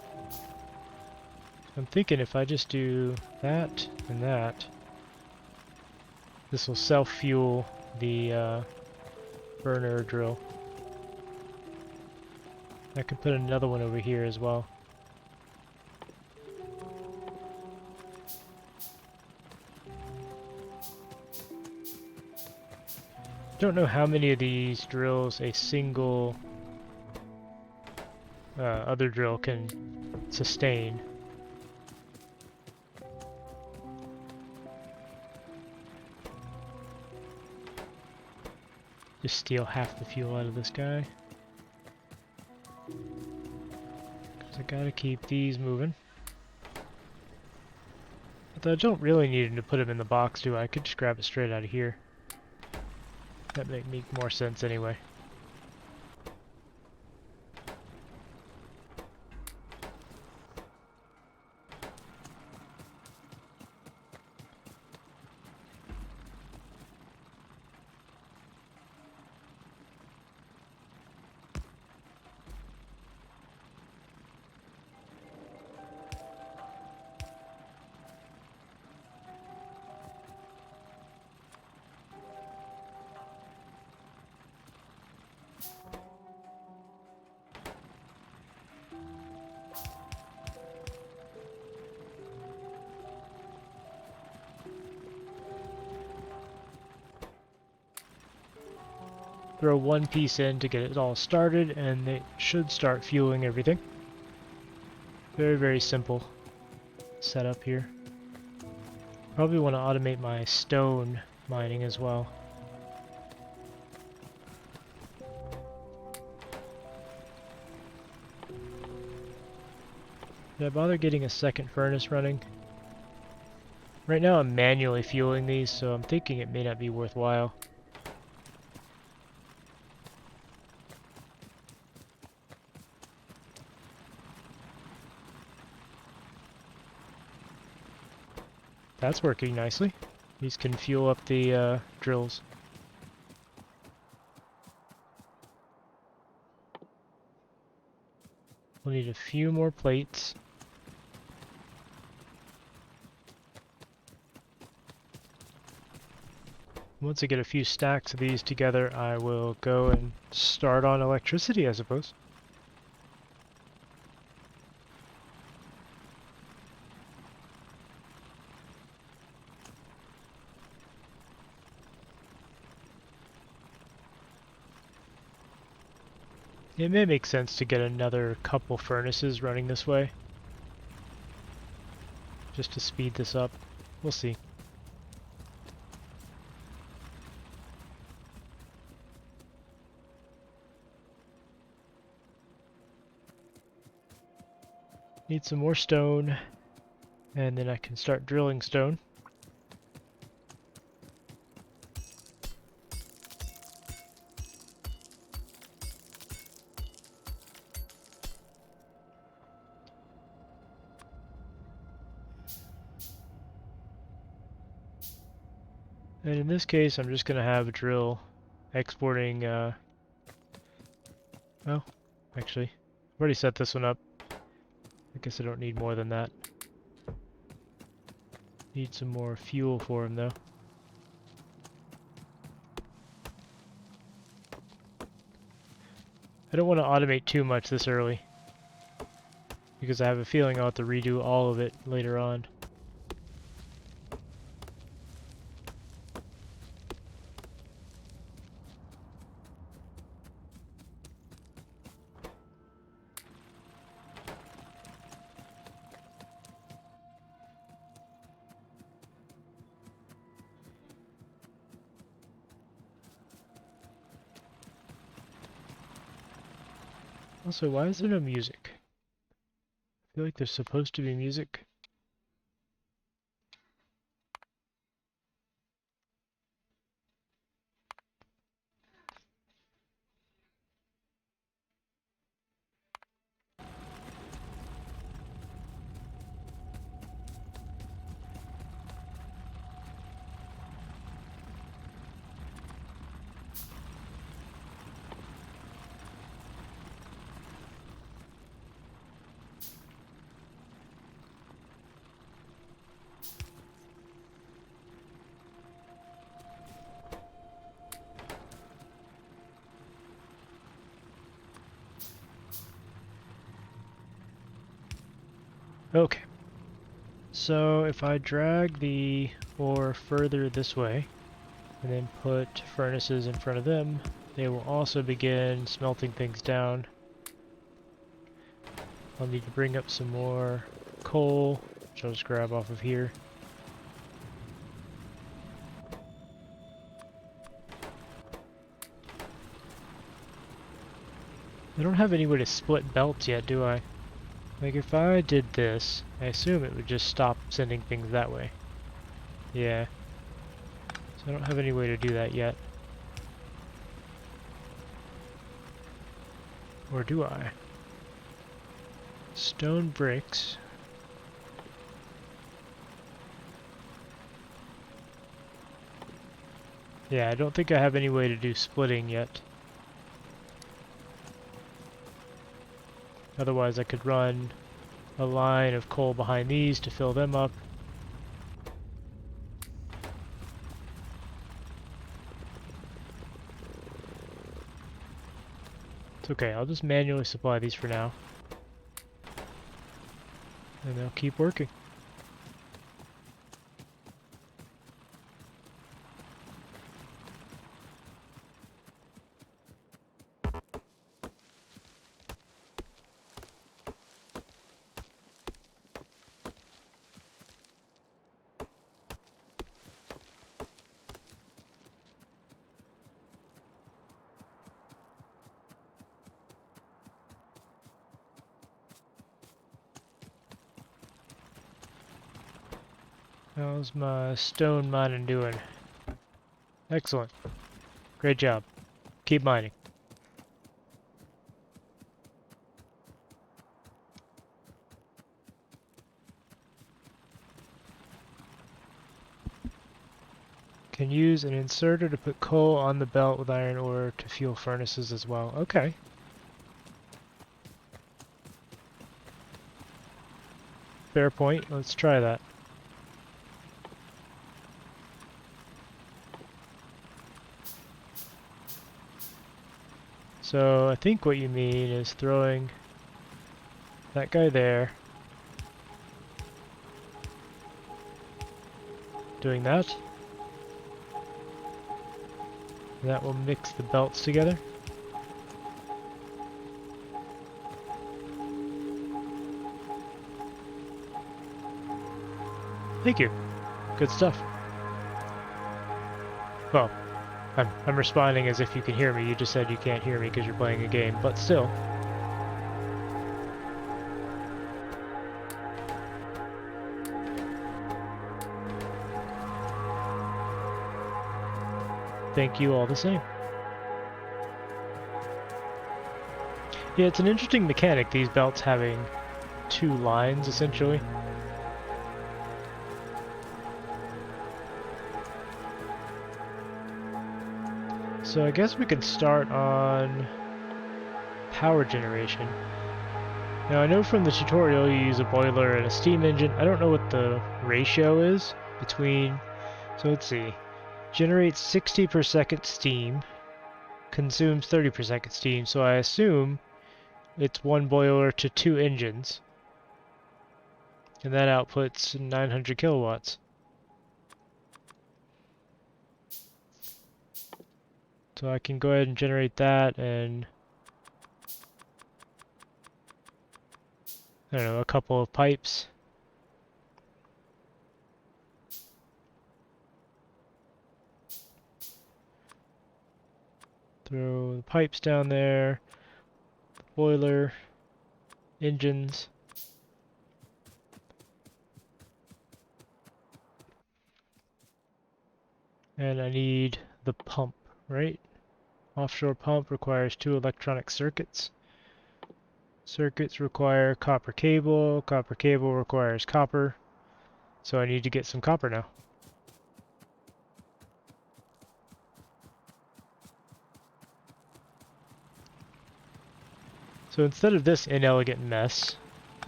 I'm thinking if I just do that and that, this will self-fuel the burner drill. I could put another one over here as well. Don't know how many of these drills a single other drill can sustain. Just steal half the fuel out of this guy. Because I gotta keep these moving. But I don't really need to put them in the box, do I? I could just grab it straight out of here. That might make more sense anyway. Throw one piece in to get it all started, and it should start fueling everything. Very, very simple setup here. Probably want to automate my stone mining as well. Did I bother getting a second furnace running? Right now I'm manually fueling these, so I'm thinking it may not be worthwhile. That's working nicely. These can fuel up the drills. We'll need a few more plates. Once I get a few stacks of these together, I will go and start on electricity, I suppose. It may make sense to get another couple furnaces running this way, just to speed this up. We'll see. Need some more stone, and then I can start drilling stone. And in this case, I'm just going to have a drill exporting, well, actually, I've already set this one up. I guess I don't need more than that. Need some more fuel for him, though. I don't want to automate too much this early, because I have a feeling I'll have to redo all of it later on. Also, why is there no music? I feel like there's supposed to be music. Okay. So if I drag the ore further this way, and then put furnaces in front of them, they will also begin smelting things down. I'll need to bring up some more coal, which I'll just grab off of here. I don't have any way to split belts yet, do I? Like if I did this, I assume it would just stop sending things that way. Yeah. So I don't have any way to do that yet. Or do I? Stone bricks. Yeah, I don't think I have any way to do splitting yet. Otherwise I could run a line of coal behind these to fill them up. It's okay, I'll just manually supply these for now. And they'll keep working. How's my stone mining doing? Excellent. Great job. Keep mining. Can use an inserter to put coal on the belt with iron ore to fuel furnaces as well. Okay. Fair point. Let's try that. So I think what you mean is throwing that guy there. Doing that. And that will mix the belts together. Thank you. Good stuff. Well, I'm responding as if you can hear me. You just said you can't hear me because you're playing a game, but still. Thank you all the same. Yeah, it's an interesting mechanic, these belts having two lines, essentially. So I guess we could start on power generation. Now I know from the tutorial you use a boiler and a steam engine. I don't know what the ratio is between... So let's see. Generates 60 per second steam, consumes 30 per second steam, so I assume it's one boiler to two engines. And that outputs 900 kilowatts. So I can go ahead and generate that and... I don't know, a couple of pipes. Throw the pipes down there, boiler, engines. And I need the pump, right? Offshore pump requires two electronic circuits. Circuits require copper cable requires copper. So I need to get some copper now. So instead of this inelegant mess,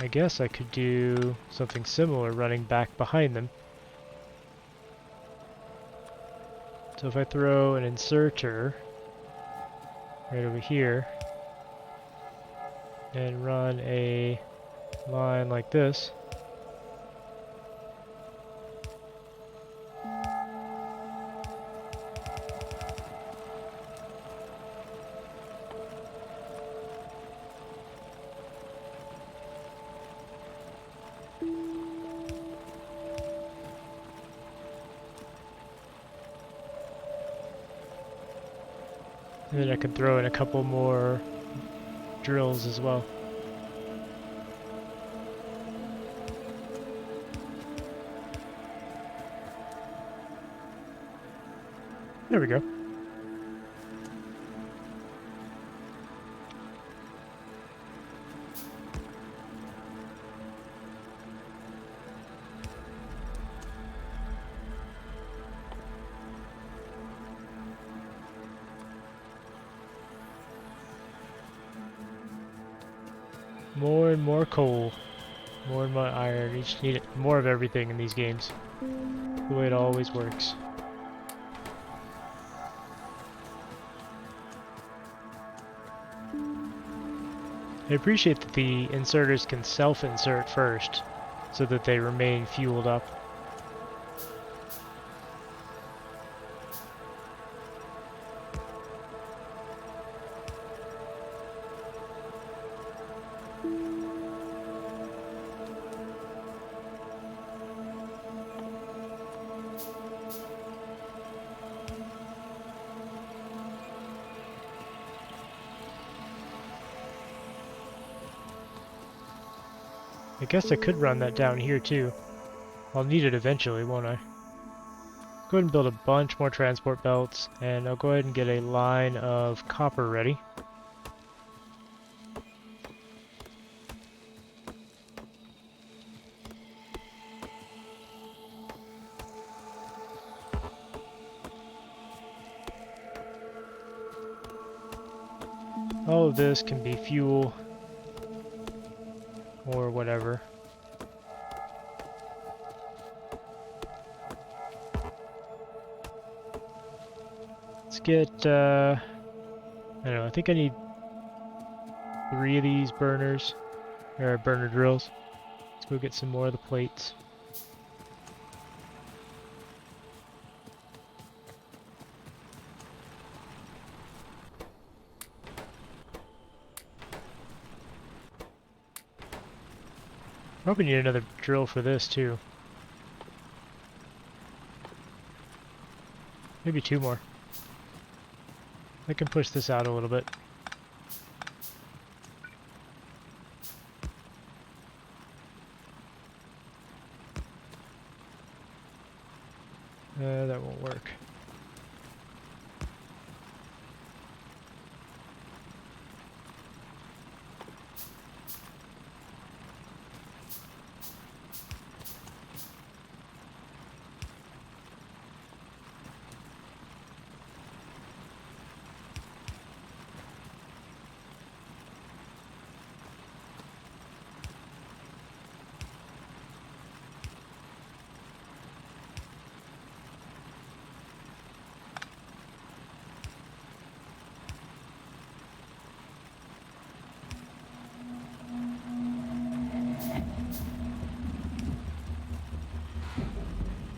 I guess I could do something similar running back behind them. So if I throw an inserter right over here and run a line like this, and then I can throw in a couple more drills as well. There we go. More and more coal. More and more iron. You just need more of everything in these games. The way it always works. I appreciate that the inserters can self-insert first, so that they remain fueled up. I guess I could run that down here too. I'll need it eventually, won't I? Go ahead and build a bunch more transport belts, and I'll go ahead and get a line of copper ready. All of this can be fuel or whatever. Let's get, I don't know, I think I need 3 of these burners, or burner drills. Let's go get some more of the plates. Probably need another drill for this too. Maybe 2 more. I can push this out a little bit. That won't work.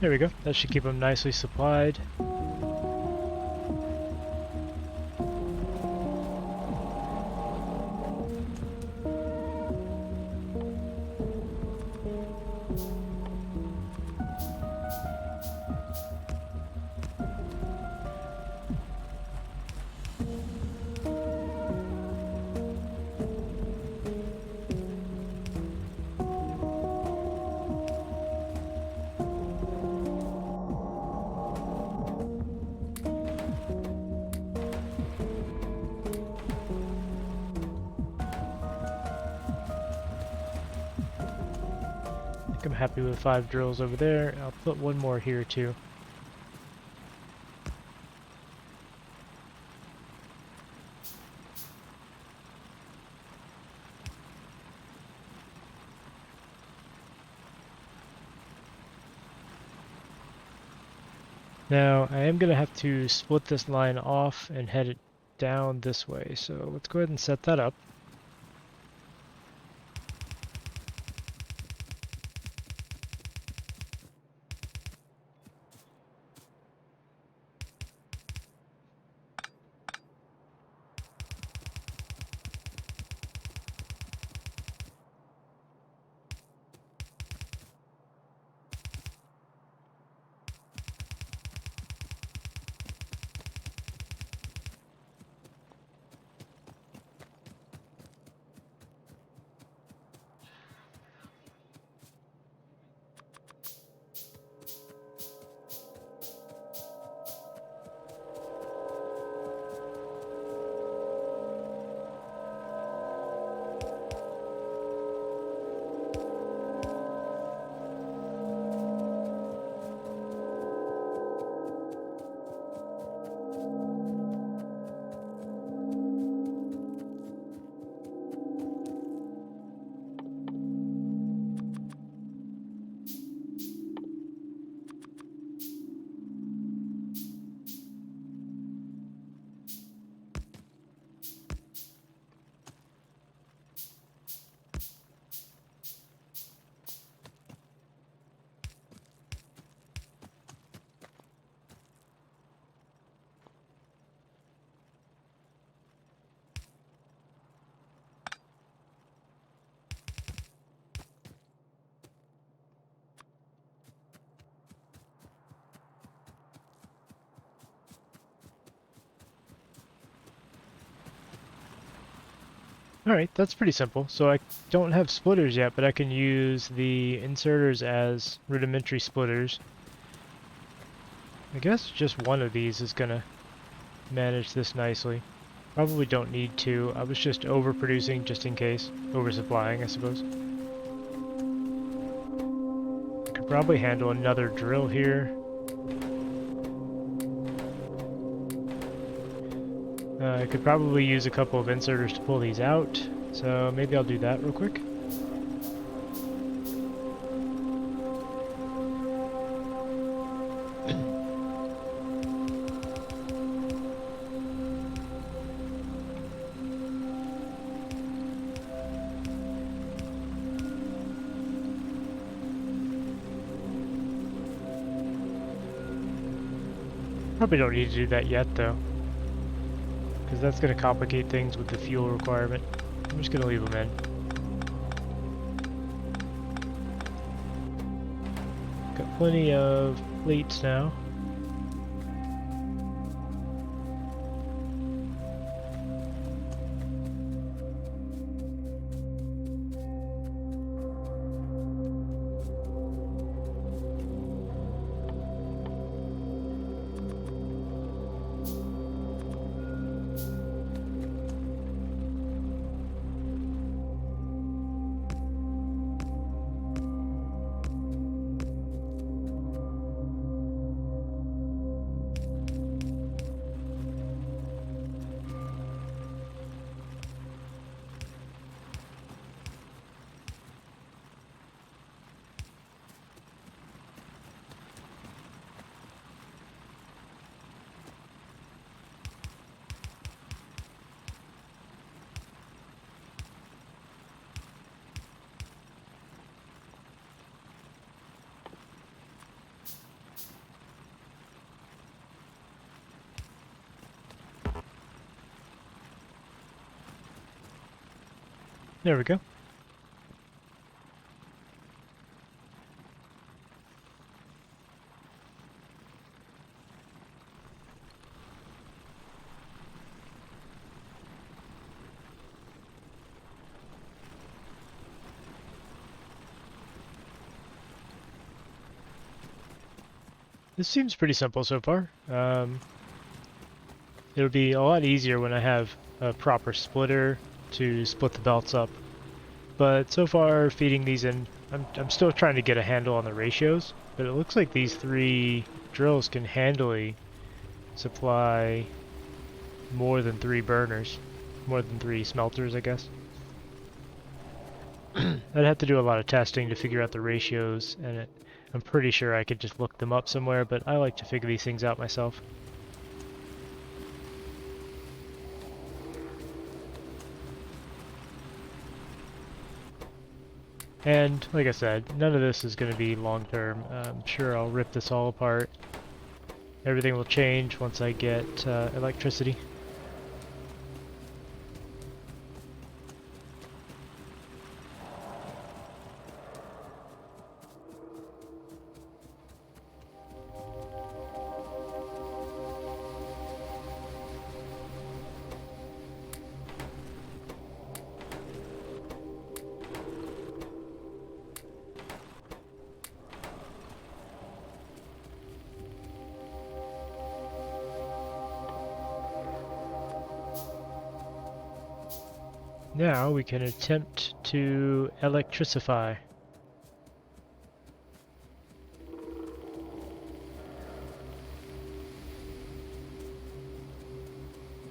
There we go. That should keep them nicely supplied. I'm happy with 5 drills over there. I'll put 1 more here too. Now, I am going to have to split this line off and head it down this way, so let's go ahead and set that up. Alright, that's pretty simple. So I don't have splitters yet, but I can use the inserters as rudimentary splitters. I guess just one of these is gonna manage this nicely. Probably don't need 2. I was just overproducing just in case. Oversupplying, I suppose. Could probably handle another drill here. I could probably use a couple of inserters to pull these out, so maybe I'll do that real quick. Probably don't need to do that yet though, because that's going to complicate things with the fuel requirement. I'm just going to leave them in. Got plenty of plates now. There we go. This seems pretty simple so far. It'll be a lot easier when I have a proper splitter to split the belts up. But so far, feeding these in, I'm still trying to get a handle on the ratios, but it looks like these 3 drills can handily supply more than 3 burners. More than 3 smelters, I guess. I'd have to do a lot of testing to figure out the ratios, and I'm pretty sure I could just look them up somewhere, but I like to figure these things out myself. And like I said, none of this is going to be long term. I'm sure I'll rip this all apart. Everything will change once I get electricity. Now we can attempt to electricify.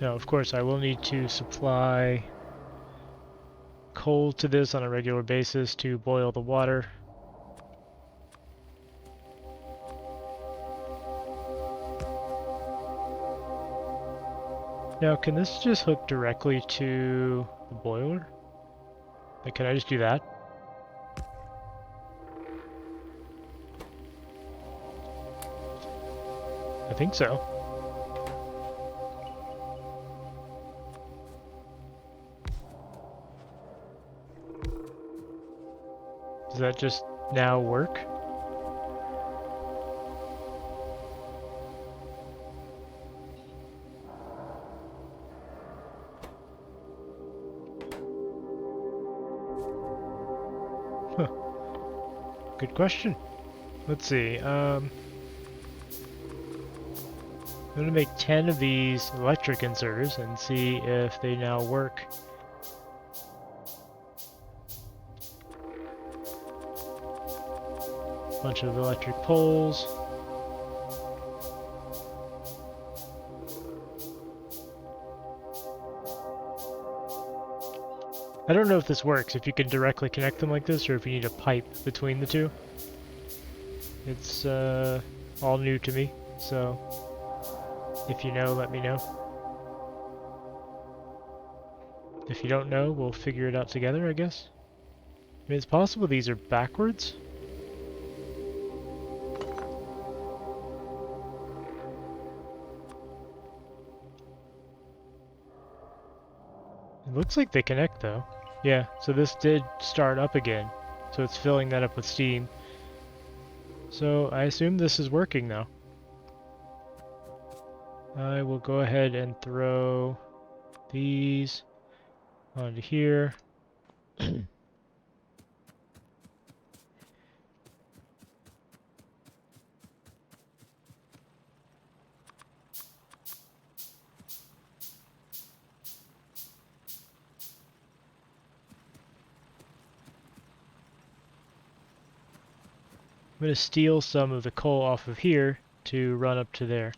Now, of course, I will need to supply coal to this on a regular basis to boil the water. Now, can this just hook directly to the boiler? Like, can I just do that? I think so. Does that just now work? Huh. Good question. Let's see. I'm going to make 10 of these electric inserters and see if they now work. Bunch of electric poles. I don't know if this works, if you can directly connect them like this, or if you need a pipe between the two. It's all new to me, so if you know, let me know. If you don't know, we'll figure it out together, I guess. I mean, it's possible these are backwards. It looks like they connect though. Yeah, so this did start up again. So it's filling that up with steam. So I assume this is working now. I will go ahead and throw these onto here. I'm going to steal some of the coal off of here to run up to there.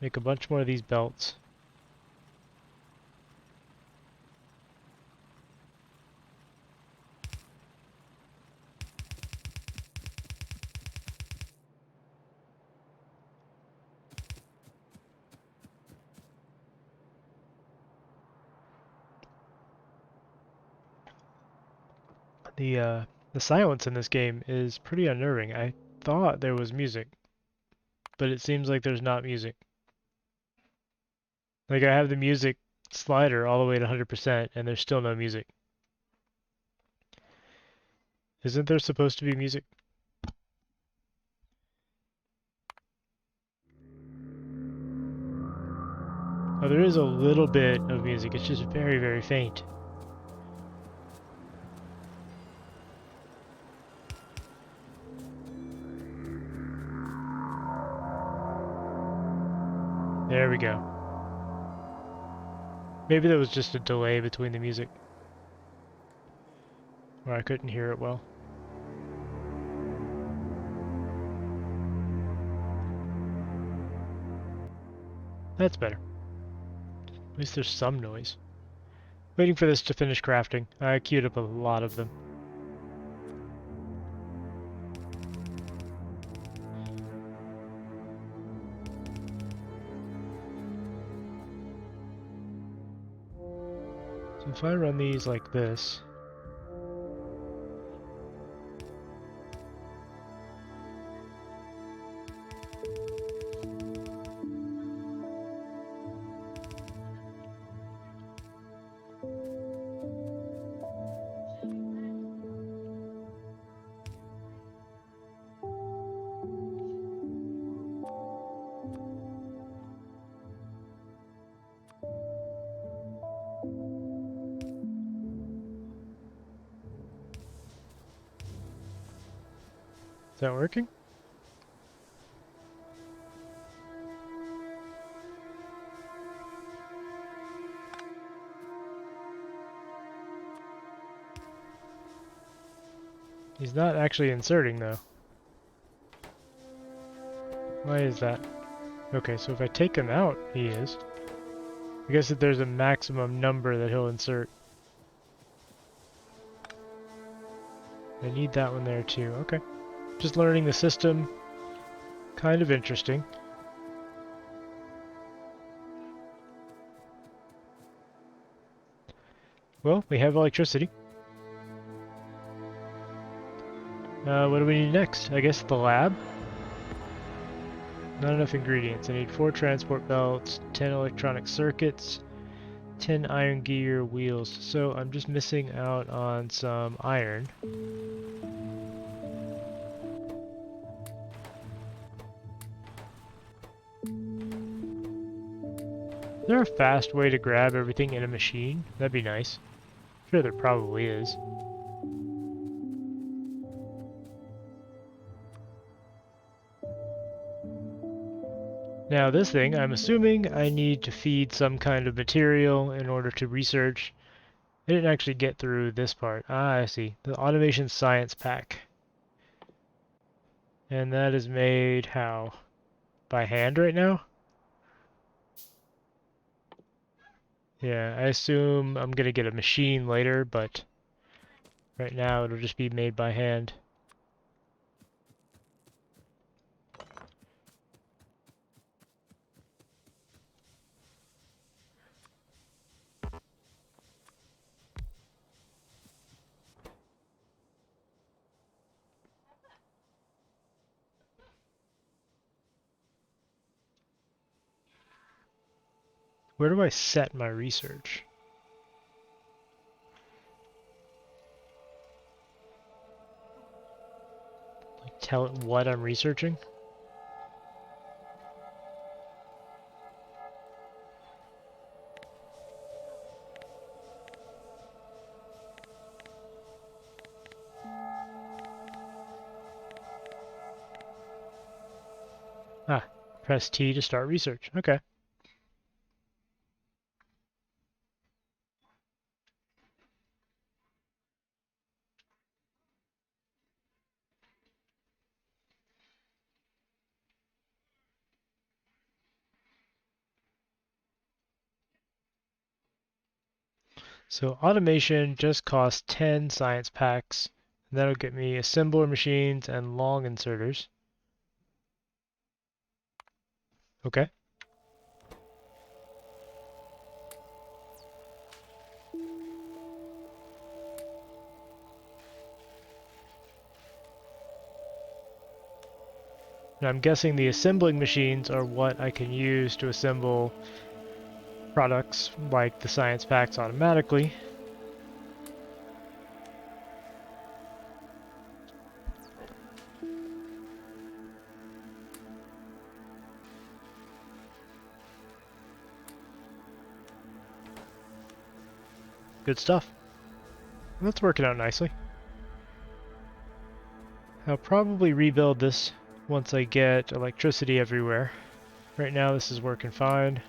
Make a bunch more of these belts. The silence in this game is pretty unnerving. I thought there was music, but it seems like there's not music. Like I have the music slider all the way to 100% and there's still no music. Isn't there supposed to be music? Oh, there is a little bit of music. It's just very, very faint. There we go. Maybe there was just a delay between the music, or I couldn't hear it well. That's better. At least there's some noise. Waiting for this to finish crafting. I queued up a lot of them. So if I run these like this, is that working? He's not actually inserting though. Why is that? Okay, so if I take him out, he is. I guess that there's a maximum number that he'll insert. I need that one there too. Okay. Just learning the system. Kind of interesting. Well, we have electricity. What do we need next? I guess the lab? Not enough ingredients. I need 4 transport belts, 10 electronic circuits, 10 iron gear wheels. So I'm just missing out on some iron. Is there a fast way to grab everything in a machine? That'd be nice. Sure, there probably is. Now this thing, I'm assuming I need to feed some kind of material in order to research. I didn't actually get through this part. Ah, I see. The automation science pack. And that is made how? By hand right now? Yeah, I assume I'm gonna get a machine later, but right now it'll just be made by hand. Where do I set my research? Like tell it what I'm researching? Ah, press T to start research. Okay. So automation just costs 10 science packs. And that'll get me assembler machines and long inserters. Okay. And I'm guessing the assembling machines are what I can use to assemble products like the science packs automatically. Good stuff. That's working out nicely. I'll probably rebuild this once I get electricity everywhere. Right now this is working fine.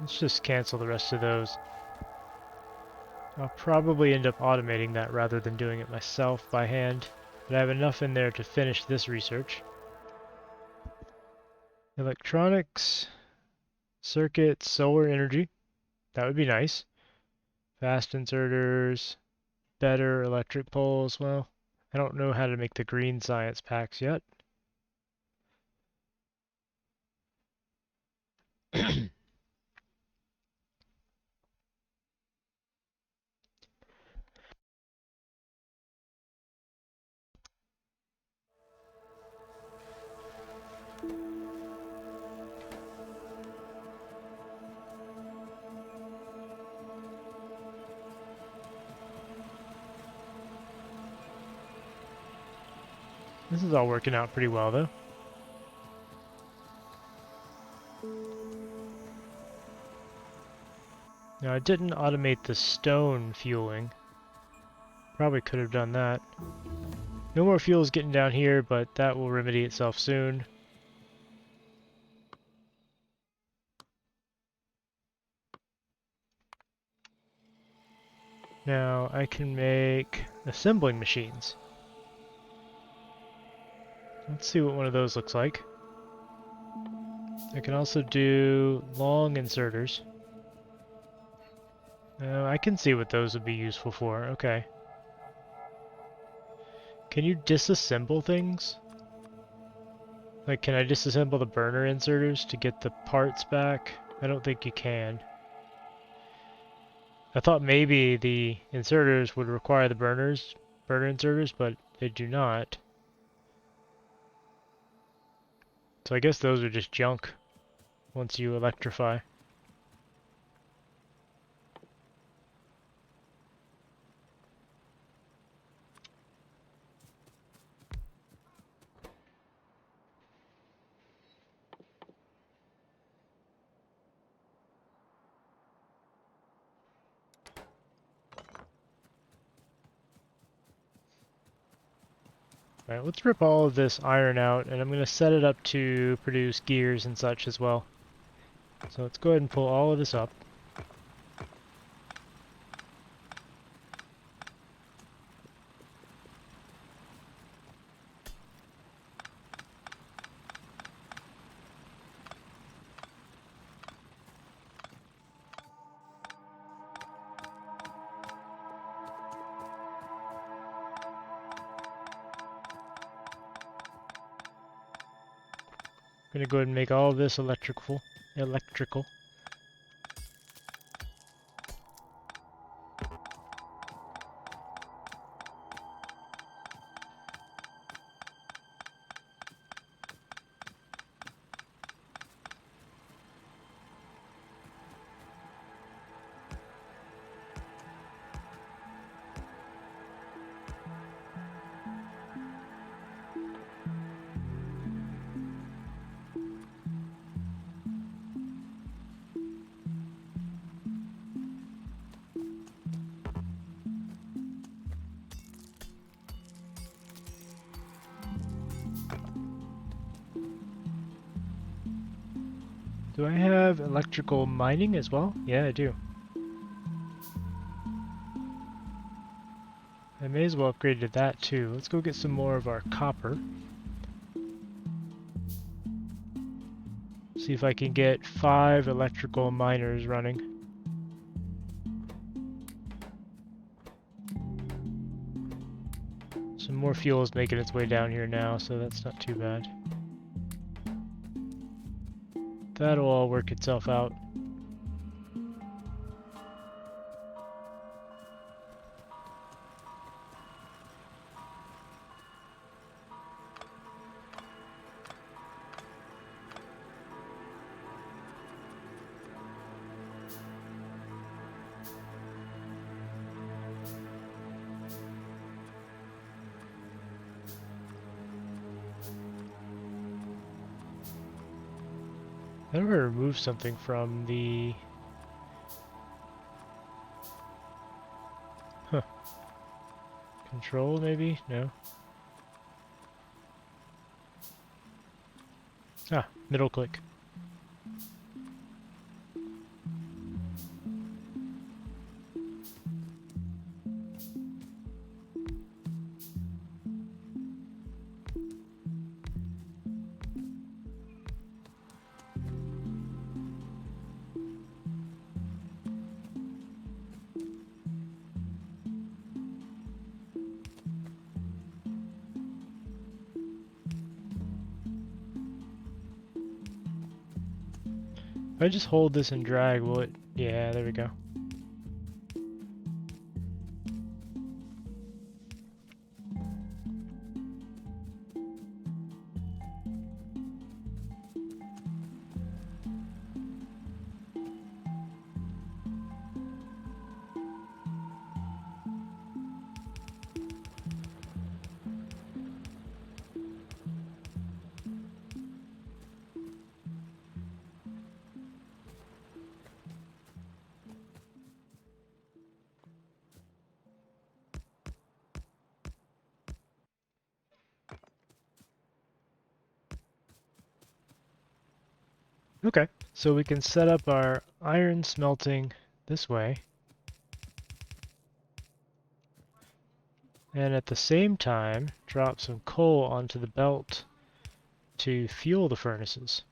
Let's just cancel the rest of those. I'll probably end up automating that rather than doing it myself by hand, but I have enough in there to finish this research. Electronics, circuits, solar energy, that would be nice. Fast inserters, better electric poles, well, I don't know how to make the green science packs yet. This is all working out pretty well though. Now I didn't automate the stone fueling. Probably could have done that. No more fuels getting down here, but that will remedy itself soon. Now I can make assembling machines. Let's see what one of those looks like. I can also do long inserters. I can see what those would be useful for. Okay. Can you disassemble things? Like, can I disassemble the burner inserters to get the parts back? I don't think you can. I thought maybe the inserters would require the burner inserters, but they do not. So I guess those are just junk once you electrify. Alright, let's rip all of this iron out, and I'm going to set it up to produce gears and such as well. So let's go ahead and pull all of this up. I'm going to go ahead and make all of this electrical. Do I have electrical mining as well? Yeah, I do. I may as well upgrade to that too. Let's go get some more of our copper. See if I can get 5 electrical miners running. Some more fuel is making its way down here now, so that's not too bad. That'll all work itself out. I don't want to remove something from the... Huh. Control, maybe? No. Ah, middle click. If I just hold this and drag, will it... Yeah, there we go. Okay, so we can set up our iron smelting this way. And at the same time, drop some coal onto the belt to fuel the furnaces.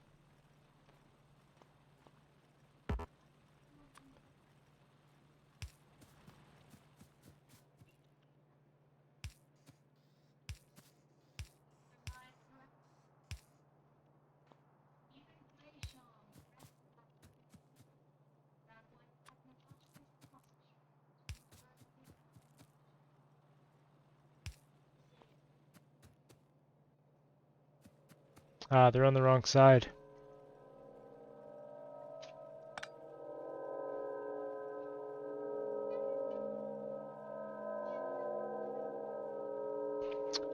Ah, they're on the wrong side.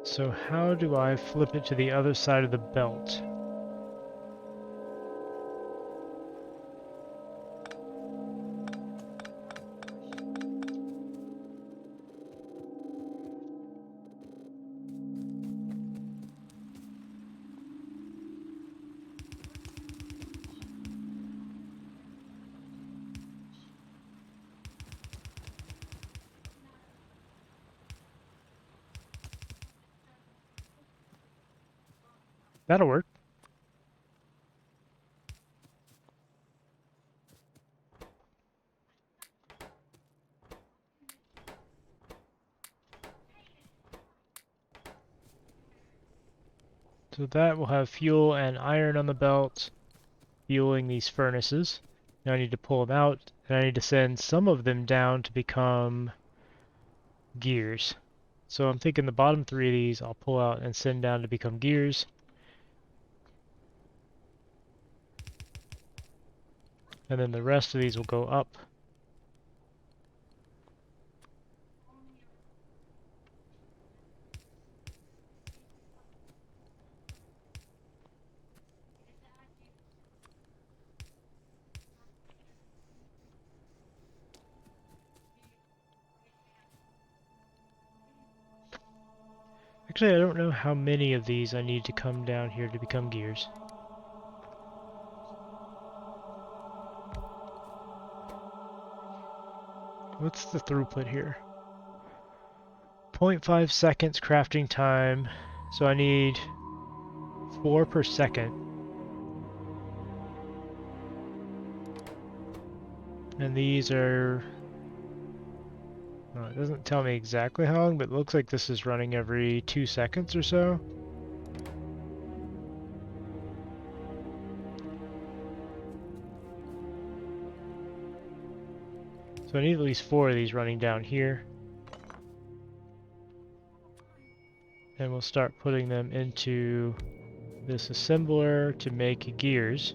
So how do I flip it to the other side of the belt? That'll work. So that will have fuel and iron on the belt, fueling these furnaces. Now I need to pull them out, and I need to send some of them down to become gears. So I'm thinking the bottom three of these I'll pull out and send down to become gears. And then the rest of these will go up. Actually, I don't know how many of these I need to come down here to become gears. What's the throughput here? 0.5 seconds crafting time, so I need 4 per second. And these are... Well, it doesn't tell me exactly how long, but it looks like this is running every 2 seconds or so. So I need at least 4 of these running down here. And we'll start putting them into this assembler to make gears.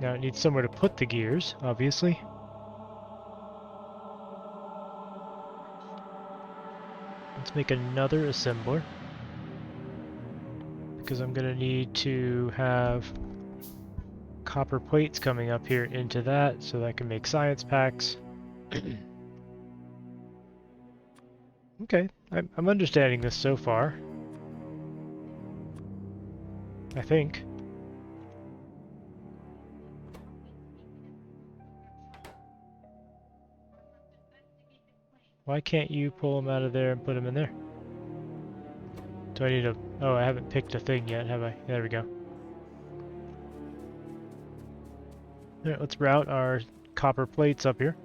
Now it needs somewhere to put the gears, obviously. Let's make another assembler, because I'm going to need to have copper plates coming up here into that so that I can make science packs. Okay, I'm understanding this so far. I think. Why can't you pull them out of there and put them in there? Do I need a... Oh, I haven't picked a thing yet, have I? There we go. Alright, let's route our copper plates up here.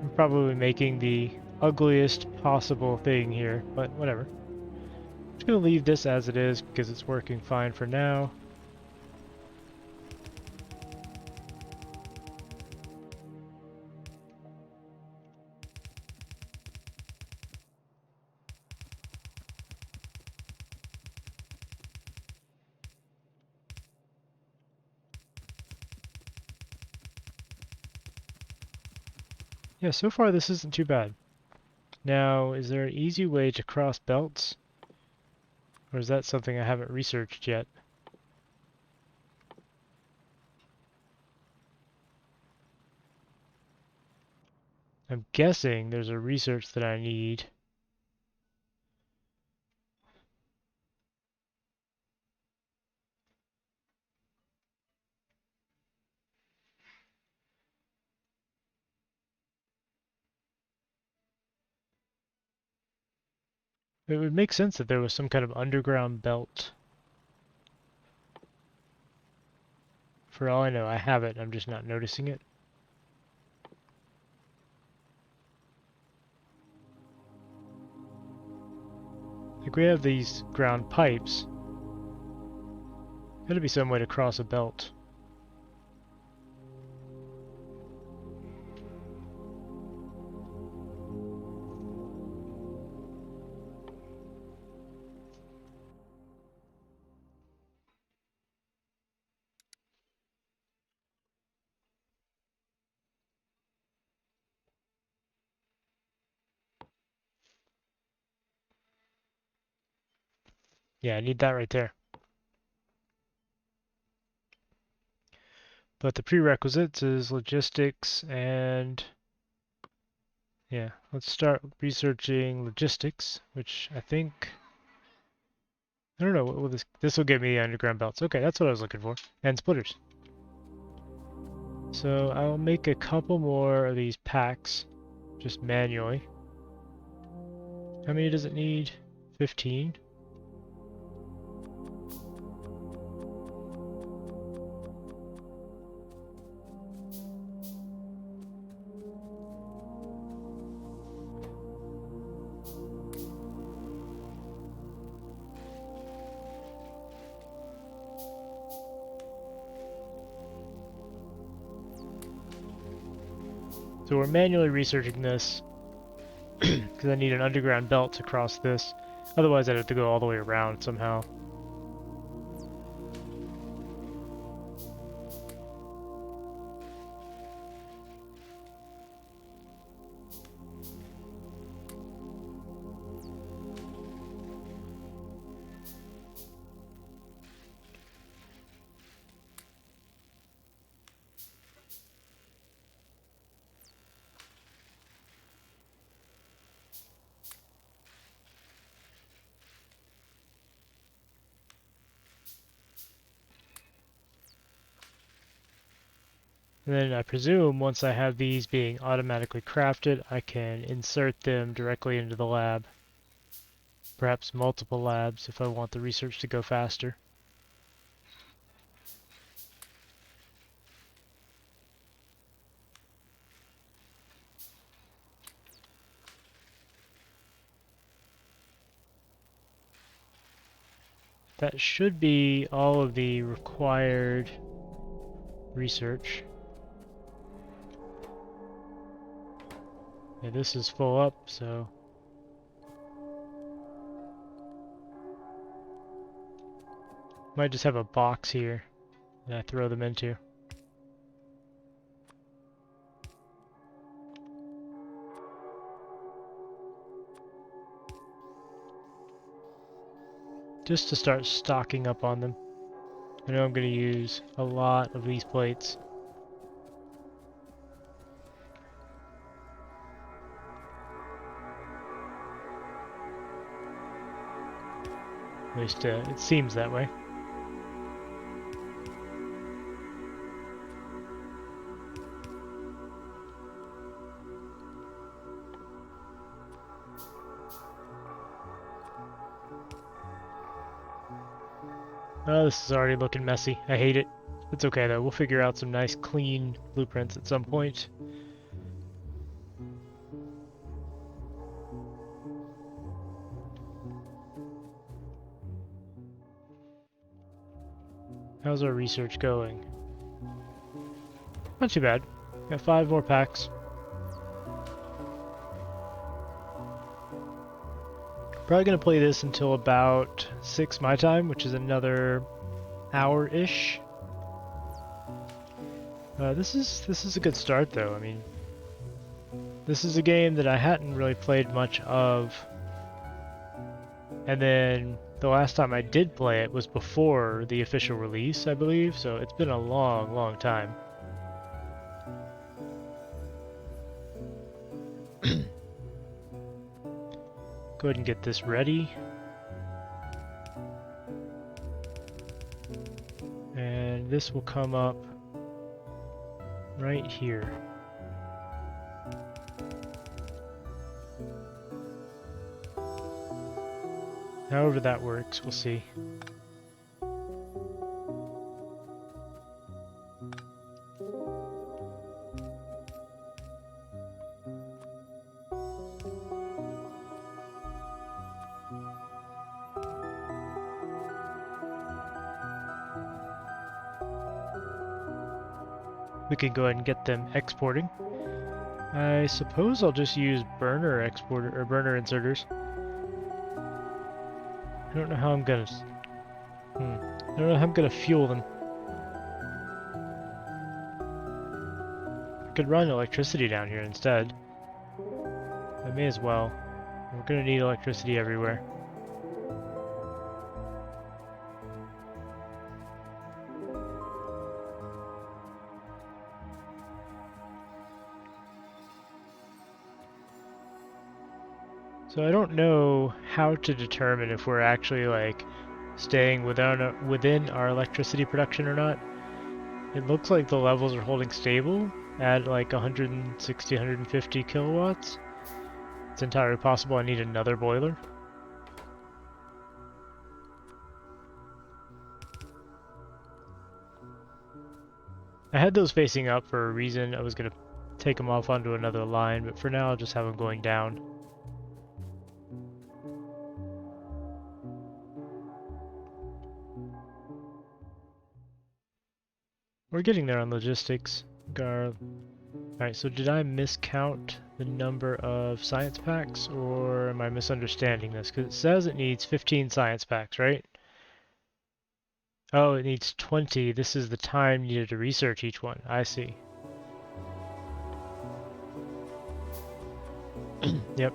I'm probably making the ugliest possible thing here, but whatever. I'm just going to leave this as it is because it's working fine for now. Yeah, so far this isn't too bad. Now, is there an easy way to cross belts? Or is that something I haven't researched yet? I'm guessing there's a research that I need. It would make sense that there was some kind of underground belt. For all I know, I have it, I'm just not noticing it. Like we have these ground pipes. Gotta be some way to cross a belt. Yeah, I need that right there. But the prerequisites is logistics and... Yeah, let's start researching logistics, which I think... I don't know, what will this will give me underground belts. Okay, that's what I was looking for. And splitters. So I'll make a couple more of these packs, just manually. How many does it need? 15? So we're manually researching this because I need an underground belt to cross this. Otherwise I'd have to go all the way around somehow. And then I presume once I have these being automatically crafted, I can insert them directly into the lab. Perhaps multiple labs if I want the research to go faster. That should be all of the required research. Yeah, this is full up, so... Might just have a box here that I throw them into. just to start stocking up on them. I know I'm going to use a lot of these plates. At least it seems that way. Oh, this is already looking messy. I hate it. It's okay though. We'll figure out some nice clean blueprints at some point. How's our research going? Not too bad. Got 5 more packs. Probably gonna play this until about 6 my time, which is another hour-ish. This is a good start though. I mean, this is a game that I hadn't really played much of, and then the last time I did play it was before the official release, I believe. So it's been a long, long time. Go ahead and get this ready. And this will come up right here. However that works, we'll see. We can go ahead and get them exporting. I suppose I'll just use burner exporter or burner inserters. I don't know how I'm gonna. I don't know how I'm gonna fuel them. I could run electricity down here instead. I may as well. We're gonna need electricity everywhere. So I don't know how to determine if we're actually like staying within our electricity production or not. It looks like the levels are holding stable at like 160, 150 kilowatts. It's entirely possible I need another boiler. I had those facing up for a reason. I was going to take them off onto another line, but for now I'll just have them going down. We're getting there on logistics. Alright, so did I miscount the number of science packs, or am I misunderstanding this? Because it says it needs 15 science packs, right? Oh, it needs 20. This is the time needed to research each one. I see. Yep,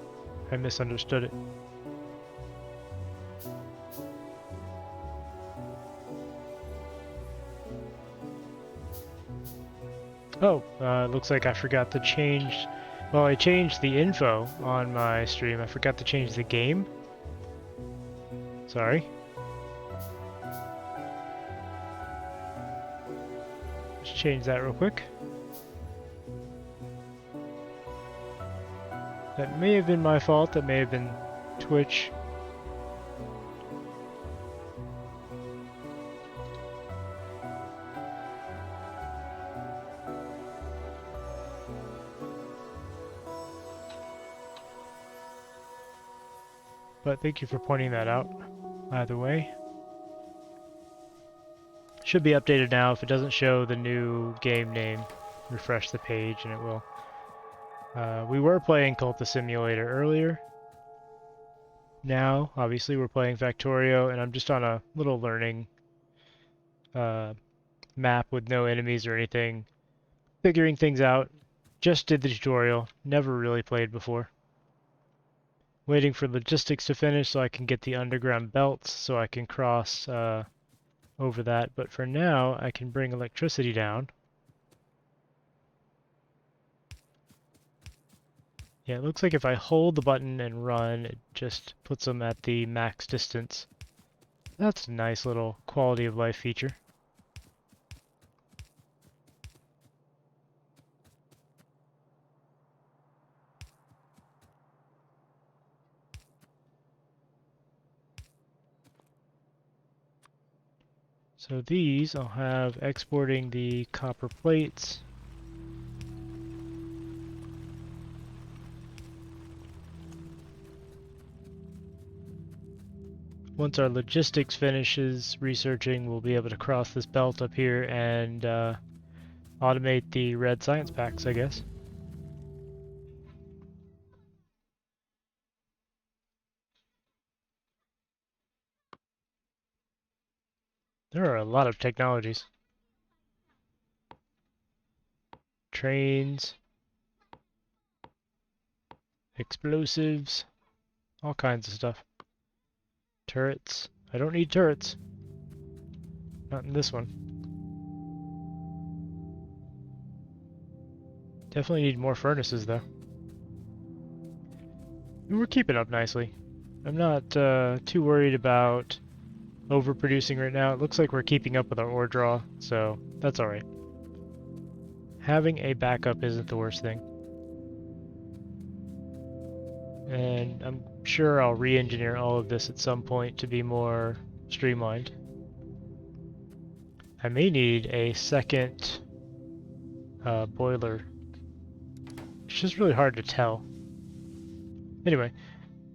I misunderstood it. Oh, looks like I forgot to change. Well, I changed the info on my stream. I forgot to change the game. Sorry. Let's change that real quick. That may have been my fault. That may have been Twitch. But thank you for pointing that out, either way. Should be updated now. If it doesn't show the new game name, refresh the page and it will. We were playing Cultist Simulator earlier. Now, obviously, we're playing Factorio, and I'm just on a little learning map with no enemies or anything. Figuring things out. Just did the tutorial. Never really played before. Waiting for logistics to finish so I can get the underground belts so I can cross over that. But for now, I can bring electricity down. Yeah, it looks like if I hold the button and run, it just puts them at the max distance. That's a nice little quality of life feature. So these I'll have exporting the copper plates. Once our logistics finishes researching, we'll be able to cross this belt up here and automate the red science packs, I guess. There are a lot of technologies. Trains, explosives, all kinds of stuff. Turrets. I don't need turrets. Not in this one. Definitely need more furnaces, though. And we're keeping up nicely. I'm not too worried about overproducing right now. It looks like we're keeping up with our ore draw, so that's alright. Having a backup isn't the worst thing. And I'm sure I'll re-engineer all of this at some point to be more streamlined. I may need a second boiler. It's just really hard to tell. Anyway,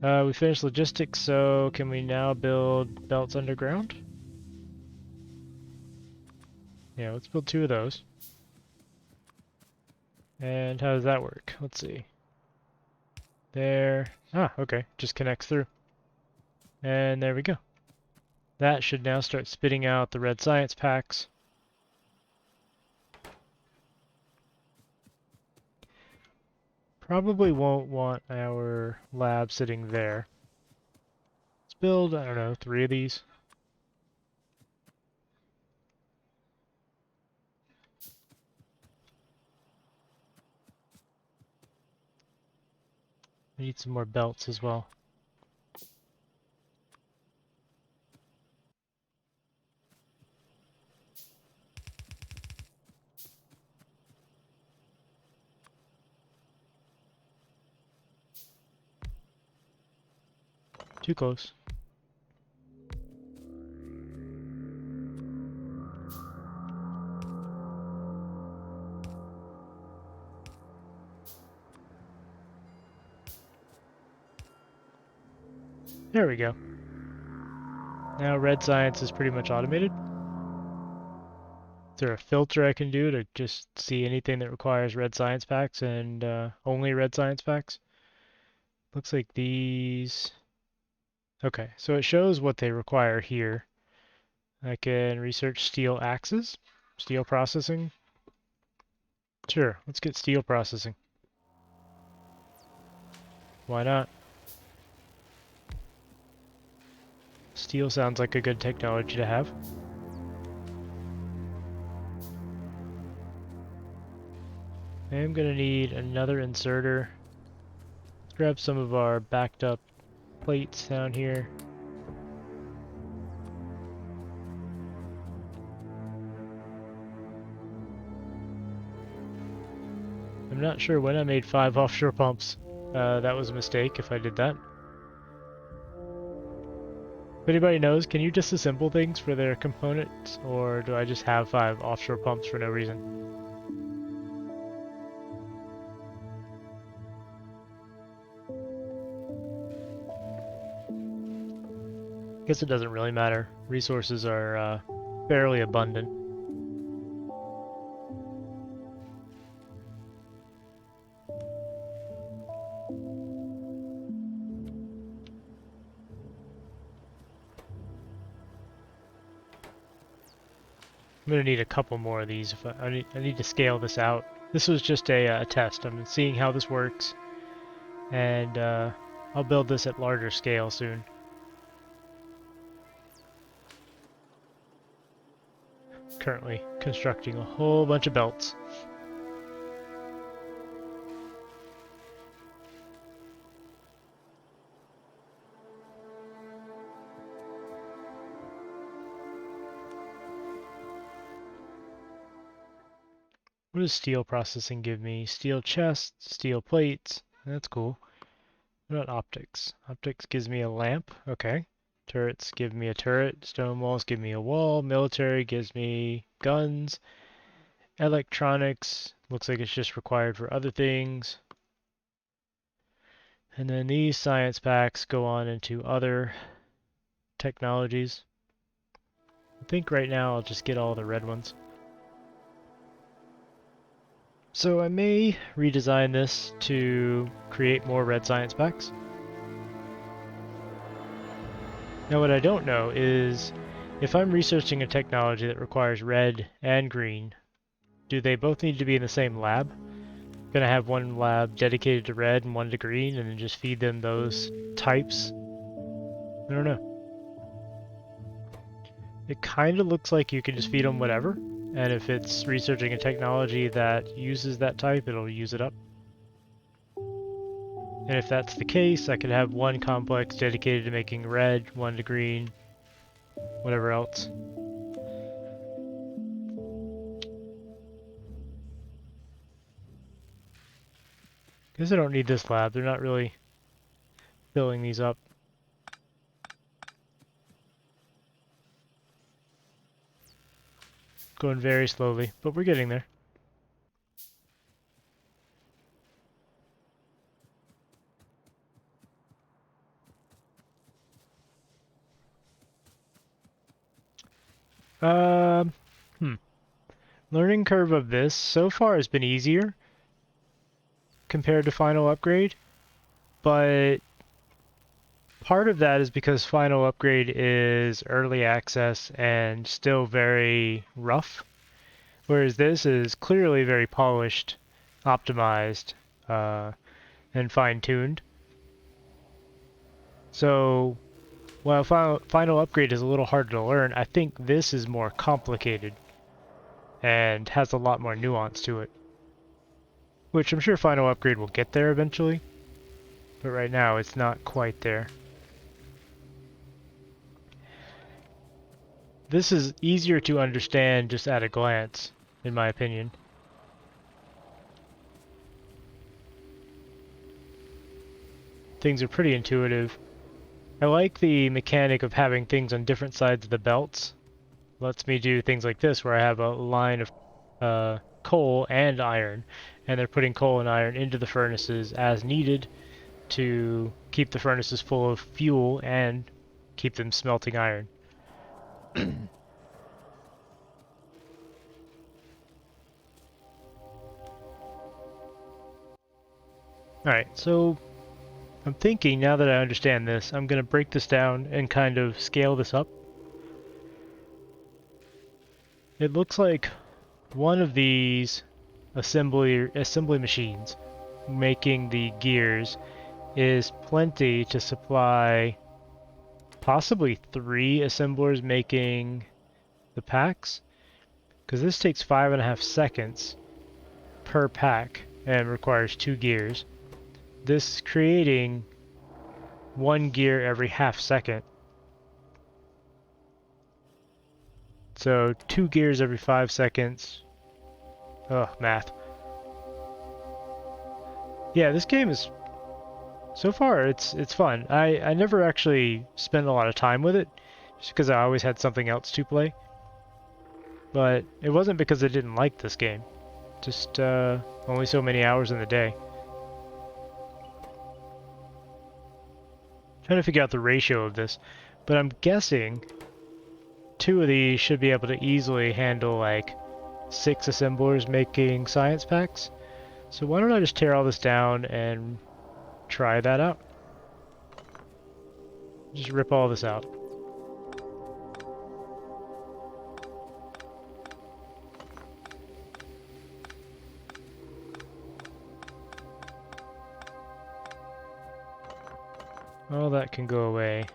we finished logistics, so can we now build belts underground? Yeah, let's build 2 of those. And how does that work? Let's see. There. Ah, okay. Just connects through. And there we go. That should now start spitting out the red science packs. Probably won't want our lab sitting there. Let's build, I don't know, 3 of these. I need some more belts as well. Too close. There we go. Now red science is pretty much automated. Is there a filter I can do to just see anything that requires red science packs and only red science packs? Looks like these... Okay, so it shows what they require here. I can research steel axes, steel processing. Sure, let's get steel processing. Why not? Steel sounds like a good technology to have. I'm gonna need another inserter. Let's grab some of our backed up plates down here. I'm not sure when I made 5 offshore pumps. That was a mistake if I did that. If anybody knows, can you disassemble things for their components, or do I just have 5 offshore pumps for no reason? Guess it doesn't really matter. Resources are fairly abundant. I'm gonna need a couple more of these. If I need to scale this out. This was just a test. I'm seeing how this works, and I'll build this at larger scale soon. Currently constructing a whole bunch of belts. What does steel processing give me? Steel chests, steel plates. That's cool. What about optics? Optics gives me a lamp. Okay. Turrets give me a turret. Stone walls give me a wall. Military gives me guns. Electronics looks like it's just required for other things. And then these science packs go on into other technologies. I think right now I'll just get all the red ones. So I may redesign this to create more red science packs. Now what I don't know is if I'm researching a technology that requires red and green, do they both need to be in the same lab? Gonna have one lab dedicated to red and one to green and then just feed them those types? I don't know. It kind of looks like you can just feed them whatever, and if it's researching a technology that uses that type, it'll use it up. And if that's the case, I could have one complex dedicated to making red, one to green, whatever else. Guess I don't need this lab, they're not really filling these up. Going very slowly, but we're getting there. Um, hmm. Learning curve of this so far has been easier compared to Final Upgrade, but part of that is because Final Upgrade is early access and still very rough, whereas this is clearly very polished, optimized, and fine-tuned. So while Final Upgrade is a little harder to learn, I think this is more complicated and has a lot more nuance to it. Which I'm sure Final Upgrade will get there eventually, but right now it's not quite there. This is easier to understand just at a glance, in my opinion. Things are pretty intuitive. I like the mechanic of having things on different sides of the belts. Lets me do things like this where I have a line of coal and iron, and they're putting coal and iron into the furnaces as needed to keep the furnaces full of fuel and keep them smelting iron. Alright, so I'm thinking now that I understand this, I'm going to break this down and kind of scale this up. It looks like one of these assembly machines making the gears is plenty to supply possibly 3 assemblers making the packs, because this takes 5.5 seconds per pack and requires 2 gears. This is creating 1 gear every half second. So 2 gears every 5 seconds. Ugh, math. Yeah, this game is, so far it's fun. I never actually spent a lot of time with it, just because I always had something else to play. But it wasn't because I didn't like this game. Just only so many hours in the day. Trying to figure out the ratio of this, but I'm guessing 2 of these should be able to easily handle like 6 assemblers making science packs. So why don't I just tear all this down and try that out? Just rip all this out. that can go away.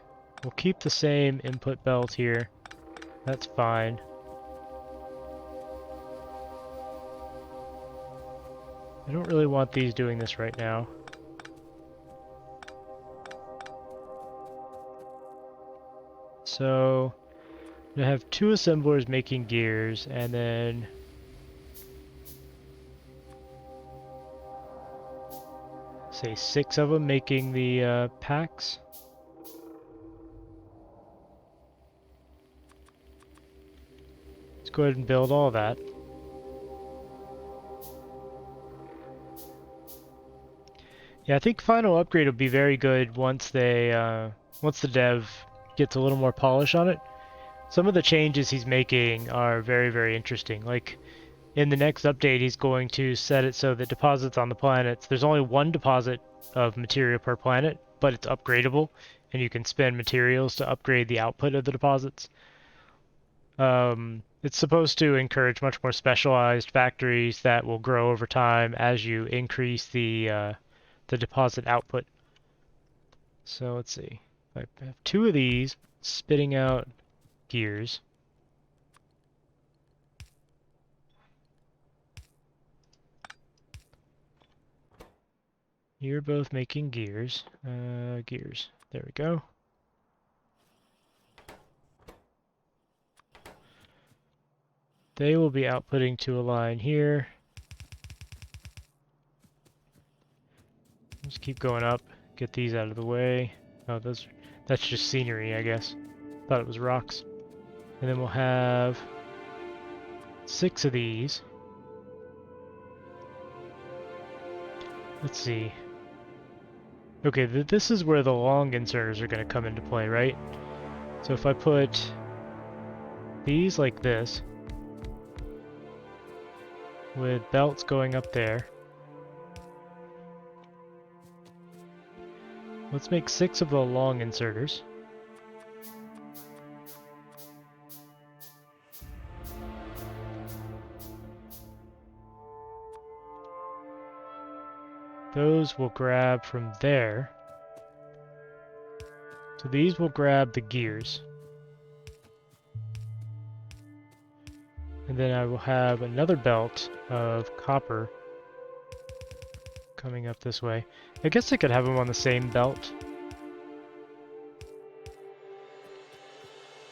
We'll keep the same input belt here. That's fine. I don't really want these doing this right now. So, I have 2 assemblers making gears, and then say 6 of them making the packs. Let's go ahead and build all that. Yeah, I think Final Upgrade will be very good once once the dev gets a little more polish on it. Some of the changes he's making are very, very interesting. Like, in the next update, he's going to set it so that deposits on the planets, there's only 1 deposit of material per planet, but it's upgradable, and you can spend materials to upgrade the output of the deposits. It's supposed to encourage much more specialized factories that will grow over time as you increase the deposit output. So let's see. I have 2 of these spitting out gears. You're both making gears. Gears. There we go. They will be outputting to a line here. Just keep going up. Get these out of the way. Oh, that's just scenery, I guess. Thought it was rocks. And then we'll have 6 of these. Let's see. Okay, this is where the long inserters are going to come into play, right? So if I put these like this, with belts going up there, let's make 6 of the long inserters. Those will grab from there. So these will grab the gears. And then I will have another belt of copper coming up this way. I guess I could have them on the same belt.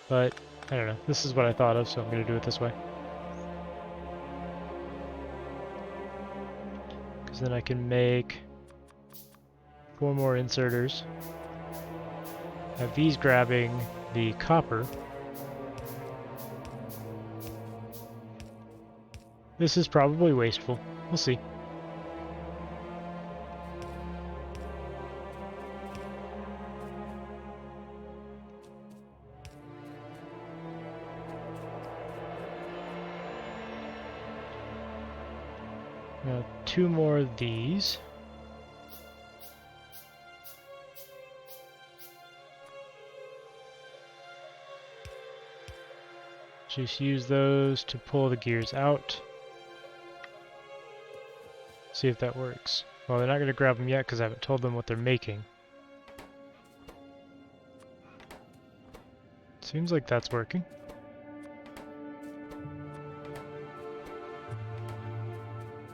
But, I don't know. This is what I thought of, so I'm going to do it this way. Because then I can make 4 more inserters. Have these grabbing the copper. This is probably wasteful. We'll see. Now 2 more of these. Just use those to pull the gears out. See if that works. Well, they're not going to grab them yet because I haven't told them what they're making. Seems like that's working.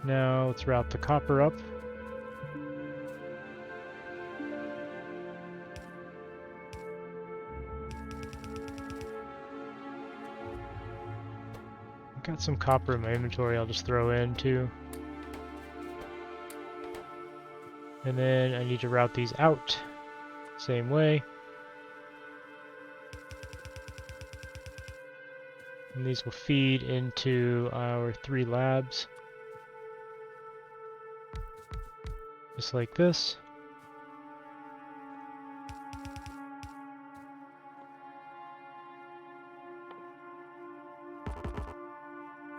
Now let's route the copper up. I've got some copper in my inventory I'll just throw in too. And then I need to route these out. Same way. And these will feed into our 3 labs. Just like this.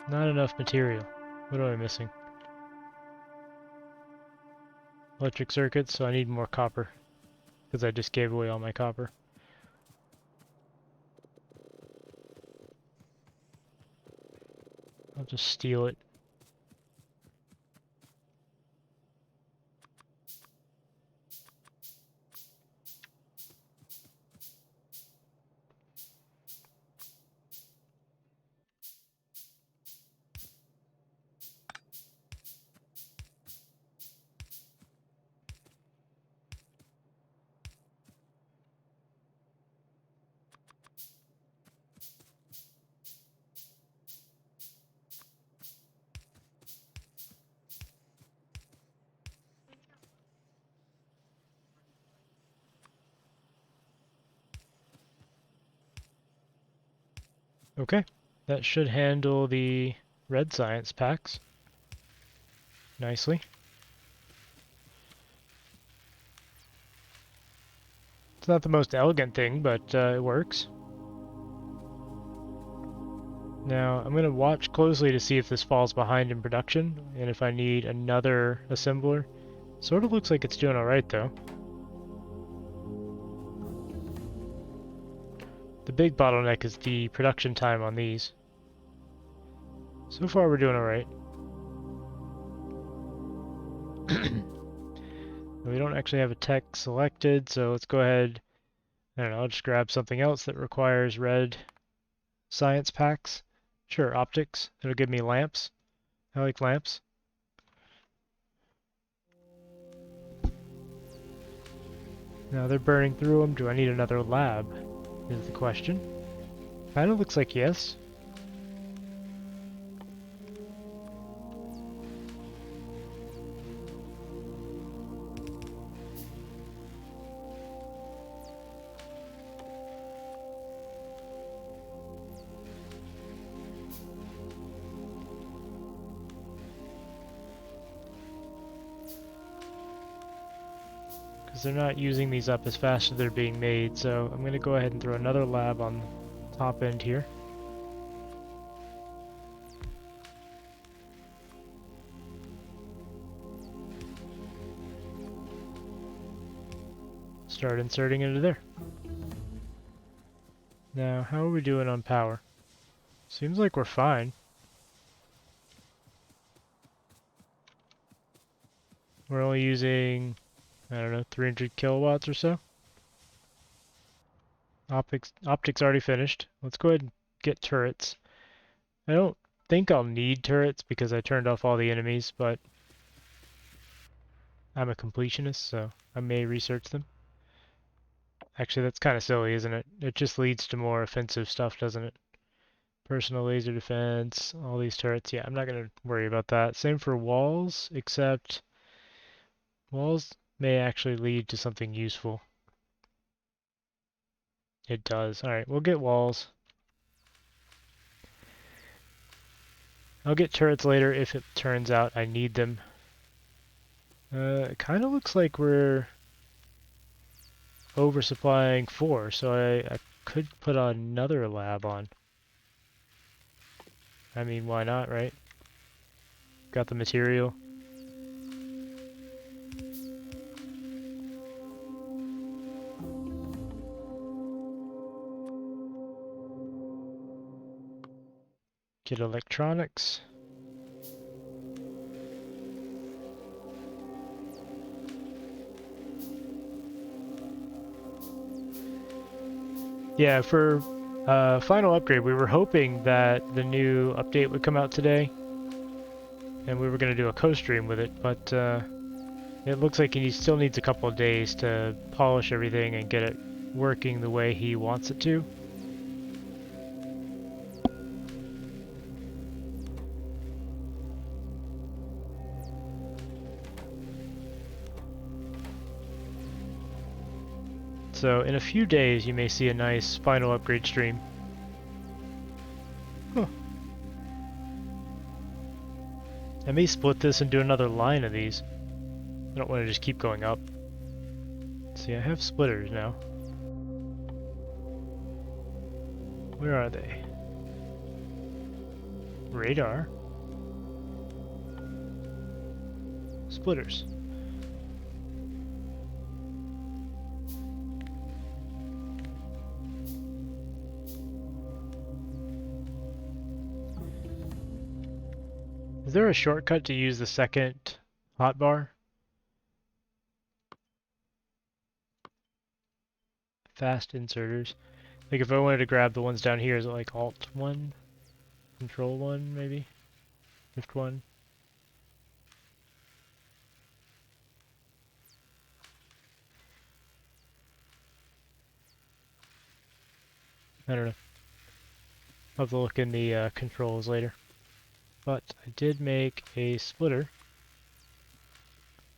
Not enough material. What am I missing? Electric circuits, so I need more copper. Because I just gave away all my copper. I'll just steal it. Okay, that should handle the red science packs nicely. It's not the most elegant thing, but it works. Now, I'm going to watch closely to see if this falls behind in production, and if I need another assembler. Sort of looks like it's doing alright, though. The big bottleneck is the production time on these. So far, we're doing alright. We don't actually have a tech selected, so let's go ahead. I don't know, I'll just grab something else that requires red science packs. Sure, optics. It'll give me lamps. I like lamps. Now they're burning through them. Do I need another lab? Is the question. Kind of looks like yes. Because they're not using these up as fast as they're being made, so I'm going to go ahead and throw another lab on the top end here. Start inserting into there. Now, how are we doing on power? Seems like we're fine. We're only using, I don't know, 300 kilowatts or so. Optics already finished. Let's go ahead and get turrets. I don't think I'll need turrets because I turned off all the enemies, but I'm a completionist, so I may research them. Actually, that's kind of silly, isn't it? It just leads to more offensive stuff, doesn't it? Personal laser defense, all these turrets. Yeah, I'm not going to worry about that. Same for walls, except walls may actually lead to something useful. It does. Alright, we'll get walls. I'll get turrets later if it turns out I need them. It kind of looks like we're oversupplying 4, so I could put another lab on. I mean, why not, right? Got the material. Get electronics. Yeah, for final upgrade, we were hoping that the new update would come out today, and we were going to do a co-stream with it, but it looks like he still needs a couple of days to polish everything and get it working the way he wants it to. So in a few days, you may see a nice final upgrade stream. Huh. I may split this and do another line of these. I don't want to just keep going up. See, I have splitters now. Where are they? Radar. Splitters. Is there a shortcut to use the second hotbar? Fast inserters. Like if I wanted to grab the ones down here, is it like Alt 1? Control 1 maybe? Shift 1? I don't know. I'll have to look in the controls later. But I did make a splitter.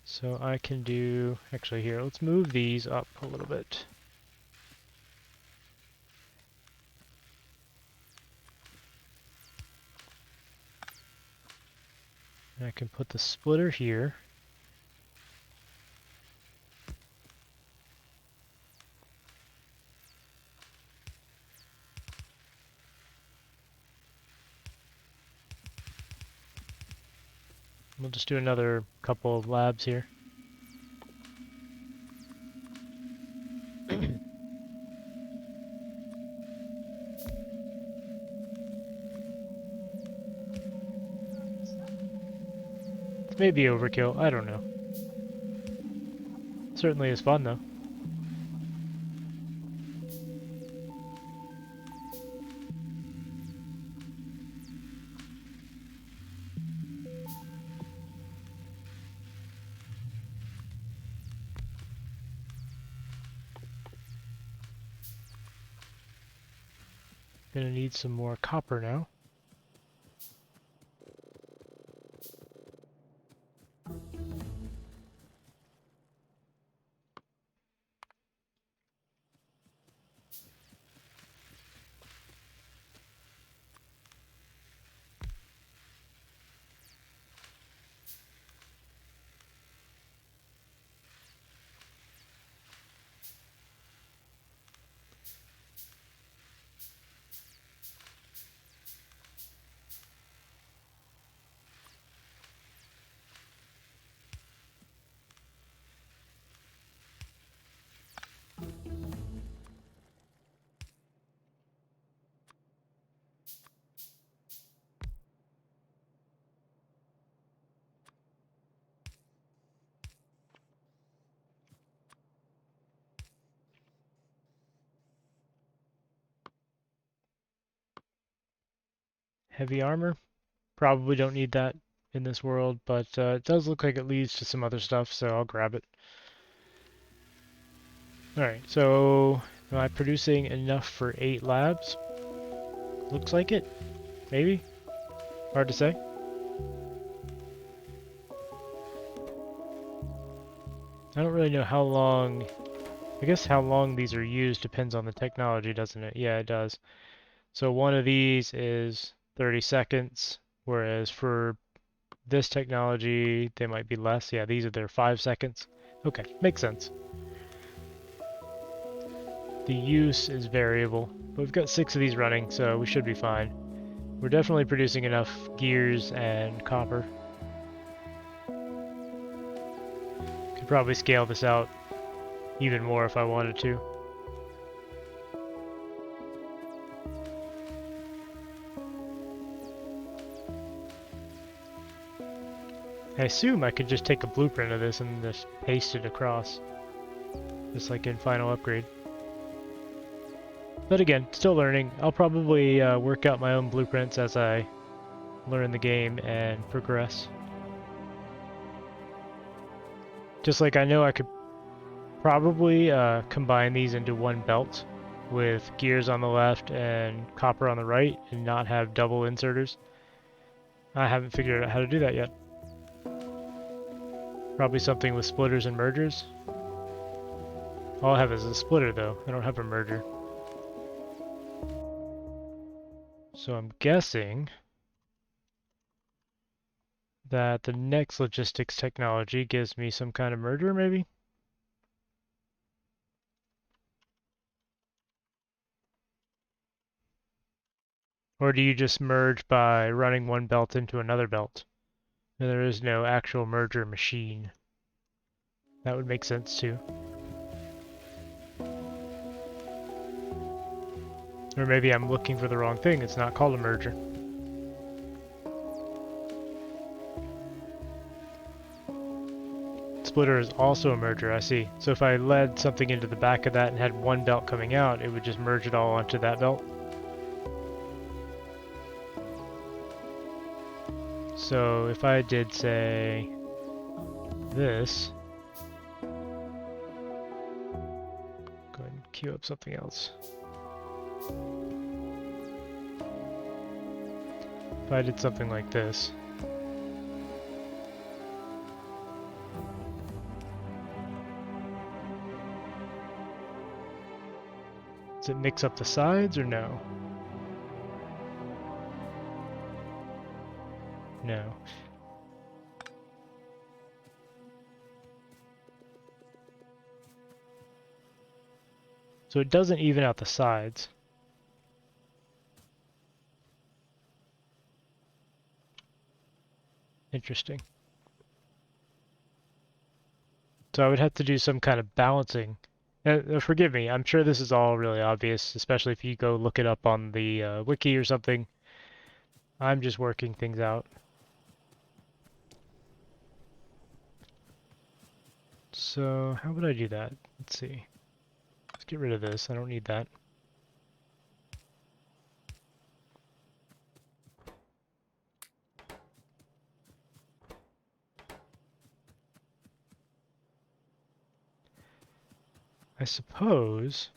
So I can do, actually here, let's move these up a little bit. And I can put the splitter here. We'll just do another couple of labs here. It's maybe overkill, I don't know. Certainly is fun though. Gonna need some more copper now. Heavy armor. Probably don't need that in this world, but it does look like it leads to some other stuff, so I'll grab it. Alright, so am I producing enough for 8 labs? Looks like it. Maybe? Hard to say. I don't really know how long... I guess how long these are used depends on the technology, doesn't it? Yeah, it does. So one of these is 30 seconds, whereas for this technology, they might be less. Yeah, these are their 5 seconds. Okay, makes sense. The use is variable, but we've got 6 of these running, so we should be fine. We're definitely producing enough gears and copper. Could probably scale this out even more if I wanted to. I assume I could just take a blueprint of this and just paste it across, just like in Final Upgrade. But again, still learning. I'll probably work out my own blueprints as I learn the game and progress. Just like I know I could probably combine these into one belt with gears on the left and copper on the right and not have double inserters. I haven't figured out how to do that yet. Probably something with splitters and mergers. All I have is a splitter though, I don't have a merger. So I'm guessing that the next logistics technology gives me some kind of merger maybe? Or do you just merge by running one belt into another belt? And there is no actual merger machine. That would make sense too. Or maybe I'm looking for the wrong thing, it's not called a merger. Splitter is also a merger, I see. So if I led something into the back of that and had one belt coming out, it would just merge it all onto that belt. So if I did, say, this, go ahead and queue up something else. If I did something like this, does it mix up the sides or no? No. So it doesn't even out the sides. Interesting. So I would have to do some kind of balancing. Forgive me, I'm sure this is all really obvious, especially if you go look it up on the wiki or something. I'm just working things out. So how would I do that? Let's see. Let's get rid of this. I don't need that. I suppose...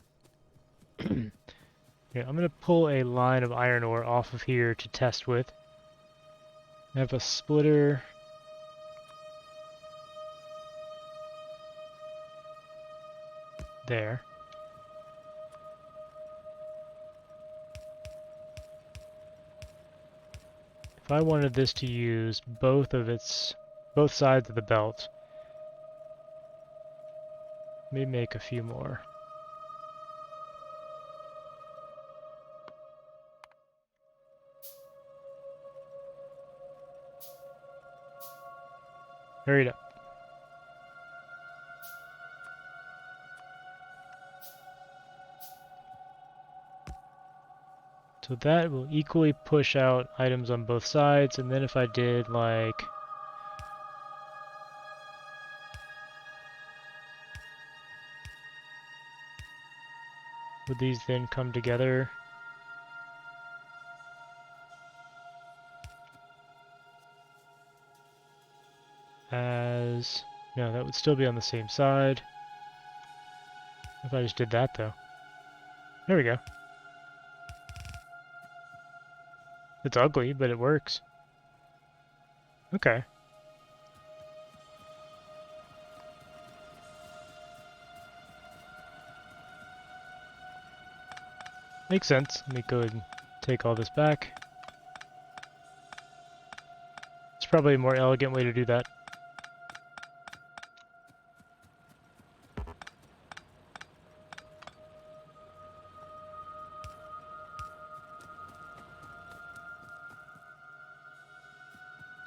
Yeah, I'm going to pull a line of iron ore off of here to test with. I have a splitter. There. If I wanted this to use both sides of the belt, let me make a few more. Hurry it up. So that will equally push out items on both sides, and then if I did like... Would these then come together? As... No, that would still be on the same side. If I just did that though. There we go. It's ugly, but it works. Okay. Makes sense. Let me go ahead and take all this back. It's probably a more elegant way to do that.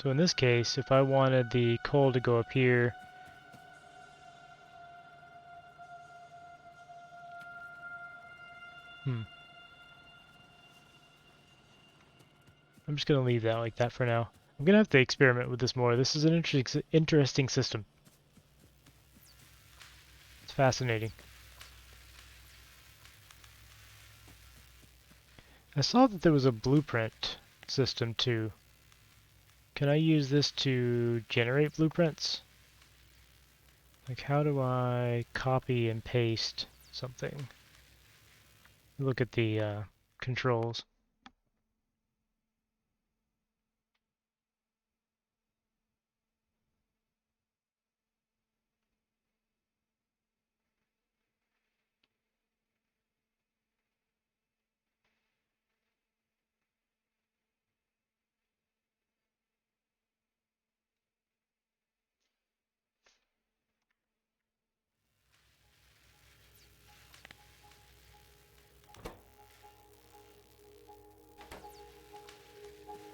So in this case, if I wanted the coal to go up here, I'm just going to leave that like that for now. I'm going to have to experiment with this more. This is an interesting system. It's fascinating. I saw that there was a blueprint system too. Can I use this to generate blueprints? Like how do I copy and paste something? Look at the controls.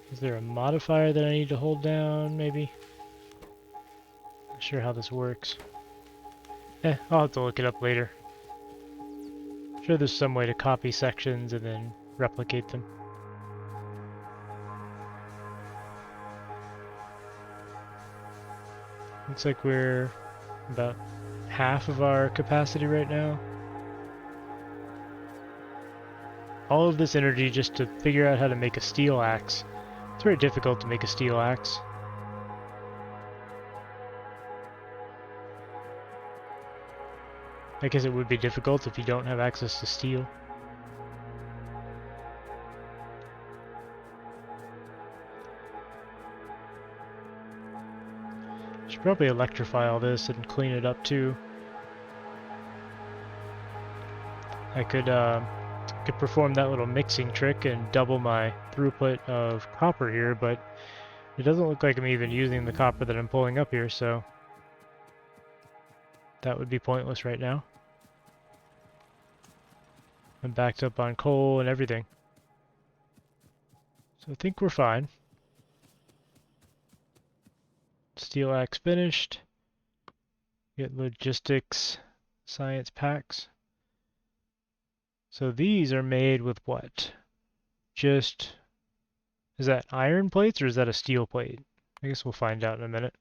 Is there a modifier that I need to hold down, maybe? Not sure how this works. I'll have to look it up later. I'm sure there's some way to copy sections and then replicate them. Looks like we're about half of our capacity right now. All of this energy just to figure out how to make a steel axe. It's very difficult to make a steel axe. I guess it would be difficult if you don't have access to steel. Should probably electrify all this and clean it up too. I could perform that little mixing trick and double my throughput of copper here, but it doesn't look like I'm even using the copper that I'm pulling up here, so that would be pointless right now. I'm backed up on coal and everything. So I think we're fine. Steel axe finished. Get logistics, science packs. So these are made with what? Just, is that iron plates or is that a steel plate? I guess we'll find out in a minute.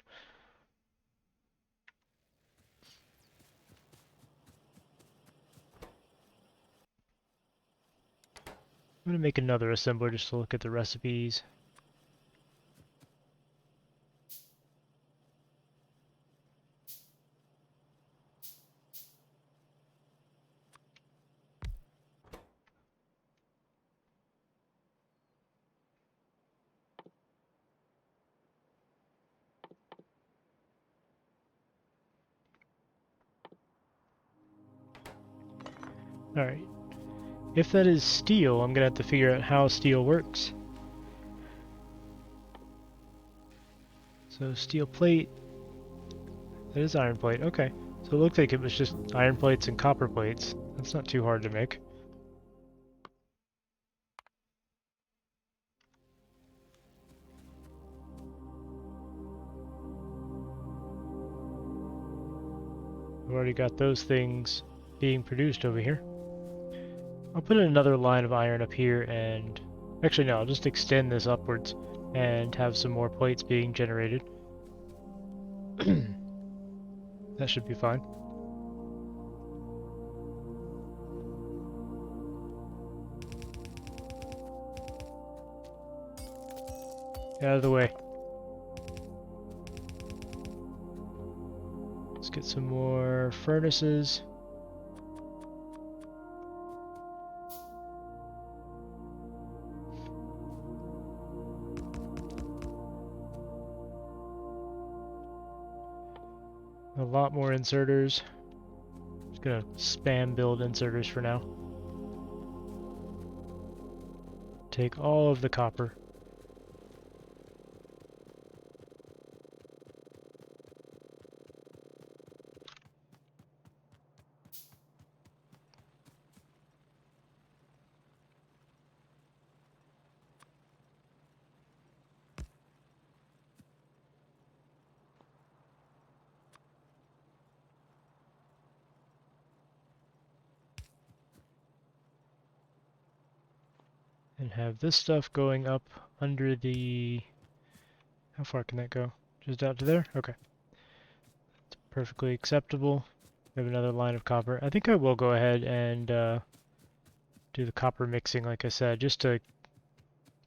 I'm going to make another assembler just to look at the recipes. Alright. If that is steel, I'm going to have to figure out how steel works. So steel plate, that is iron plate, okay. So it looked like it was just iron plates and copper plates. That's not too hard to make. I've already got those things being produced over here. I'll put another line of iron up here and... Actually no, I'll just extend this upwards and have some more plates being generated. That should be fine. Get out of the way. Let's get some more furnaces. A lot more inserters. Just gonna spam build inserters for now. Take all of the copper. And have this stuff going up under the... How far can that go? Just out to there? Okay. It's perfectly acceptable. We have another line of copper. I think I will go ahead and do the copper mixing like I said, just to...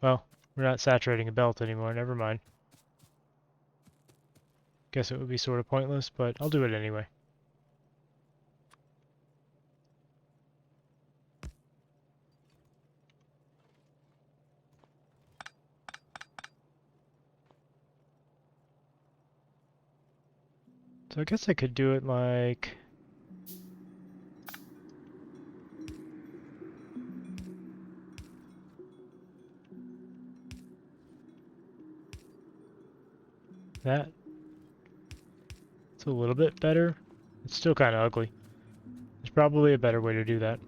Well, we're not saturating a belt anymore, never mind. Guess it would be sort of pointless, but I'll do it anyway. So I guess I could do it like... that. It's a little bit better. It's still kind of ugly. There's probably a better way to do that.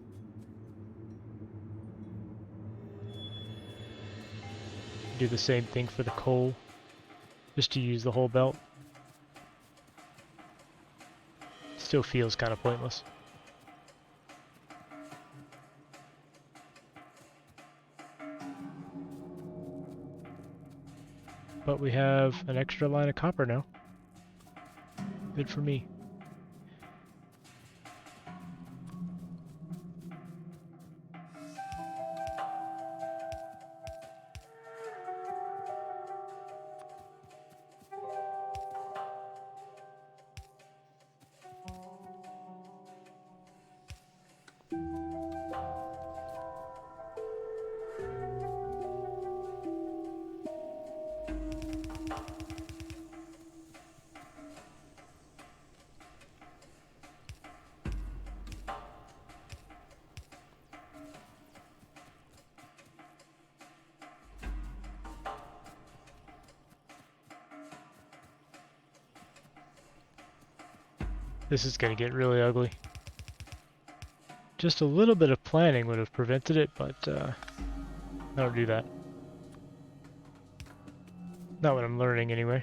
Do the same thing for the coal, just to use the whole belt. Still feels kind of pointless. But we have an extra line of copper now. Good for me. This is gonna get really ugly. Just a little bit of planning would have prevented it, but I don't do that. Not what I'm learning, anyway.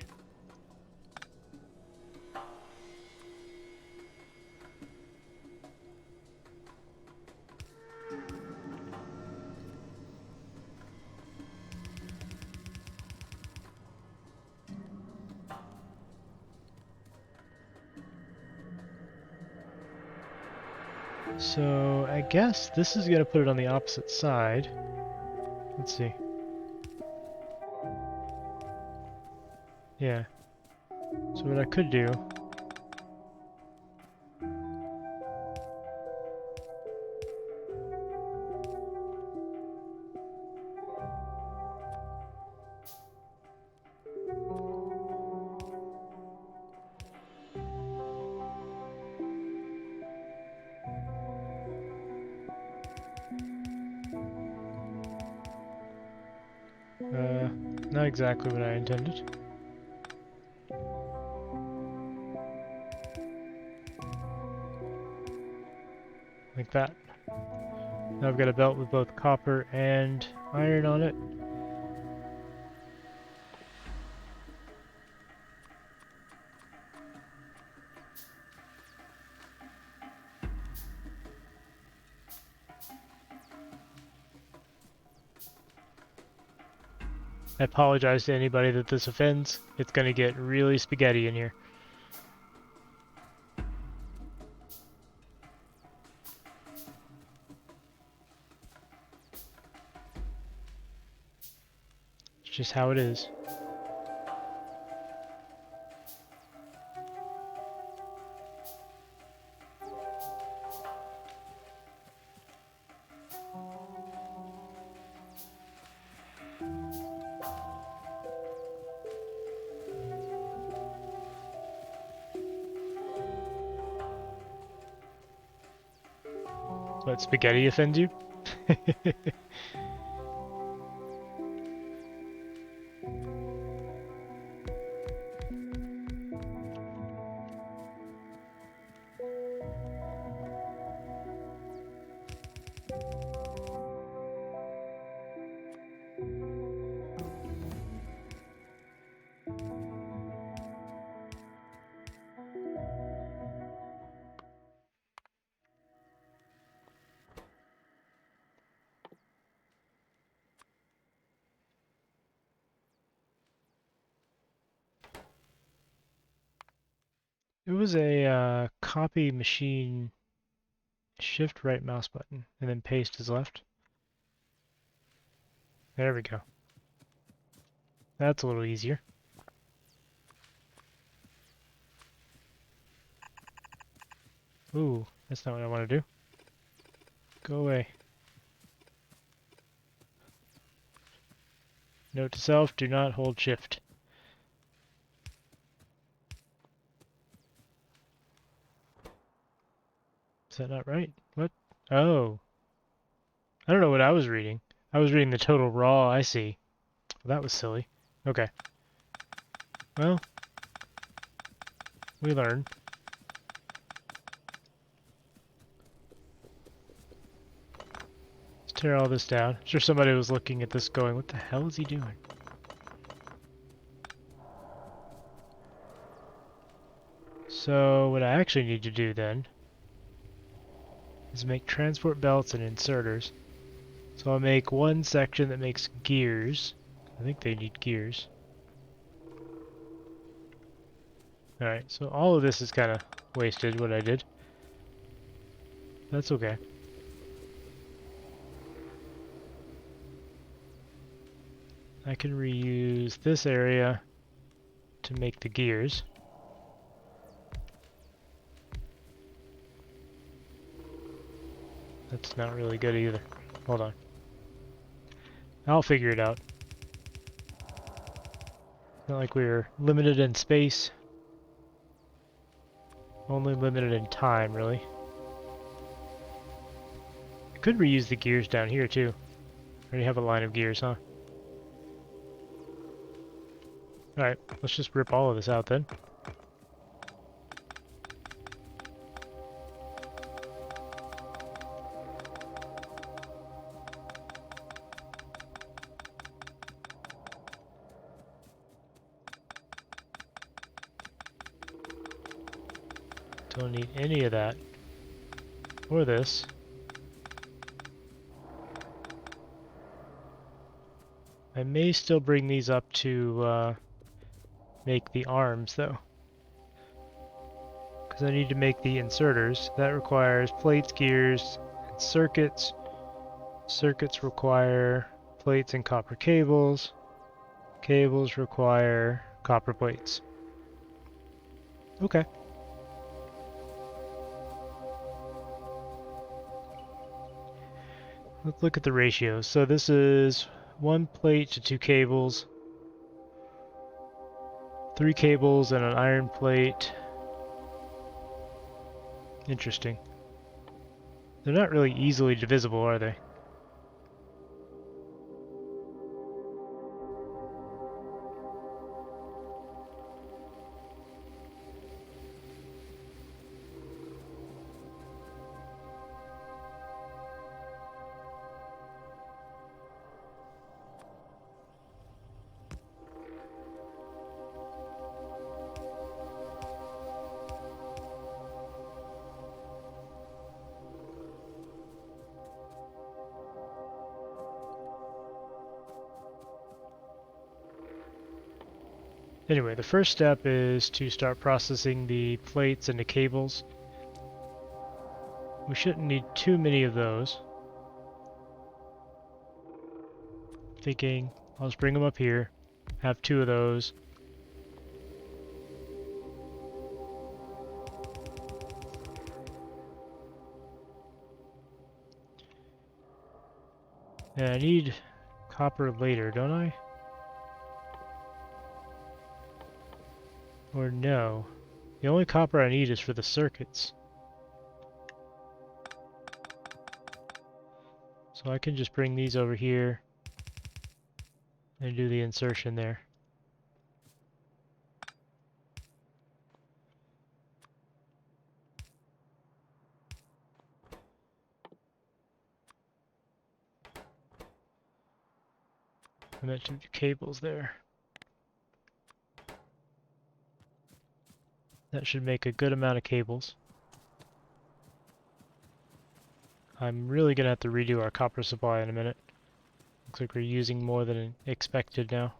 So I guess this is going to put it on the opposite side. Let's see. Yeah. So what I could do... not exactly what I intended. Like that. Now I've got a belt with both copper and iron on it. I apologize to anybody that this offends. It's gonna get really spaghetti in here. It's just how it is. What, spaghetti offends you? It was a copy machine shift right mouse button and then paste is left. There we go. That's a little easier. Ooh, that's not what I want to do. Go away. Note to self, do not hold shift. Is that not right? What? Oh. I don't know what I was reading. I was reading the total raw, I see. Well, that was silly. Okay. Well, we learn. Let's tear all this down. I'm sure somebody was looking at this going, what the hell is he doing? So what I actually need to do then is make transport belts and inserters. So I'll make one section that makes gears. I think they need gears. Alright, so all of this is kind of wasted, what I did. That's okay. I can reuse this area to make the gears. That's not really good either. Hold on. I'll figure it out. It's not like we're limited in space. Only limited in time, really. I could reuse the gears down here, too. I already have a line of gears, huh? Alright, let's just rip all of this out then. Don't need any of that. Or this. I may still bring these up to make the arms, though. Because I need to make the inserters. That requires plates, gears, and circuits. Circuits require plates and copper cables. Cables require copper plates. Okay. Let's look at the ratios. So this is 1 plate to 2 cables, 3 cables and an iron plate. Interesting. They're not really easily divisible, are they? Anyway, the first step is to start processing the plates and the cables. We shouldn't need too many of those. Thinking I'll just bring them up here, have 2 of those. And I need copper later, don't I? Or no. The only copper I need is for the circuits. So I can just bring these over here and do the insertion there. I meant to do cables there. That should make a good amount of cables. I'm really gonna have to redo our copper supply in a minute. Looks like we're using more than expected now.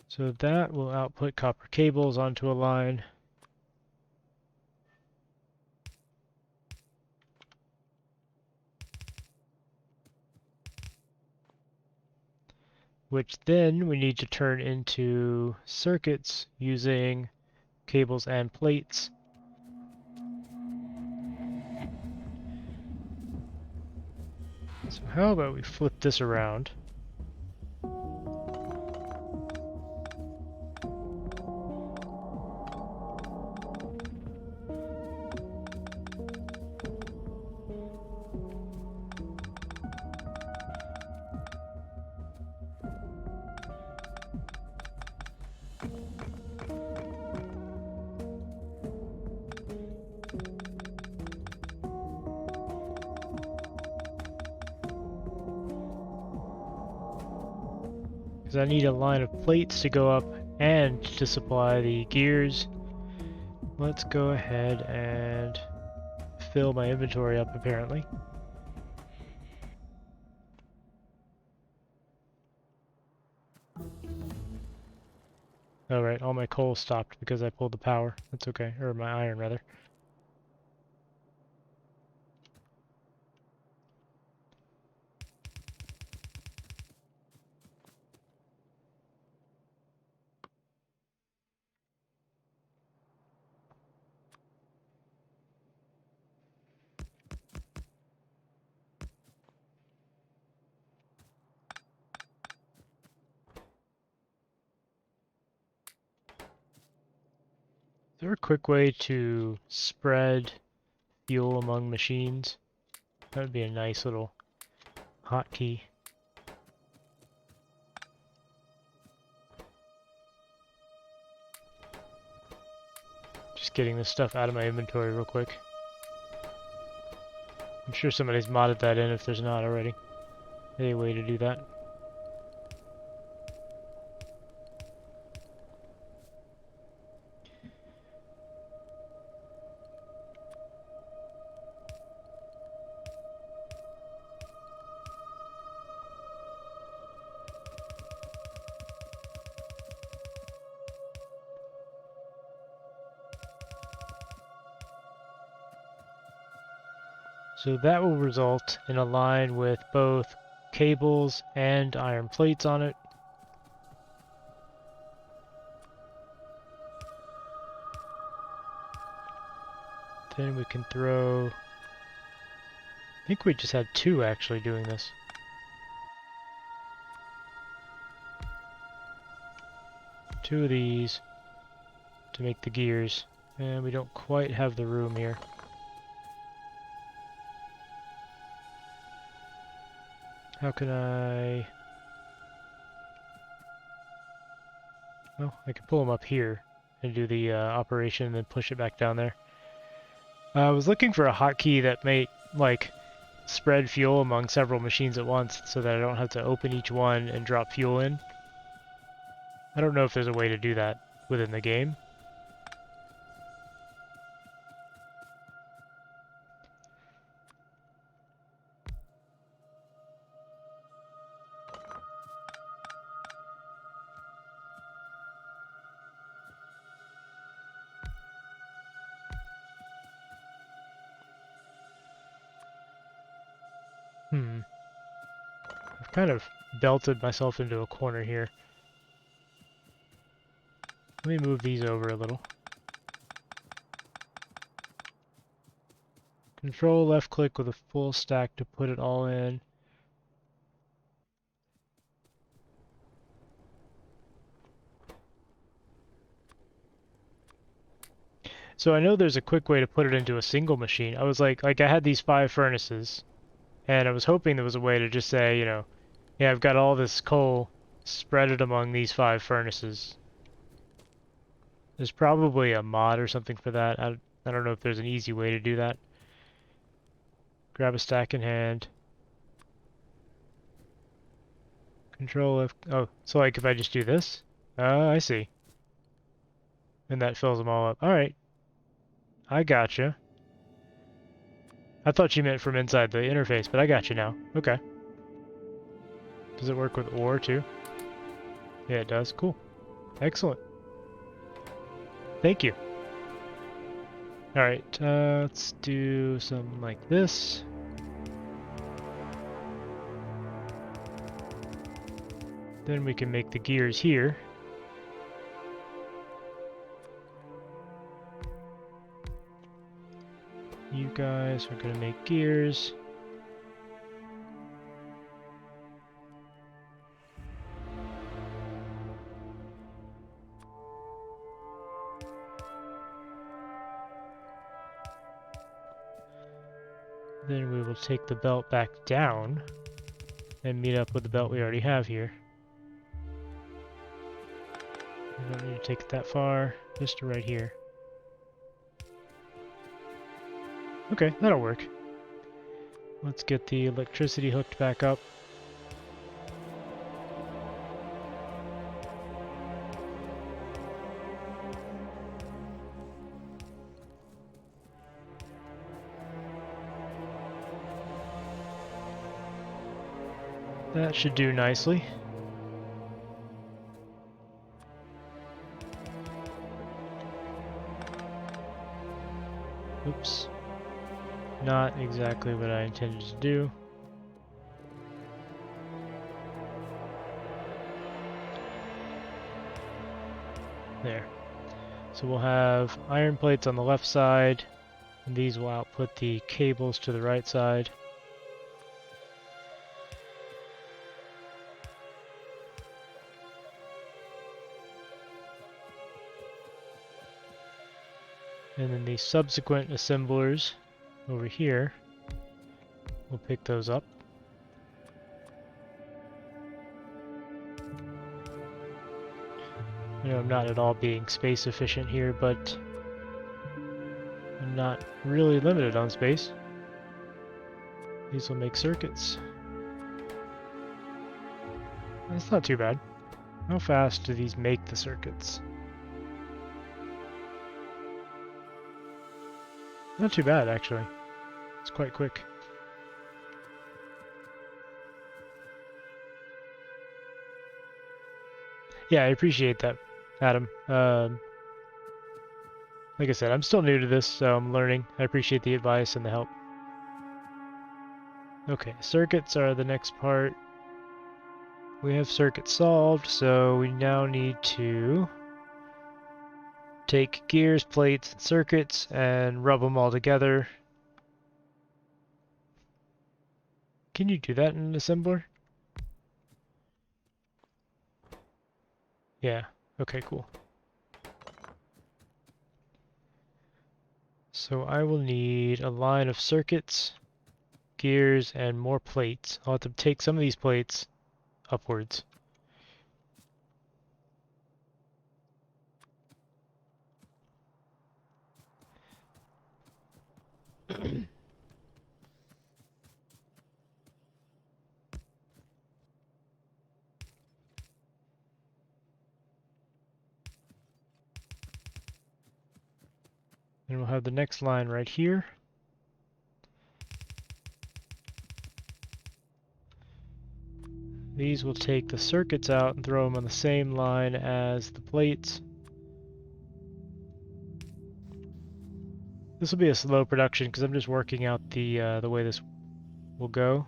So that will output copper cables onto a line. Which then we need to turn into circuits using cables and plates. So how about we flip this around? Because I need a line of plates to go up and to supply the gears. Let's go ahead and fill my inventory up apparently. Alright, all my coal stopped because I pulled the power. That's okay, or my iron rather. Is there a quick way to spread fuel among machines? That would be a nice little hotkey. Just getting this stuff out of my inventory real quick. I'm sure somebody's modded that in if there's not already. Any way to do that. So that will result in a line with both cables and iron plates on it. Then we can throw... I think we just had two actually doing this. Two of these to make the gears. And we don't quite have the room here. How can I... Well, I can pull them up here and do the operation and then push it back down there. I was looking for a hotkey that may, like, spread fuel among several machines at once so that I don't have to open each one and drop fuel in. I don't know if there's a way to do that within the game. I've kind of belted myself into a corner here. Let me move these over a little. Control left click with a full stack to put it all in. So I know there's a quick way to put it into a single machine. I was like I had these 5 furnaces, and I was hoping there was a way to just say, you know, yeah, I've got all this coal, spread it among these 5 furnaces. There's probably a mod or something for that. I don't know if there's an easy way to do that. Grab a stack in hand. Control F. Oh, so like if I just do this? I see. And that fills them all up. Alright. I gotcha. I thought you meant from inside the interface, but I got you now. Okay. Does it work with ore too? Yeah, it does. Cool. Excellent. Thank you. Alright, let's do something like this. Then we can make the gears here. You guys are gonna make gears. Then we will take the belt back down and meet up with the belt we already have here. We don't need to take it that far, just to right here. Okay, that'll work. Let's get the electricity hooked back up. That should do nicely. Oops. Not exactly what I intended to do. There. So we'll have iron plates on the left side, and these will output the cables to the right side. And then the subsequent assemblers over here, we'll pick those up. I know I'm not at all being space efficient here, but I'm not really limited on space. These will make circuits. That's not too bad. How fast do these make the circuits? Not too bad, actually. It's quite quick. Yeah, I appreciate that, Adam. Like I said, I'm still new to this, so I'm learning. I appreciate the advice and the help. Okay, circuits are the next part. We have circuits solved, so we now need to take gears, plates, and circuits and rub them all together. Can you do that in an assembler? Yeah. Okay, cool. So I will need a line of circuits, gears, and more plates. I'll have to take some of these plates upwards. And we'll have the next line right here. These will take the circuits out and throw them on the same line as the plates. This will be a slow production because I'm just working out the way this will go.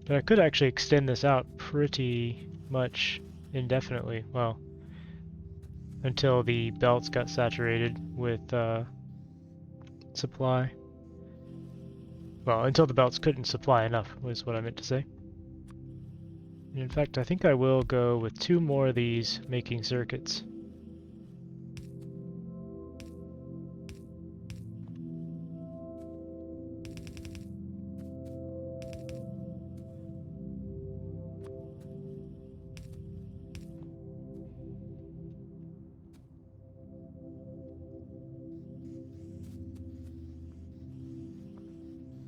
But I could actually extend this out pretty much indefinitely. Well, until the belts got saturated with supply. Well, until the belts couldn't supply enough was what I meant to say. And in fact, I think I will go with 2 more of these making circuits.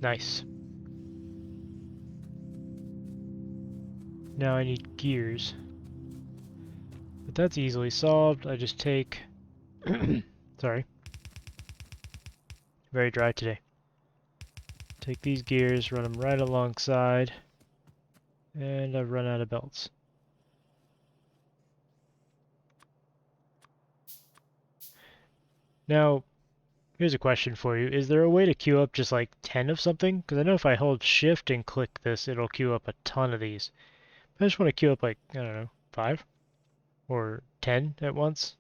Nice. Now I need gears. But that's easily solved. I just take... Sorry. Very dry today. Take these gears, run them right alongside, and I've run out of belts. Now, here's a question for you. Is there a way to queue up just like 10 of something? Because I know if I hold shift and click this, it'll queue up a ton of these. I just want to queue up like, I don't know, 5? Or 10 at once?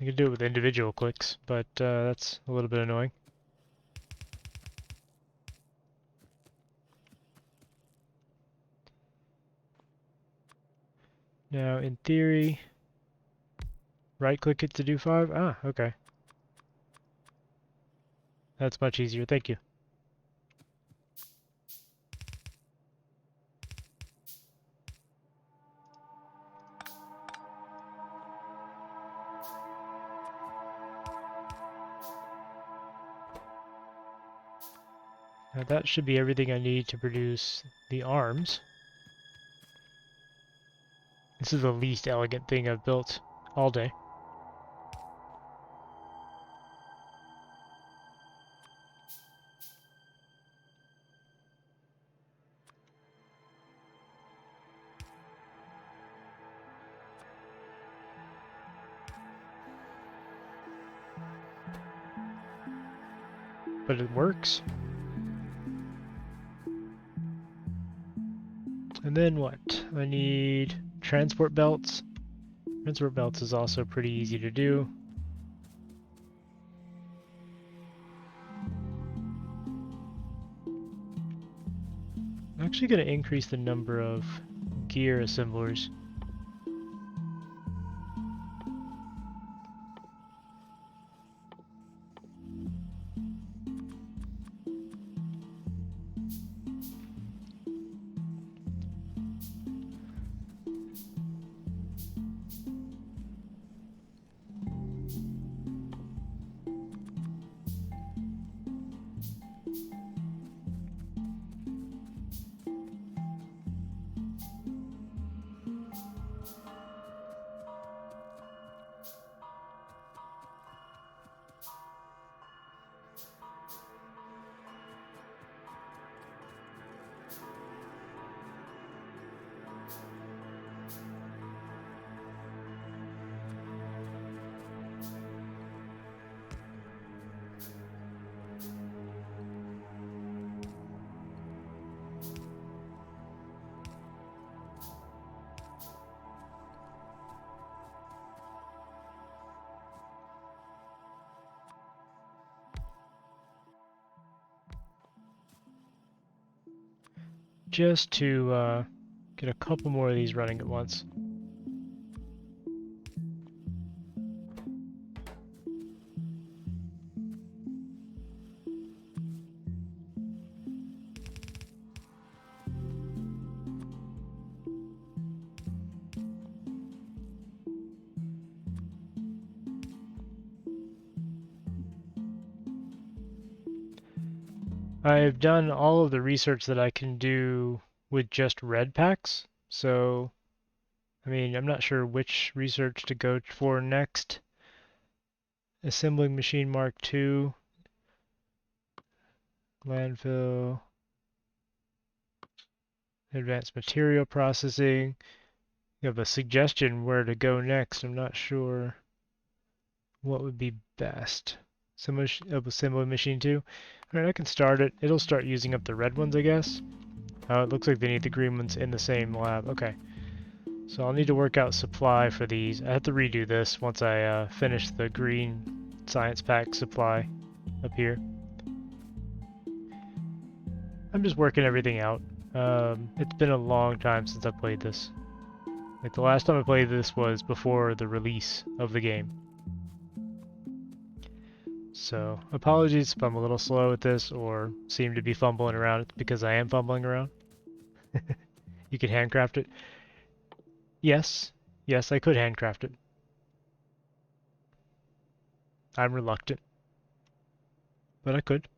I could do it with individual clicks, but that's a little bit annoying. Now, in theory, right-click it to do 5? Ah, okay. That's much easier, thank you. Now that should be everything I need to produce the arms. This is the least elegant thing I've built all day. But it works. And then what? I need transport belts. Transport belts is also pretty easy to do. I'm actually going to increase the number of gear assemblers. just to get a couple more of these running at once. I've done all of the research that I can do with just red packs, so I mean, I'm not sure which research to go for next. Assembling machine Mark II, landfill, advanced material processing. You have a suggestion where to go next. I'm not sure what would be best. Assembly machine 2. Alright, I can start it. It'll start using up the red ones, I guess. Oh, it looks like they need the green ones in the same lab. Okay. So I'll need to work out supply for these. I have to redo this once I finish the green science pack supply up here. I'm just working everything out. It's been a long time since I played this. Like the last time I played this was before the release of the game. So apologies if I'm a little slow at this or seem to be fumbling around. It's because I am fumbling around. You can handcraft it. Yes, I could handcraft it. I'm reluctant, but I could.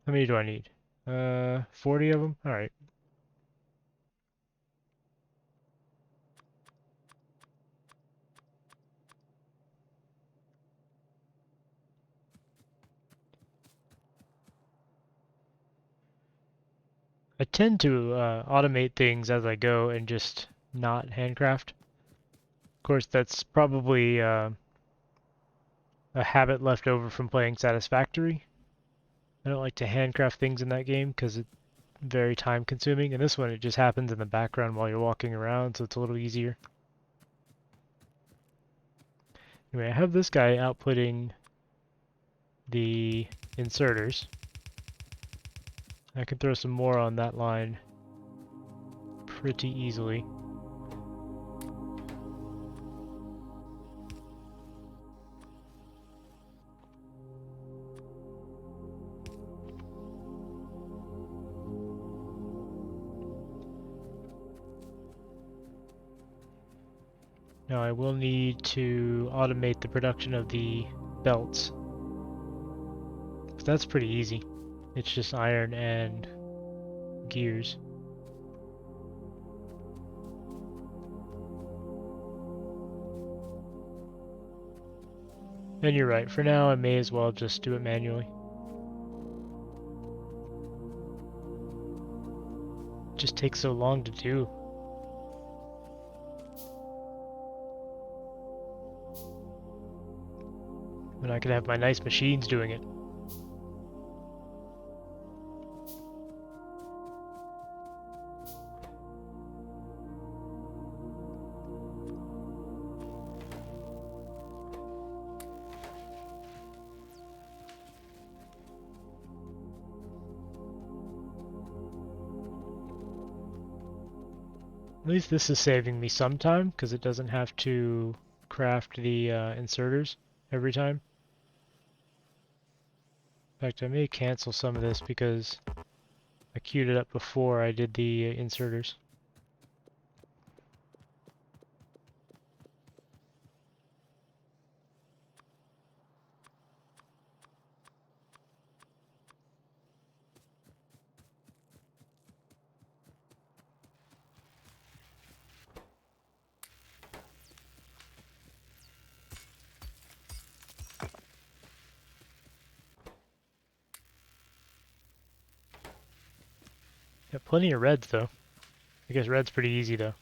How many do I need? 40 of them? Alright. I tend to automate things as I go and just not handcraft. Of course, that's probably a habit left over from playing Satisfactory. I don't like to handcraft things in that game because it's very time consuming. And this one, it just happens in the background while you're walking around, so it's a little easier. Anyway, I have this guy outputting the inserters. I can throw some more on that line pretty easily. Now I will need to automate the production of the belts. So that's pretty easy. It's just iron and gears. And you're right, for now I may as well just do it manually. It just takes so long to do. When I could have my nice machines doing it. At least this is saving me some time, because it doesn't have to craft the inserters every time. In fact, I may cancel some of this because I queued it up before I did the inserters. Got plenty of reds though. I guess red's pretty easy though.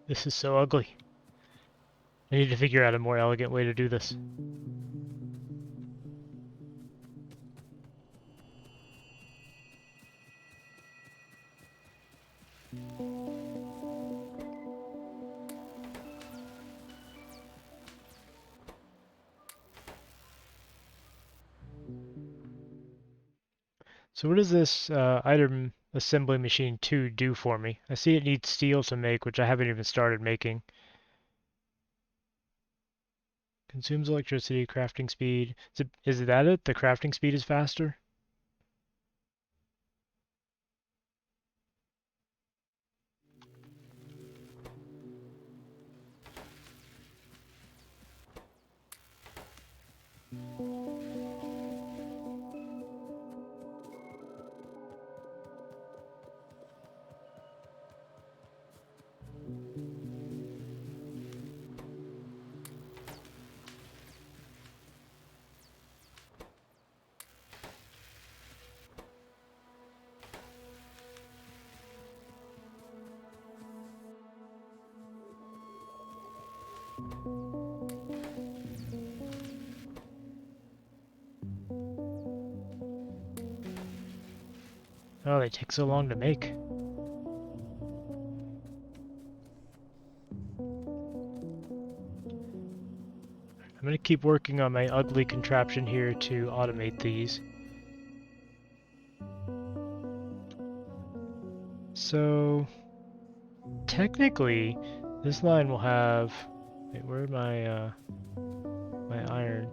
This is so ugly. I need to figure out a more elegant way to do this. So what does this item assembly machine 2 do for me? I see it needs steel to make, which I haven't even started making. Consumes electricity, crafting speed. Is that it? The crafting speed is faster? Oh, they take so long to make. I'm going to keep working on my ugly contraption here to automate these. So, technically, this line will have... Wait, where's my iron?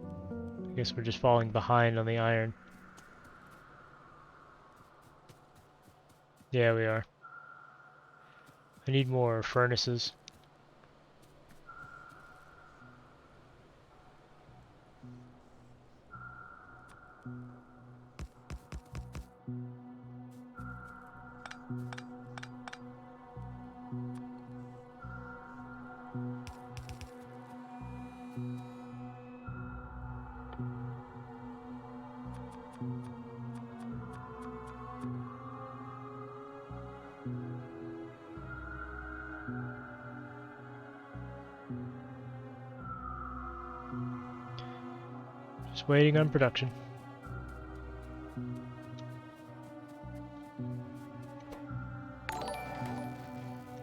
I guess we're just falling behind on the iron. Yeah, we are. I need more furnaces. Just waiting on production.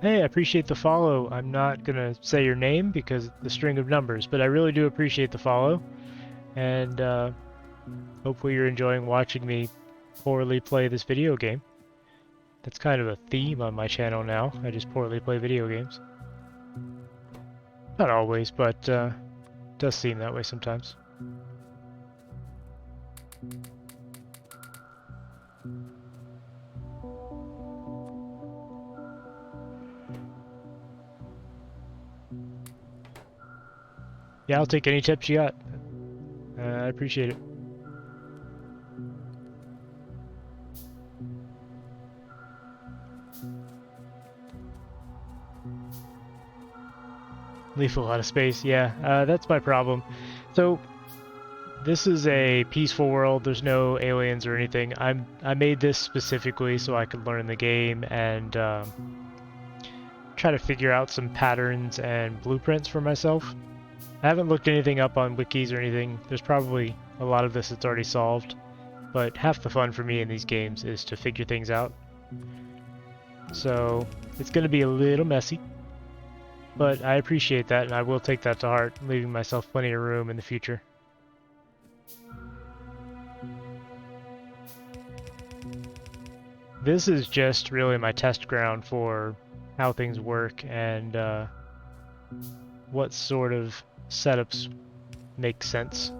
Hey, I appreciate the follow. I'm not gonna say your name because it's the string of numbers, but I really do appreciate the follow. And hopefully you're enjoying watching me poorly play this video game. That's kind of a theme on my channel now. I just poorly play video games. Not always, but does seem that way sometimes. Yeah, I'll take any tips you got. I appreciate it. Leave a lot of space, yeah. That's my problem. So, this is a peaceful world. There's no aliens or anything. I made this specifically so I could learn the game and try to figure out some patterns and blueprints for myself. I haven't looked anything up on wikis or anything. There's probably a lot of this that's already solved, but half the fun for me in these games is to figure things out. So it's going to be a little messy, but I appreciate that and I will take that to heart, leaving myself plenty of room in the future. This is just really my test ground for how things work and what sort of setups make sense.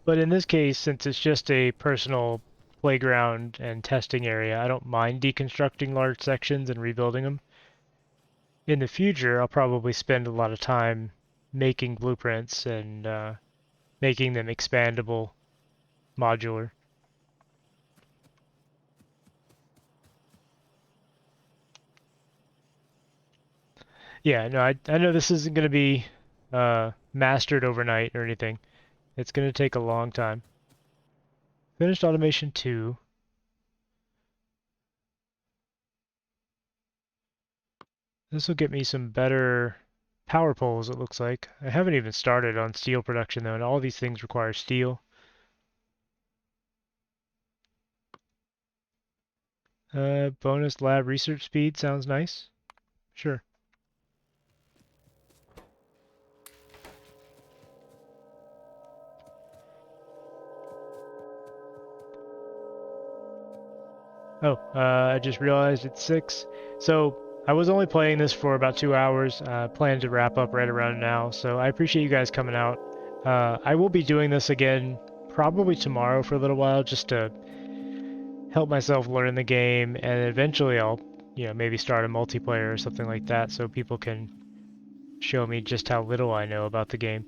But in this case, since it's just a personal playground and testing area, I don't mind deconstructing large sections and rebuilding them. In the future, I'll probably spend a lot of time making blueprints and making them expandable, modular. Yeah, no, I know this isn't going to be mastered overnight or anything. It's going to take a long time. Finished automation 2. This will get me some better power poles, it looks like. I haven't even started on steel production though, and all these things require steel. Bonus lab research speed sounds nice. Sure. Oh, I just realized it's 6. So I was only playing this for about 2 hours. Plan to wrap up right around now. So I appreciate you guys coming out. I will be doing this again probably tomorrow for a little while just to help myself learn the game, and eventually I'll, maybe start a multiplayer or something like that so people can show me just how little I know about the game.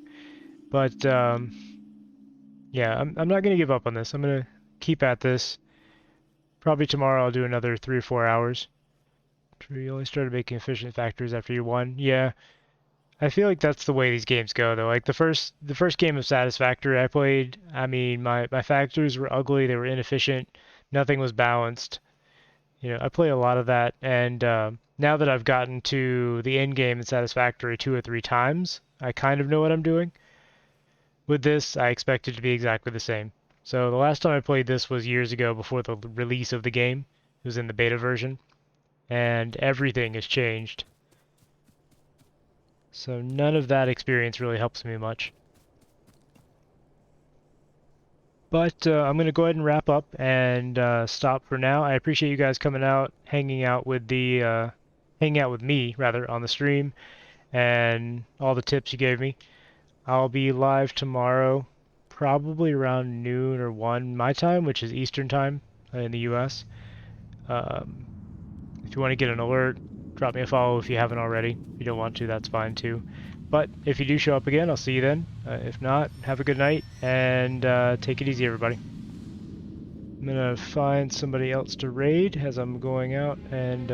But yeah, I'm not gonna give up on this. I'm gonna keep at this. Probably tomorrow I'll do another 3 or 4 hours. You only started making efficient factories after you won. Yeah, I feel like that's the way these games go though. Like the first game of Satisfactory I played, I mean my factories were ugly, they were inefficient, nothing was balanced. I play a lot of that, and now that I've gotten to the end game in Satisfactory 2 or 3 times, I kind of know what I'm doing. With this, I expect it to be exactly the same. So the last time I played this was years ago before the release of the game. It was in the beta version, and everything has changed. So none of that experience really helps me much. But I'm going to go ahead and wrap up and stop for now. I appreciate you guys coming out, hanging out with me rather on the stream, and all the tips you gave me. I'll be live tomorrow, probably around noon or 1 my time, which is Eastern time in the US. Um, if you want to get an alert, drop me a follow if you haven't already. If you don't want to, that's fine too. But if you do show up again, I'll see you then. If not, have a good night and take it easy, everybody. I'm gonna find somebody else to raid as I'm going out, and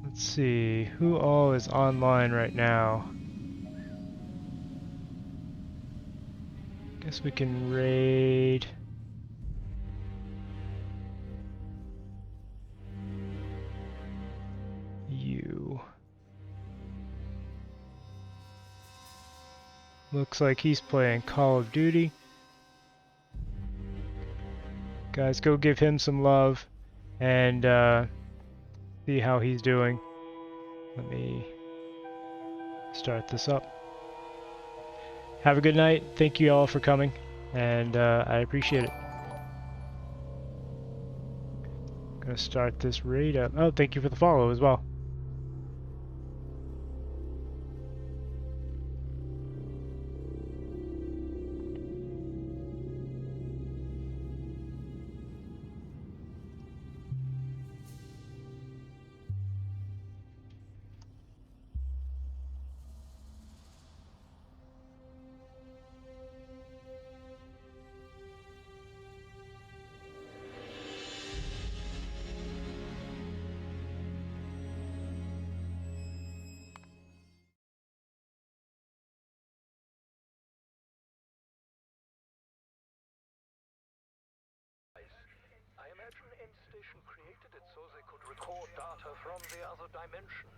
let's see who all is online right now. Guess we can raid you. Looks like he's playing Call of Duty. Guys, go give him some love and see how he's doing. Let me start this up. Have a good night. Thank you all for coming, and I appreciate it. Gonna start this raid up. Oh, thank you for the follow as well. I imagine End Station created it so they could record data from the other dimension.